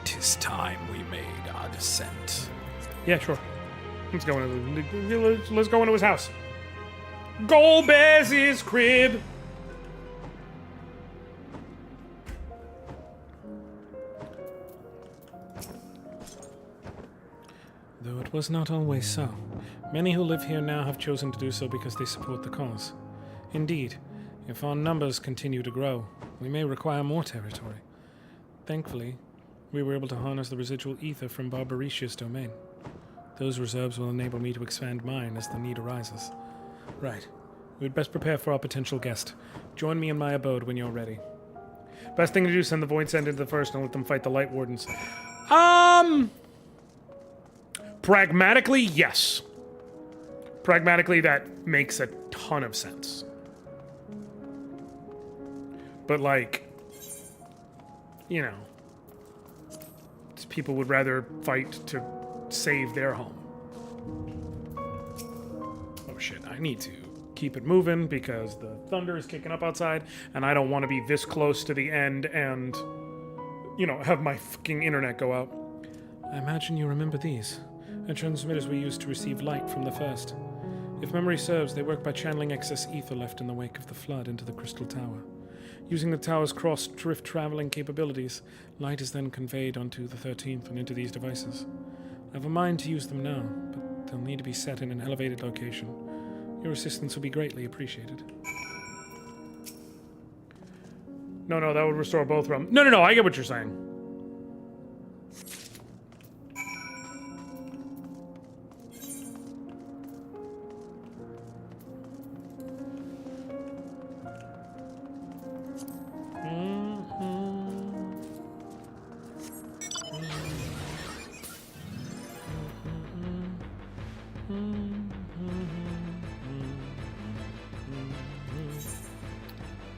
'Tis time we made our descent.
Yeah, sure. Let's go into his house. Golbez's crib.
Though it was not always so. Many who live here now have chosen to do so because they support the cause. Indeed, if our numbers continue to grow, we may require more territory. Thankfully, we were able to harness the residual ether from Barbaricia's domain. Those reserves will enable me to expand mine as the need arises. Right. We'd best prepare for our potential guest. Join me in my abode when you're ready.
Best thing to do is send the Void Send into the first and let them fight the Light Wardens. Pragmatically, yes. Pragmatically, that makes a ton of sense. But, like, you know, people would rather fight to save their home. Oh shit, I need to keep it moving because the thunder is kicking up outside and I don't want to be this close to the end and, you know, have my fucking internet go out.
I imagine you remember these. The transmitters we used to receive light from the first. If memory serves, they work by channeling excess ether left in the wake of the flood into the Crystal Tower. Using the tower's cross-drift traveling capabilities, light is then conveyed onto the 13th and into these devices. I have a mind to use them now, but they'll need to be set in an elevated location. Your assistance will be greatly appreciated.
No, that would restore both realms. No, I get what you're saying.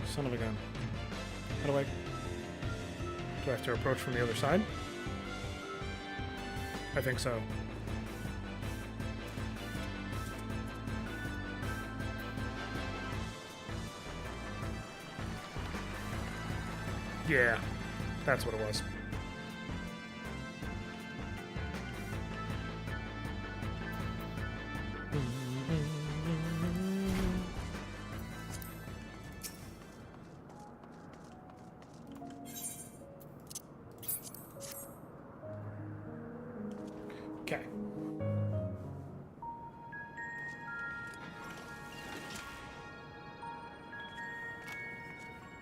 Son of a gun. How do I have to approach from the other side? I think so. Yeah, that's what it was. Okay.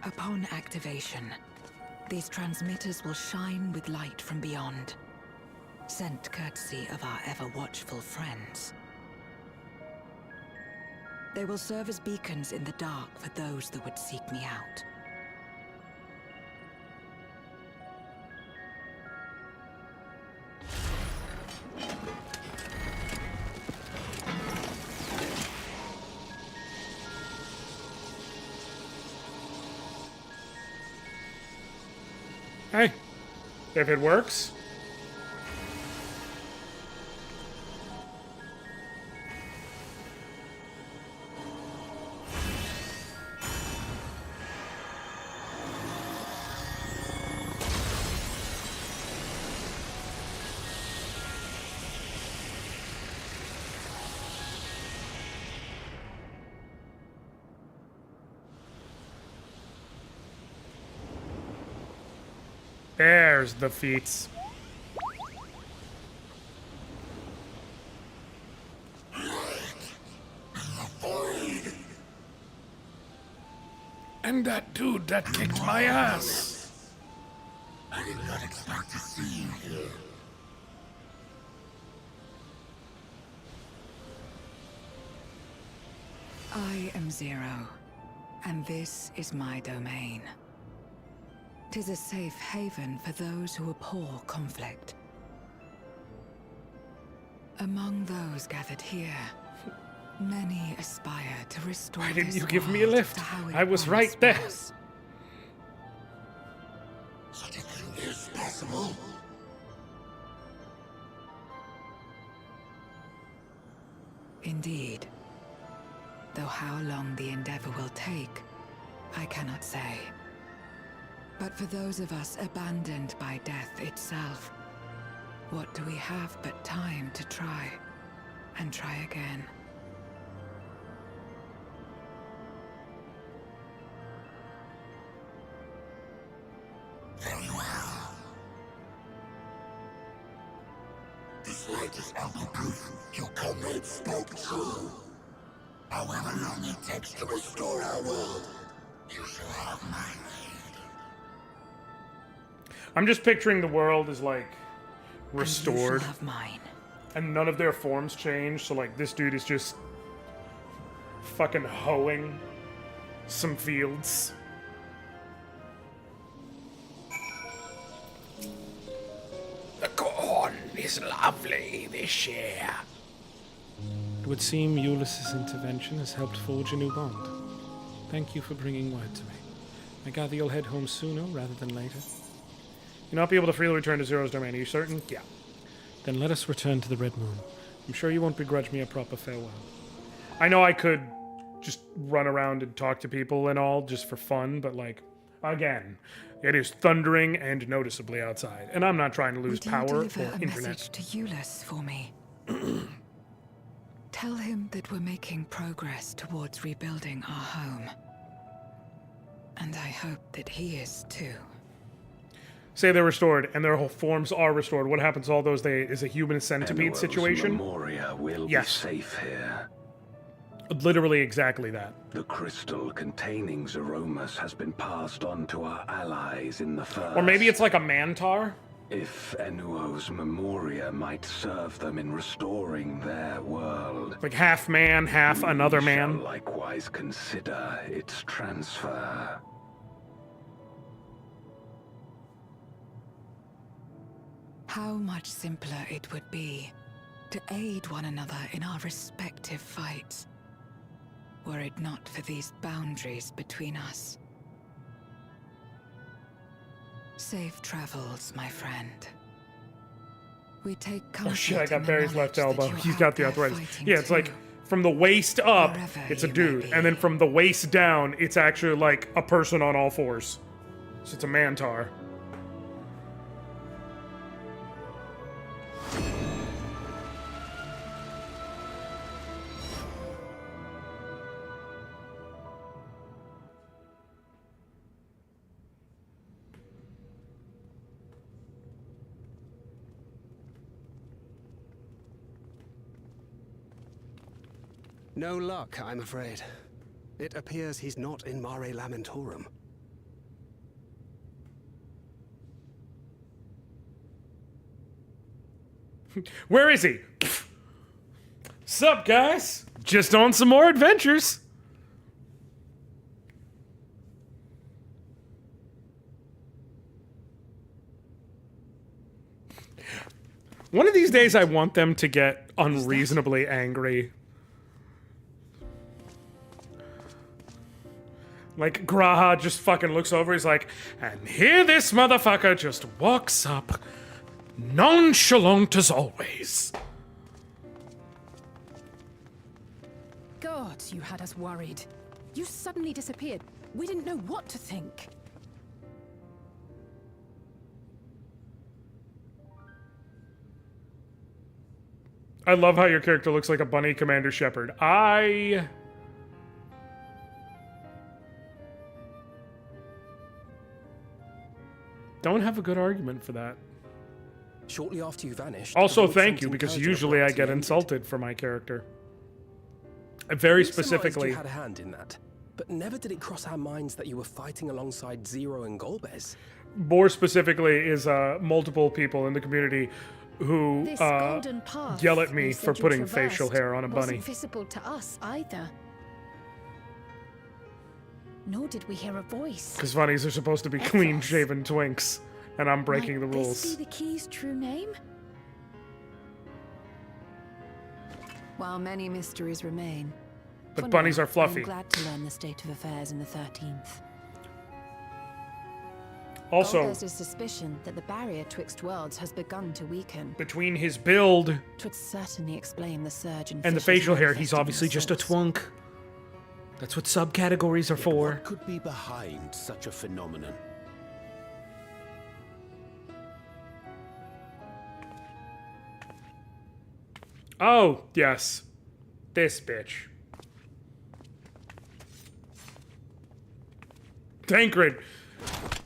Upon activation, these transmitters will shine with light from beyond, sent courtesy of our ever-watchful friends. They will serve as beacons in the dark for those that would seek me out.
Hey, if it works. There's the feats.
And that dude that kicked my ass.
I did not expect to see you here.
I am Zero, and this is my domain. 'Tis a safe haven for those who abhor conflict. Among those gathered here, many aspire to restore.
Why didn't
this
you give me a
world
lift?
to how it
I was
once
right there.
was.
Such a thing is possible.
Indeed. Though how long the endeavor will take, I cannot say. But for those of us abandoned by death itself, what do we have but time to try? and try again.
Very well. The slightest amplification, your comrades spoke true. However long it takes to restore our world, you shall have my aid.
I'm just picturing the world as like restored.
And you shall have mine.
And none of their forms change, so like this dude is just fucking hoeing some fields.
The corn is lovely this year.
It would seem Ulysses' intervention has helped forge a new bond. Thank you for bringing word to me. I gather you'll head home sooner rather than later.
You'll not be able to freely return to Zero's domain, are you certain? Yeah.
Then let us return to the Red Moon.
I'm sure you won't begrudge me a proper farewell. I know I could just run around and talk to people and all just for fun, but like, again, it is thundering and noticeably outside, and I'm not trying to lose power or
Would you deliver a
internet.
message to Ulysses for me? Tell him that we're making progress towards rebuilding our home. And I hope that he is too.
Say they're restored, and their whole forms are restored. What happens to all those? Is a human centipede
Eorzea
situation?
Memoria will
Yes.
be safe here.
Literally exactly that.
The crystal containing Zeromus has been passed on to our allies in the First.
Or maybe it's like a mantar?
If Eorzea Memoria might serve them in restoring their world.
Like half man, half another man.
Shall likewise consider its transfer.
How much simpler it would be to aid one another in our respective fights, were it not for these boundaries between us. Safe travels, my friend. We take comfort.
Oh shit, I got
in the
Barry's left
knowledge that
elbow.
you're
He's got
out
the
there
arthritis.
fighting
Yeah, it's
too.
like from the waist up,
Wherever
it's a
you may
dude.
be.
And then from the waist down, it's actually like a person on all fours. So it's a mantar.
No luck, I'm afraid. It appears he's not in Mare Lamentorum.
Where is he? Sup, guys? Just on some more adventures. One of these days, I want them to get unreasonably angry. Like, Graha just fucking looks over, he's like, and here this motherfucker just walks up, nonchalant as always.
God, you had us worried. You suddenly disappeared. We didn't know what to think.
I love how your character looks like a bunny Commander Shepard. I don't have a good argument for that.
Shortly after you vanished...
Also,
the
thank you,
Voight
because
Center
usually I
abruptly
get
ended.
insulted for my character. Very
We surmised
specifically.
you had a hand in that, but never did it cross our minds that you were fighting alongside Zero and Golbez.
More specifically is multiple people in the community who
This golden path
yell at me
you said
for
you
putting
traversed
facial hair on a bunny.
wasn't visible to us either. Nor did we hear a voice.
Because bunnies are supposed to be clean-shaven twinks, and I'm breaking the
Might
rules.
this be the key's true name?
While many mysteries remain.
But
for
bunnies
now,
are fluffy.
I'm glad to learn the state of affairs in the 13th.
Also,
Golbez's suspicion that the barrier twixt worlds has begun to weaken.
between his build
Twould certainly explain the surge in
and the
fishes
facial hair,
manifesting
he's
in
obviously
the
just a
source.
twunk. That's what subcategories are for.
What could be behind such a phenomenon?
Oh, yes. This bitch. Tancred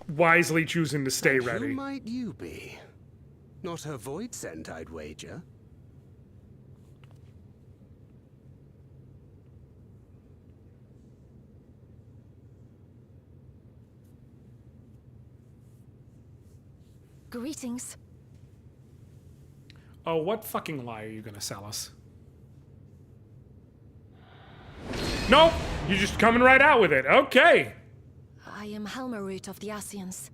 wisely choosing to stay
And
ready.
who might you be? Not a void scent, I'd wager.
Greetings.
Oh, what fucking lie are you gonna sell us? Nope! You're just coming right out with it. Okay.
I am Helmarut of the Asians.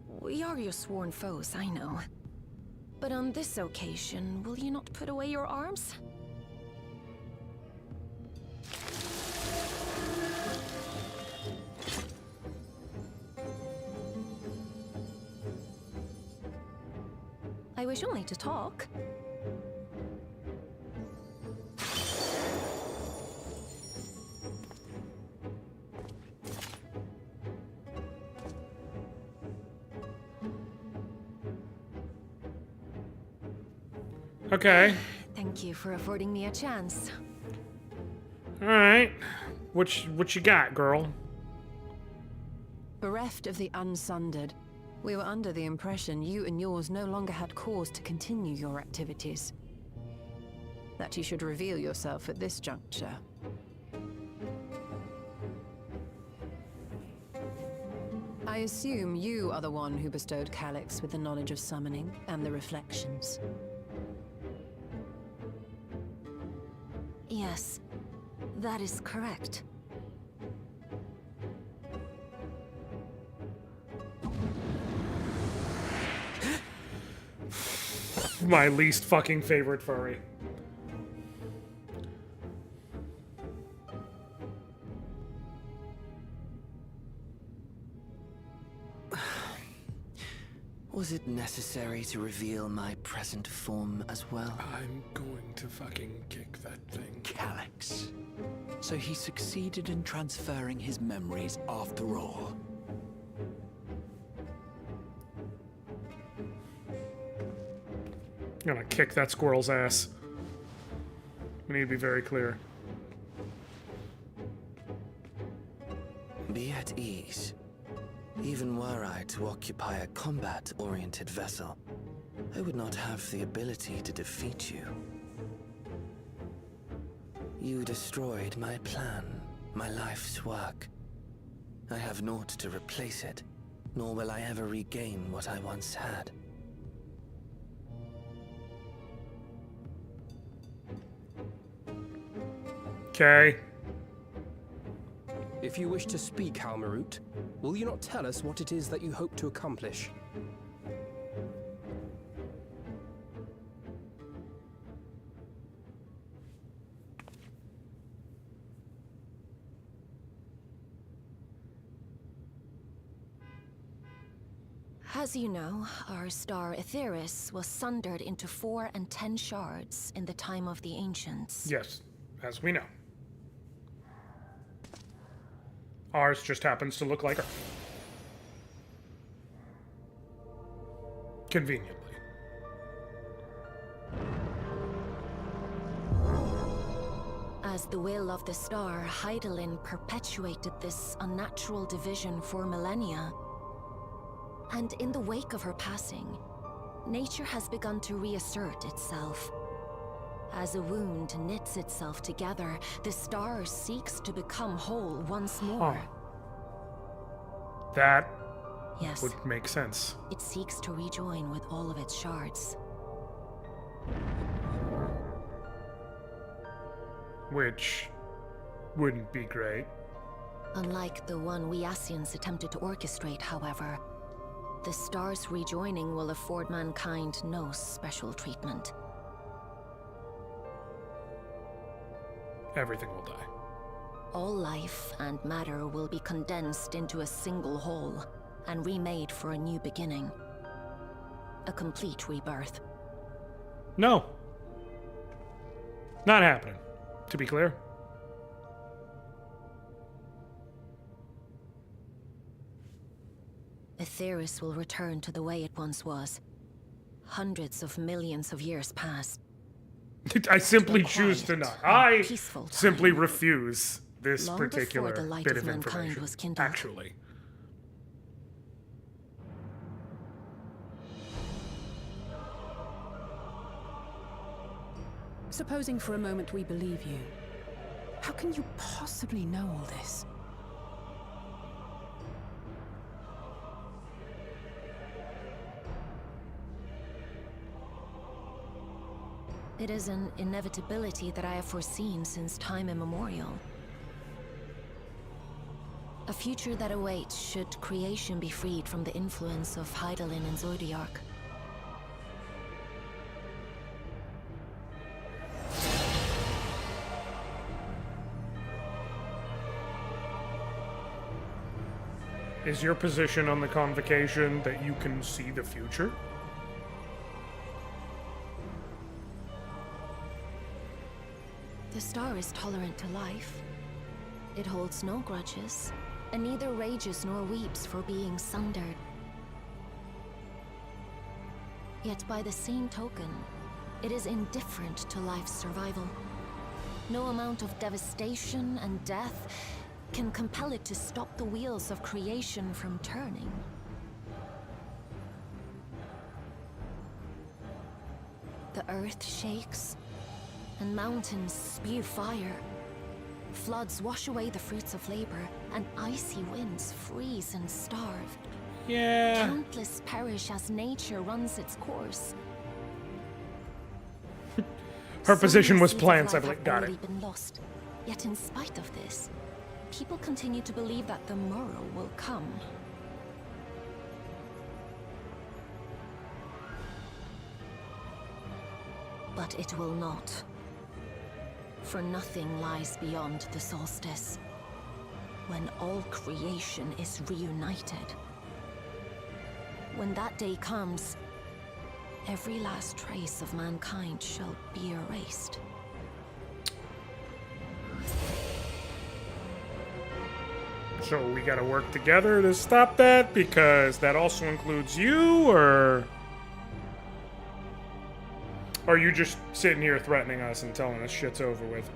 We are your sworn foes, I know. But on this occasion, will you not put away your arms? I wish only to talk.
Okay.
Thank you for affording me a chance.
Alright. What you got, girl?
Bereft of the Unsundered, we were under the impression you and yours no longer had cause to continue your activities. That you should reveal yourself at this juncture. I assume you are the one who bestowed Calyx with the knowledge of summoning and the reflections.
Yes, that is correct.
My least fucking favorite furry.
Was it necessary to reveal my present form as well?
I'm going to fucking kick that thing.
Calyx. So he succeeded in transferring his memories after all.
I'm gonna kick that squirrel's ass. We need to be very clear.
Be at ease. Even were I to occupy a combat-oriented vessel, I would not have the ability to defeat you. You destroyed my plan, my life's work. I have naught to replace it, nor will I ever regain what I once had.
Okay.
If you wish to speak, Helmarut, will you not tell us what it is that you hope to accomplish?
As you know, our star Aetheris was sundered into 4 and 10 shards in the time of the Ancients.
Yes, as we know. Ours just happens to look like her. Conveniently.
As the will of the star, Hydaelyn perpetuated this unnatural division for millennia. And in the wake of her passing, nature has begun to reassert itself. As a wound knits itself together, the star seeks to become whole once more.
That
Yes.
would make sense.
It seeks to rejoin with all of its shards.
Which wouldn't be great.
Unlike the one we Asians attempted to orchestrate, however, the star's rejoining will afford mankind no special treatment.
Everything will die.
All life and matter will be condensed into a single whole and remade for a new beginning. A complete rebirth.
No. Not happening, to be clear.
Etheirys will return to the way it once was. Hundreds of millions of years past.
I simply choose to not. I
peaceful time.
simply refuse this
Long
particular
before the light
bit
of
of
mankind
information.
was kindled.
Actually.
Supposing for a moment we believe you, how can you possibly know all this?
It is an inevitability that I have foreseen since time immemorial. A future that awaits should creation be freed from the influence of Hydaelyn and Zodiark.
Is your position on the convocation that you can see the future?
The star is tolerant to life. It holds no grudges, and neither rages nor weeps for being sundered. Yet by the same token, it is indifferent to life's survival. No amount of devastation and death can compel it to stop the wheels of creation from turning. The earth shakes, and mountains spew fire. Floods wash away the fruits of labor, and icy winds freeze and starve.
Yeah.
Countless perish as nature runs its course.
Her position was
Some
plants.
seeds
I've
of
like
life
got
have
it.
already been lost. Yet in spite of this, people continue to believe that the morrow will come. But it will not. For nothing lies beyond the solstice, when all creation is reunited. When that day comes, every last trace of mankind shall be erased.
So we gotta work together to stop that, because that also includes you, or are you just sitting here threatening us and telling us shit's over with?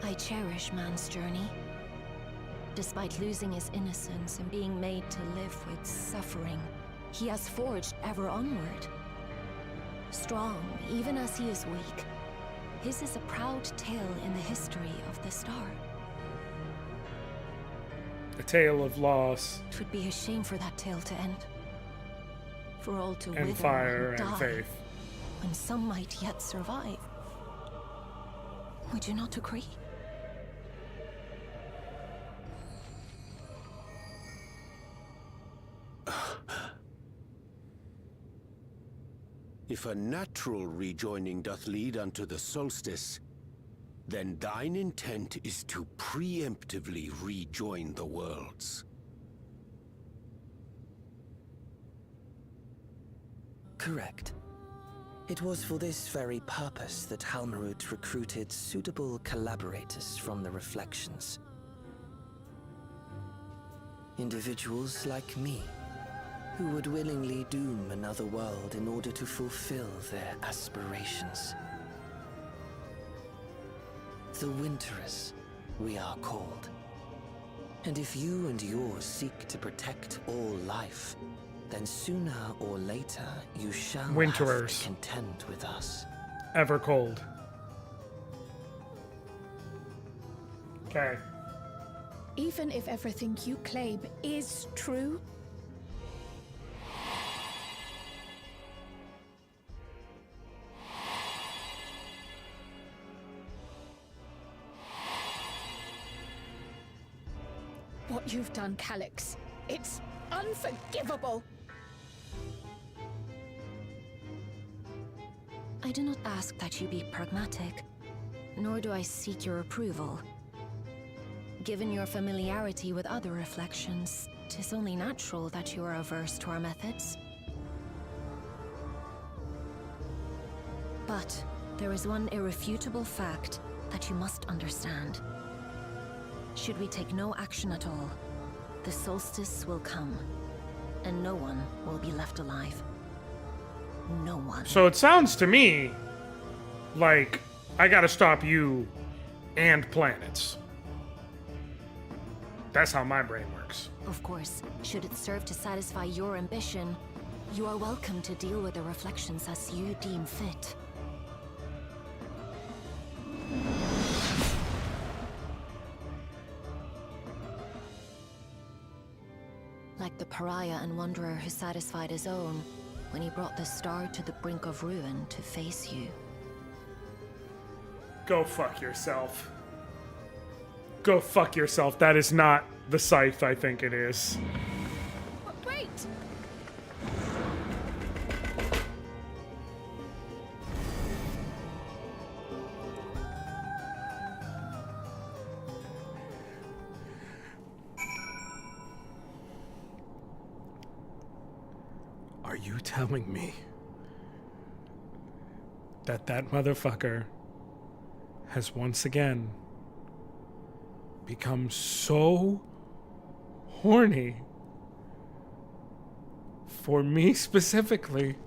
I cherish man's journey. Despite losing his innocence and being made to live with suffering, he has forged ever onward. Strong, even as he is weak, his is a proud tale in the history of the star.
A tale of loss.
It would be a shame for that tale to end. For all to
And
wither
fire
and
and
die,
faith.
when some might yet survive. Would you not agree?
If a natural rejoining doth lead unto the solstice, then thine intent is to preemptively rejoin the worlds.
Correct. It was for this very purpose that Halmarut recruited suitable collaborators from the Reflections. Individuals like me, who would willingly doom another world in order to fulfill their aspirations. The Winterers, we are called. And if you and yours seek to protect all life, then sooner or later you shall have
Winterers.
to contend with us.
Ever cold. Okay.
Even if everything you claim is true, what you've done, Calyx, it's unforgivable.
I do not ask that you be pragmatic, nor do I seek your approval. Given your familiarity with other reflections, 'tis only natural that you are averse to our methods. But there is one irrefutable fact that you must understand. Should we take no action at all, the solstice will come, and no one will be left alive. No one.
So it sounds to me like I gotta stop you and planets. That's how my brain works.
Of course, should it serve to satisfy your ambition, you are welcome to deal with the reflections as you deem fit. Like the pariah and wanderer who satisfied his own when he brought the star to the brink of ruin to face you.
Go fuck yourself. Go fuck yourself. That is not the scythe I think it is.
Wait!
Are you telling me that that motherfucker has once again become so horny for me specifically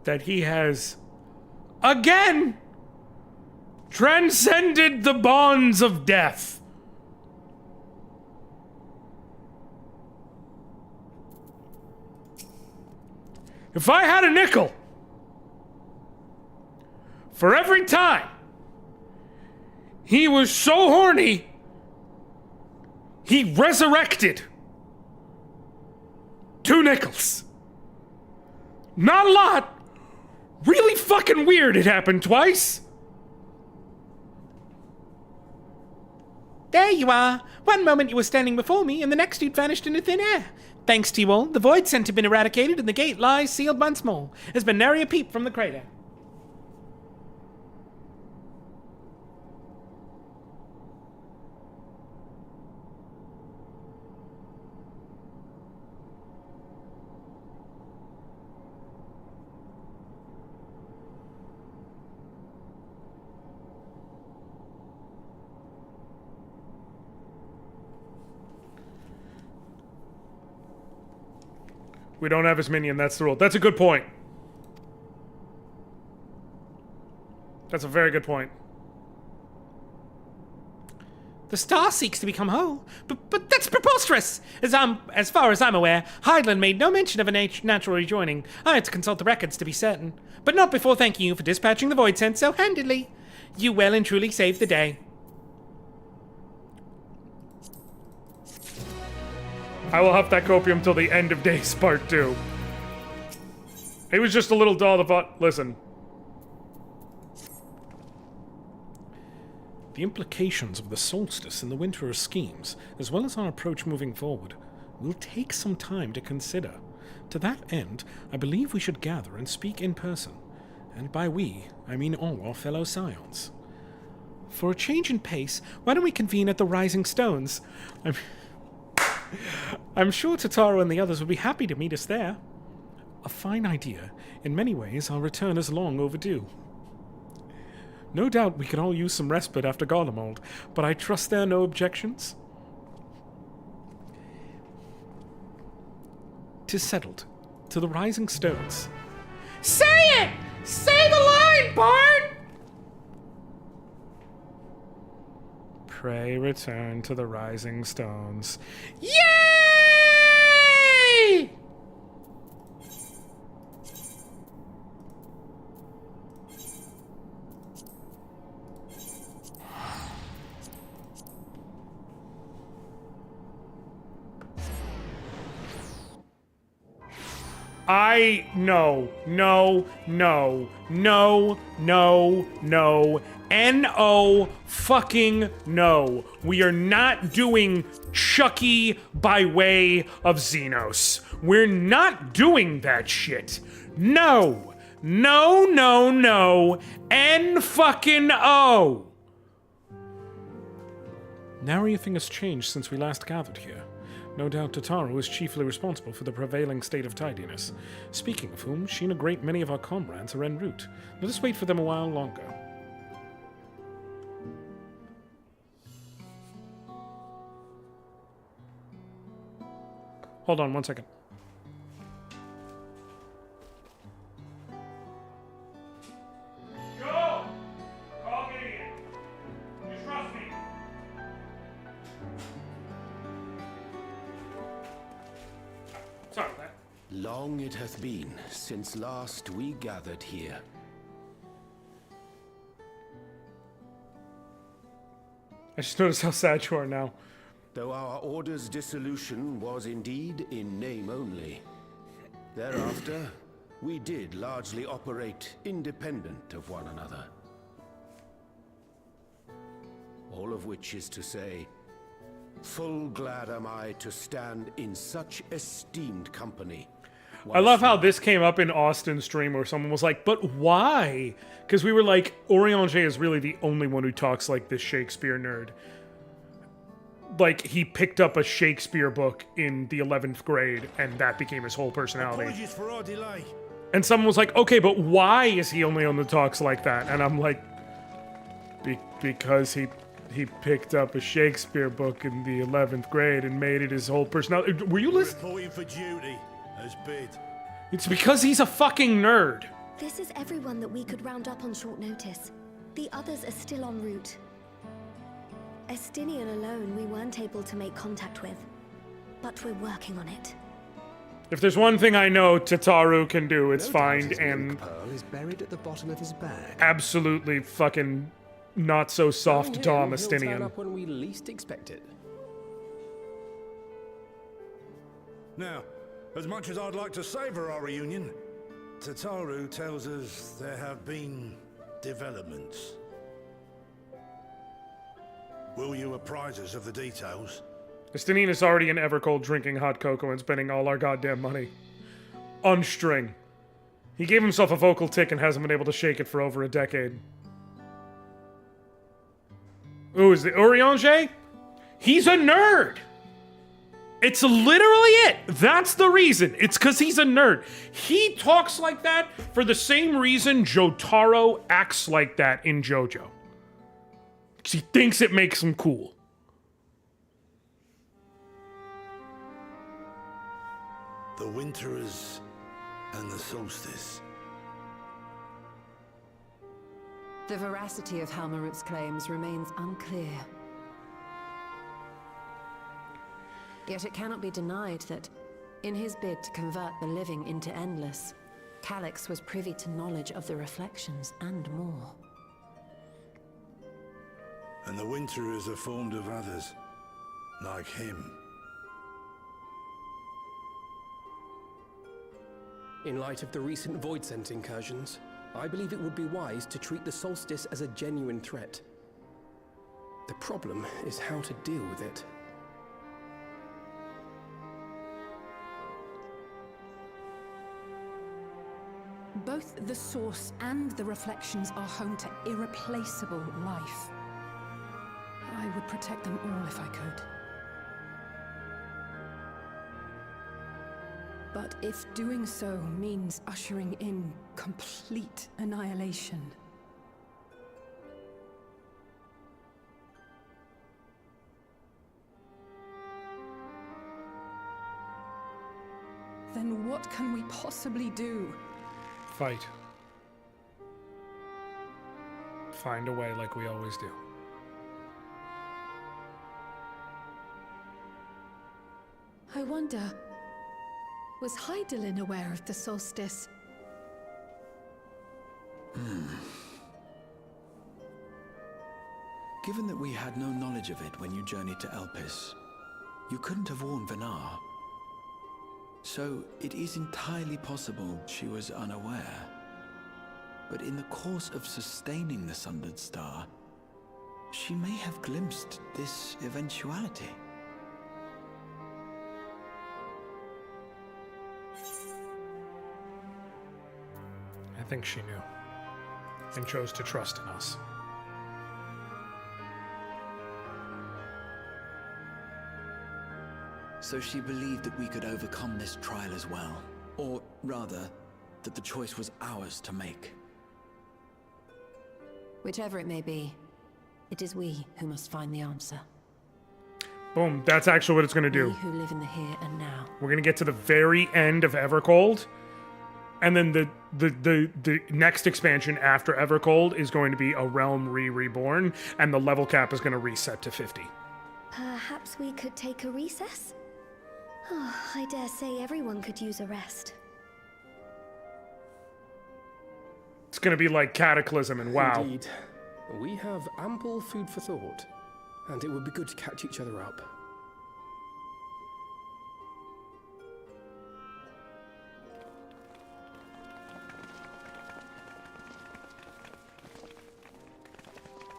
that he has again transcended the bonds of death? If I had a nickel for every time he was so horny, he resurrected 2 nickels. Not a lot. Really fucking weird it happened twice.
There you are. One moment you were standing before me, and the next you'd vanished into thin air. Thanks to you all, the void scent had been eradicated, and the gate lies sealed once more. There's been nary a peep from the crater.
We don't have his minion, that's the rule. That's a good point. That's a very good point.
The star seeks to become whole, but that's preposterous! As far as I'm aware, Highland made no mention of a natural rejoining. I had to consult the records to be certain, but not before thanking you for dispatching the void scent so handedly. You well and truly saved the day.
I will have that copium till the end of days part 2. He was just a little dull to thought. Listen.
The implications of the solstice and the winter schemes, as well as our approach moving forward, will take some time to consider. To that end, I believe we should gather and speak in person. And by we, I mean all our fellow scions. For a change in pace, why don't we convene at the Rising Stones? I'm sure Totaro and the others would be happy to meet us there. A fine idea. In many ways, our return is long overdue. No doubt we could all use some respite after Garlemald, but I trust there are no objections. 'Tis settled. To the Rising Stones.
Say it! Say the line, Bard!
Pray return to the Rising Stones.
Yay!
No. N-O fucking no. We are not doing Chucky by way of Xenos. We're not doing that shit. No. N fucking O.
Nary a thing has changed since we last gathered here. No doubt Totaro is chiefly responsible for the prevailing state of tidiness. Speaking of whom, she and a great many of our comrades are en route. Let us wait for them a while longer.
Hold on 1 second.
Long it hath been since last we gathered here.
I just noticed how sad you are now.
Though our order's dissolution was indeed in name only. Thereafter, we did largely operate independent of one another. All of which is to say, full glad am I to stand in such esteemed company.
I love how this came up in Austin's stream where someone was like, but why? Because we were like, Eorzea is really the only one who talks like this Shakespeare nerd. Like, he picked up a Shakespeare book in the 11th grade, and that became his whole personality.
Apologies for our delay.
And someone was like, okay, but why is he only on the talks like that? And I'm like, because he picked up a Shakespeare book in the 11th grade and made it his whole personality. Were you listening?
Reporting for duty, as bid.
It's because he's a fucking nerd.
This is everyone that we could round up on short notice. The others are still en route. Estinian alone we weren't able to make contact with, but we're working on it.
If there's one thing I know Tataru can do, it's
No
find
doubt his
and
milk pearl is buried at the bottom of his bag.
absolutely fucking not so soft Dom
He'll turn
Estinian.
up when we least expect it.
Now, as much as I'd like to savor our reunion, Tataru tells us there have been developments. Will you apprise us of the details?
Estinian is already in Evercold drinking hot cocoa and spending all our goddamn money. On string. He gave himself a vocal tick and hasn't been able to shake it for over a decade. Ooh, is the Eorzea? He's a nerd! It's literally it! That's the reason. It's because he's a nerd. He talks like that for the same reason Jotaro acts like that in JoJo. Because he thinks it makes him cool.
The Winterers and the Solstice.
The veracity of Halmarut's claims remains unclear. Yet it cannot be denied that, in his bid to convert the living into endless, Calyx was privy to knowledge of the reflections and more.
And the Winterers are formed of others, like him.
In light of the recent Void Scent incursions, I believe it would be wise to treat the Solstice as a genuine threat. The problem is how to deal with it.
Both the Source and the Reflections are home to irreplaceable life. I would protect them all if I could. But if doing so means ushering in complete annihilation, then what can we possibly do?
Fight. Find a way like we always do.
I wonder, was Hydaelyn aware of the solstice?
Given that we had no knowledge of it when you journeyed to Elpis, you couldn't have warned Venar. So it is entirely possible she was unaware. But in the course of sustaining the Sundered Star, she may have glimpsed this eventuality.
I think she knew. And chose to trust in us.
So she believed that we could overcome this trial as well. Or rather, that the choice was ours to make.
Whichever it may be, it is we who must find the answer.
Boom, that's actually what it's going to do.
We who live in the here and now.
We're going to get to the very end of Evercold. And then the next expansion after Evercold is going to be a Realm Reborn. And the level cap is going to reset to 50.
Perhaps we could take a recess? I dare say everyone could use a rest.
It's gonna be like Cataclysm and WoW.
Indeed. We have ample food for thought, and it would be good to catch each other up.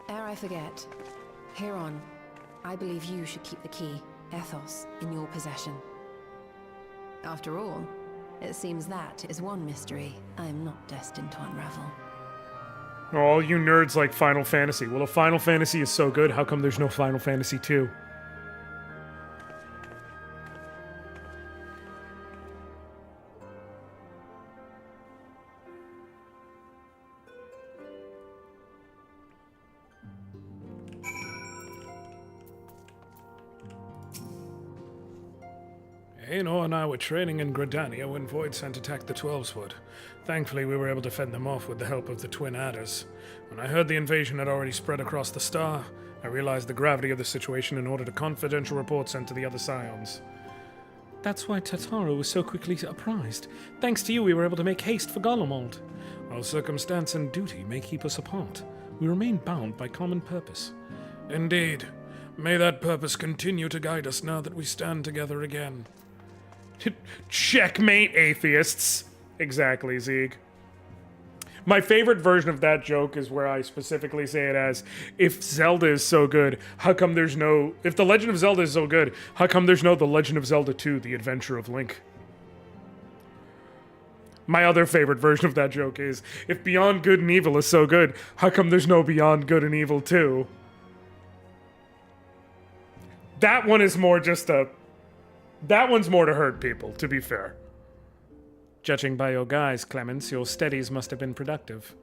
Ere I forget, Heron, I believe you should keep the key, Ethos, in your possession. After all, it seems that is one mystery I am not destined to unravel.
Oh, all you nerds like Final Fantasy. Well, if Final Fantasy is so good, how come there's no Final Fantasy 2? Aenor and I were training in Gridania when Void Scent attacked the 12swood. Thankfully, we were able to fend them off with the help of the twin adders. When I heard the invasion had already spread across the star, I realized the gravity of the situation and ordered a confidential report sent to the other Scions.
That's why Tataru was so quickly apprised. Thanks to you, we were able to make haste for Garlemald.
While circumstance and duty may keep us apart, we remain bound by common purpose. Indeed. May that purpose continue to guide us now that we stand together again.
Checkmate, atheists. Exactly, Zeke. My favorite version of that joke is where I specifically say it as, if Zelda is so good, how come there's no... If The Legend of Zelda is so good, how come there's no The Legend of Zelda 2, The Adventure of Link? My other favorite version of that joke is, if Beyond Good and Evil is so good, how come there's no Beyond Good and Evil 2? That one is more just a... That one's more to hurt people, to be fair.
Judging by your guise, Clemens, your studies must have been productive.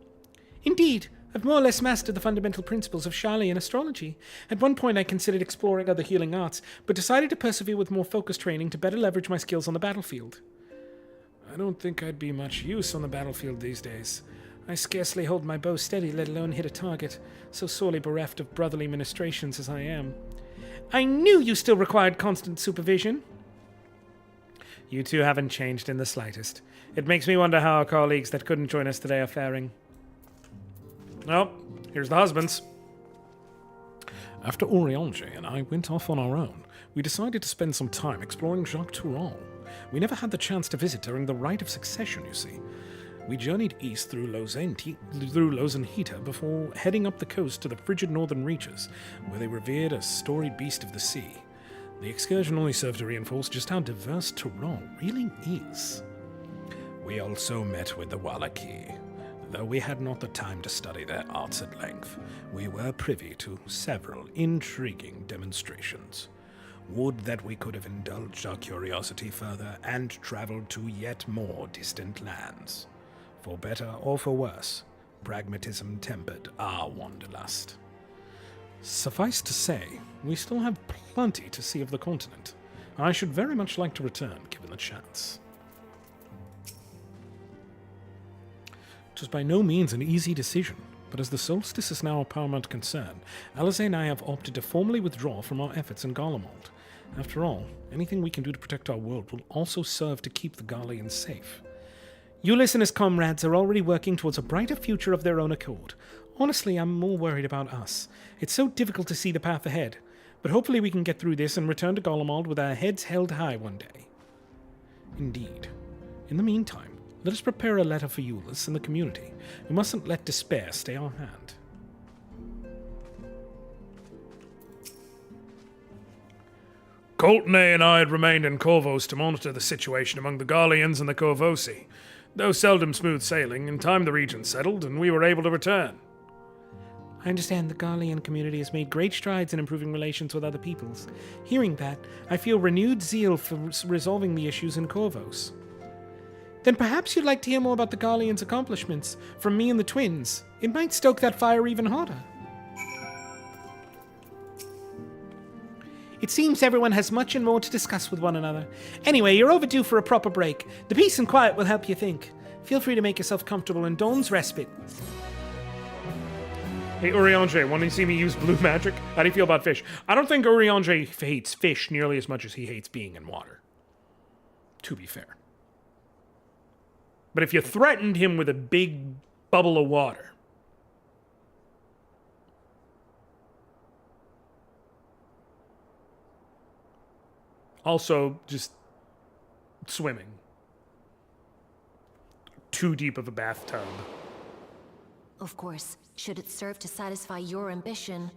Indeed, I've more or less mastered the fundamental principles of Sharlayan astrology. At one point I considered exploring other healing arts, but decided to persevere with more focused training to better leverage my skills on the battlefield.
I don't think I'd be much use on the battlefield these days.
I scarcely hold my bow steady, let alone hit a target, so sorely bereft of brotherly ministrations as I am. I knew you still required constant supervision. You two haven't changed in the slightest. It makes me wonder how our colleagues that couldn't join us today are faring.
Well, here's the husbands.
After Eorzea and I went off on our own, we decided to spend some time exploring Jacques Tural. We never had the chance to visit during the Rite of Succession, you see. We journeyed east through Lozenhita before heading up the coast to the frigid northern reaches, where they revered a storied beast of the sea. The excursion only served to reinforce just how diverse Tural really is. We also met with the Wallaki. Though we had not the time to study their arts at length, we were privy to several intriguing demonstrations. Would that we could have indulged our curiosity further and traveled to yet more distant lands. For better or for worse, pragmatism tempered our wanderlust. Suffice to say, we still have plenty to see of the continent. I should very much like to return, given the chance. It was by no means an easy decision, but as the solstice is now a paramount concern, Eorzea and I have opted to formally withdraw from our efforts in Garlemald. After all, anything we can do to protect our world will also serve to keep the Garleans safe.
Ulyss and his comrades are already working towards a brighter future of their own accord. Honestly, I'm more worried about us. It's so difficult to see the path ahead, but hopefully we can get through this and return to Garlemald with our heads held high one day. Indeed. In the meantime, let us prepare a letter for Ulyss and the community. We mustn't let despair stay our hand.
Coultney and I had remained in Corvos to monitor the situation among the Garleans and the Corvosi. Though seldom smooth sailing, in time the region settled and we were able to return.
I understand the Garlean community has made great strides in improving relations with other peoples. Hearing that, I feel renewed zeal for resolving the issues in Corvos. Then perhaps you'd like to hear more about the Garleans' accomplishments from me and the twins. It might stoke that fire even hotter. It seems everyone has much and more to discuss with one another. Anyway, you're overdue for a proper break. The peace and quiet will help you think. Feel free to make yourself comfortable in Dawn's respite.
Hey, Eorzea, want to see me use blue magic? How do you feel about fish? I don't think Eorzea hates fish nearly as much as he hates being in water. to be fair. But if you threatened him with a big bubble of water, also just swimming too deep of a bathtub.
Of course, should it serve to satisfy your ambition,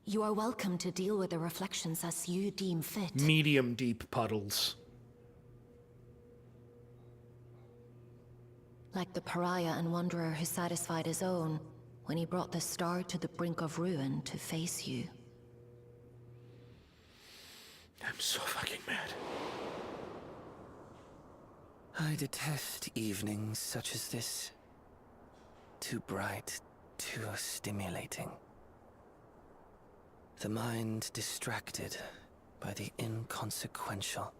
you are welcome to deal with the reflections as you deem fit.
Medium deep puddles.
Like the pariah and wanderer who satisfied his own when he brought the star to the brink of ruin to face you.
I'm so fucking mad.
I detest evenings such as this. Too bright, too stimulating. The mind distracted by the inconsequential.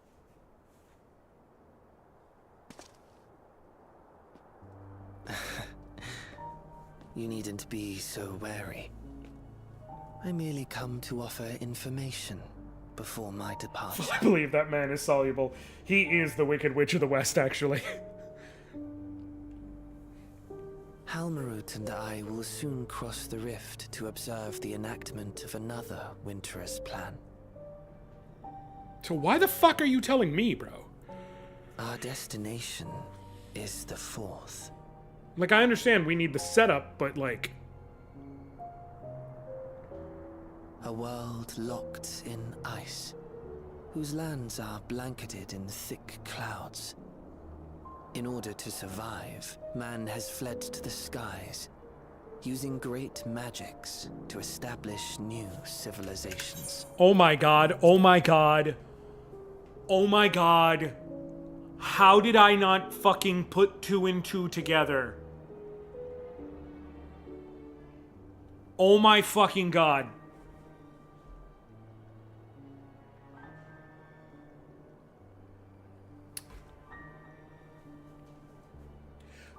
You needn't be so wary. I merely come to offer information before my departure.
I believe that man is soluble. He is the Wicked Witch of the West, actually.
Halmarut and I will soon cross the rift to observe the enactment of another Winterous plan.
So why the fuck are you telling me, bro?
Our destination is the fourth.
Like, I understand we need the setup, but like...
A world locked in ice, whose lands are blanketed in thick clouds. In order to survive, man has fled to the skies, using great magics to establish new civilizations.
Oh my god, oh my god. Oh my god. How did I not fucking put 2 and 2 together? Oh my fucking god.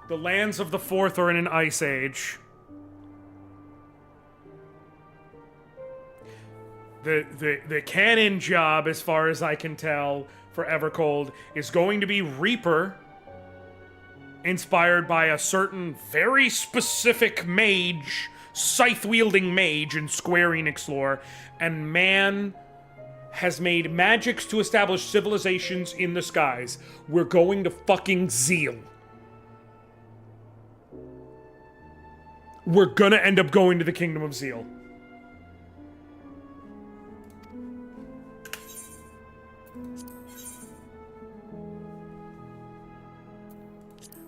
The lands of the Fourth are in an ice age. The canon job, as far as I can tell, for Evercold is going to be Reaper, inspired by a certain very specific mage, scythe-wielding mage in Square Enix lore, and man has made magics to establish civilizations in the skies. We're going to fucking Zeal. We're gonna end up going to the Kingdom of Zeal.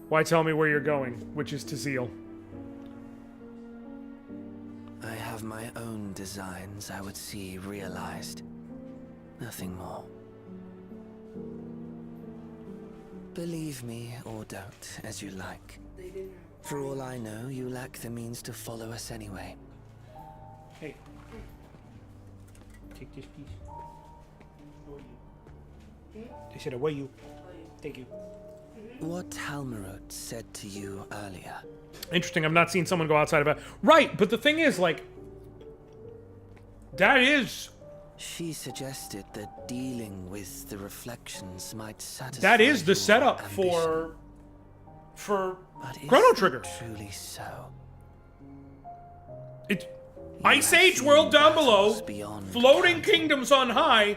Why tell me where you're going, which is to Zeal?
I have my own designs I would see realized. Nothing more. Believe me or don't, as you like. For all I know, you lack the means to follow us anyway.
Hey. Take this piece. They said, away you. Thank you.
What Halmarut said to you earlier.
Interesting, I've not seen someone go outside of it. Right, but the thing is, like... That is...
She suggested that dealing with the reflections might satisfy.
That is the setup
ambition.
for
But
Chrono
is
Trigger.
it truly so?
It's Ice Age world down below, floating kingdoms on high,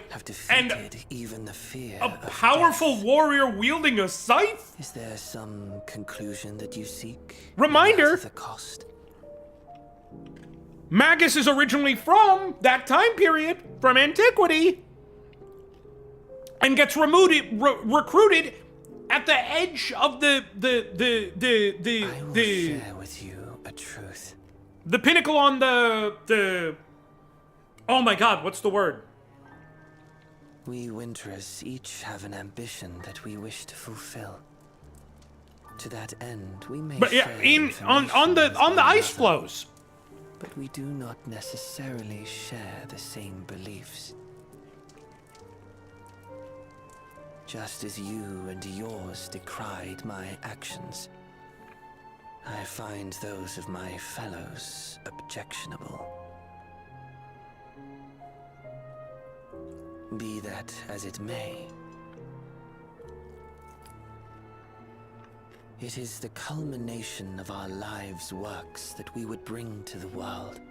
and
even the fear
a powerful warrior wielding a scythe?
Is there some conclusion that you seek?
Reminder,
The cost.
Magus is originally from that time period, from antiquity, and gets recruited at the edge of
I will share with you a truth.
The pinnacle on the oh my god, what's the word?
We Winterers each have an ambition that we wish to fulfill. To that end, we may
But yeah,
share
on the ice floes.
But we do not necessarily share the same beliefs. Just as you and yours decried my actions, I find those of my fellows objectionable. Be that as it may, It is the culmination of our lives' works that we would bring to the world.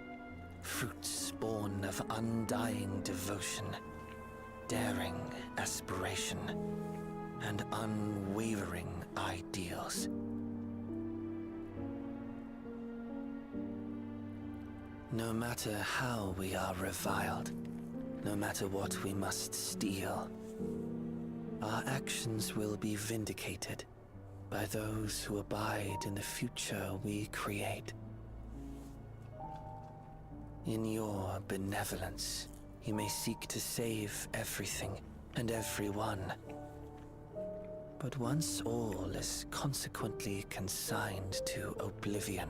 Fruits born of undying devotion, daring aspiration, and unwavering ideals. No matter how we are reviled, no matter what we must steal, our actions will be vindicated by those who abide in the future we create. In your benevolence, you may seek to save everything and everyone. But once all is consequently consigned to oblivion,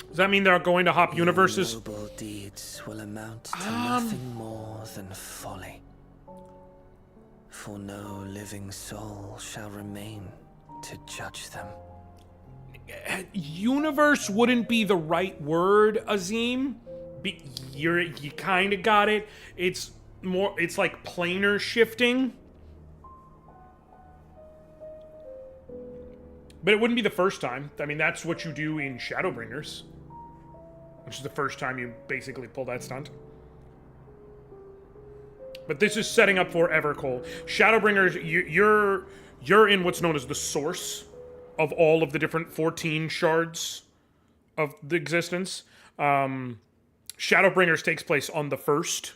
does that mean they're going to hop universes?
Noble deeds will amount to nothing more than folly. For no living soul shall remain to judge them.
Universe wouldn't be the right word, Azim. You kind of got it. It's like planar shifting. But it wouldn't be the first time. I mean, that's what you do in Shadowbringers, which is the first time you basically pull that stunt. But this is setting up for Evercole. Shadowbringers, you're in what's known as the source of all of the different 14 shards of the existence. Shadowbringers takes place on the 1st.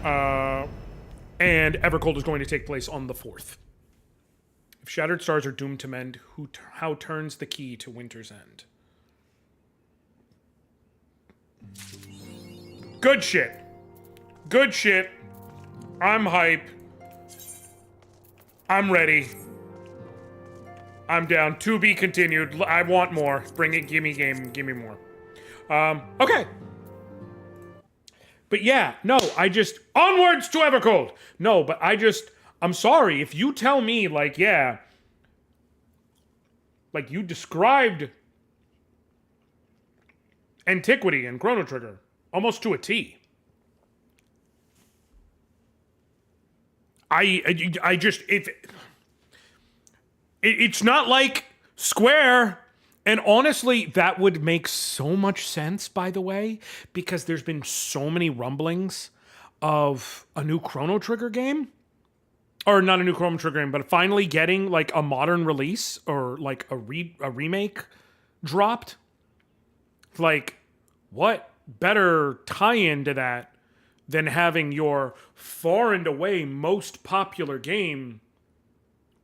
And Evercold is going to take place on the 4th. If Shattered Stars are doomed to mend, how turns the key to Winter's End? Good shit. Good shit. I'm hype. I'm ready. I'm down. To be continued. I want more. Bring it. Give me game. Give me more. Okay. But yeah, no, onwards to Evercold. No, but I'm sorry. If you tell me, like, yeah, like you described Antiquity and Chrono Trigger almost to a T. It's not like Square, and honestly, that would make so much sense, by the way, because there's been so many rumblings of a new Chrono Trigger game. Or not a new Chrono Trigger game, but finally getting like a modern release or like a remake dropped. Like, what better tie-in to that than having your far and away most popular game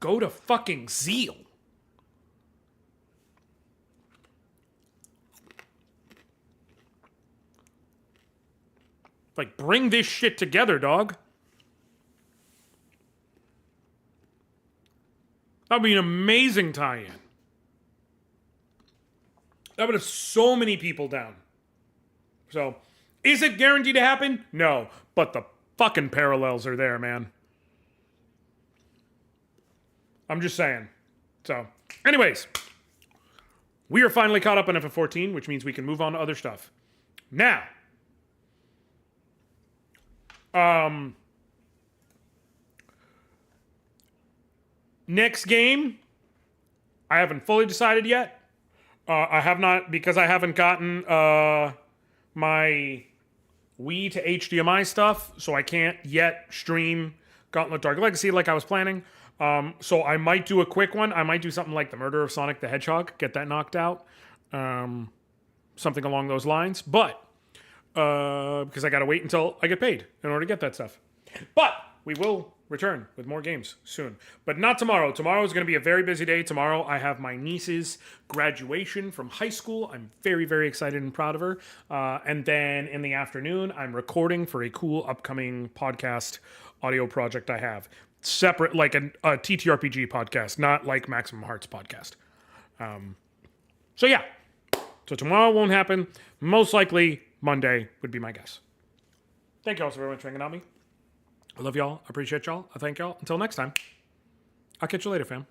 go to fucking Zeal? Like, bring this shit together, dog. That would be an amazing tie-in. That would have so many people down. So, is it guaranteed to happen? No. But the fucking parallels are there, man. I'm just saying. So, anyways. We are finally caught up on FF14, which means we can move on to other stuff. Now. Next game, I haven't fully decided yet. I have not, because I haven't gotten my Wii to HDMI stuff, so I can't yet stream Gauntlet Dark Legacy like I was planning. So I might do a quick one. I might do something like the Murder of Sonic the Hedgehog, get that knocked out. Something along those lines. But, because I gotta wait until I get paid in order to get that stuff. But we will return with more games soon. But not tomorrow. Tomorrow is going to be a very busy day. Tomorrow I have my niece's graduation from high school. I'm very, very excited and proud of her. And then in the afternoon, I'm recording for a cool upcoming podcast audio project I have. Separate, like a TTRPG podcast, not like Maximum Hearts podcast. So yeah. So tomorrow won't happen. Most likely Monday would be my guess. Thank you all so very much for hanging out with me. I love y'all. I appreciate y'all. I thank y'all. Until next time, I'll catch you later, fam.